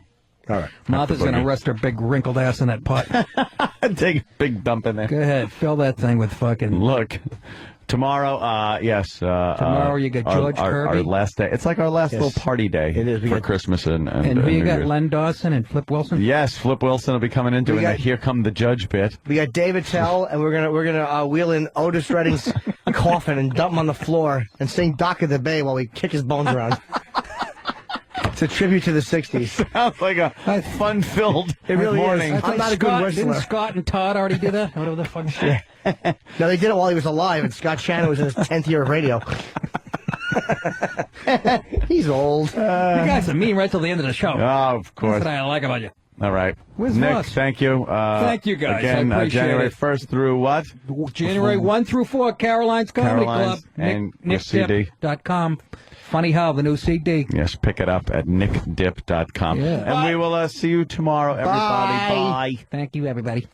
All right. Martha's Have to gonna boogie. rest her big wrinkled ass in that pot. Take a big dump in there. Go ahead, fill that thing with fucking. Look, tomorrow, yes. Tomorrow you get George our Kirby. last day. It's like our last Yes. little party day It is. We for got- Christmas and And who you New got? Year's. Len Dawson and Flip Wilson. Yes, Flip Wilson will be coming in doing got- the Here Come the Judge bit. We got David Tell, and we're gonna wheel in Otis Redding's coffin and dump him on the floor and sing "Dock of the Bay" while we kick his bones around. It's a tribute to the '60s. Sounds like a fun-filled It really morning. is. I'm not a good Scott, whistler. didn't Scott and Todd already do that? Whatever the fuck. No, they did it while he was alive, and Scott Shannon was in his 10th year of radio. He's old. You guys are mean right till the end of the show. Oh, of course. That's what I like about you. All right. Where's Nick, Ross? thank you. Thank you, guys. Again, I appreciate January it. 1st through what? January 1 through 4, Caroline's Comedy Caroline's Club. and your CD. NickDip.com. Funny how, the new CD. Yes, pick it up at nickdip.com. Yeah. And we will see you tomorrow, everybody. Bye. Thank you, everybody.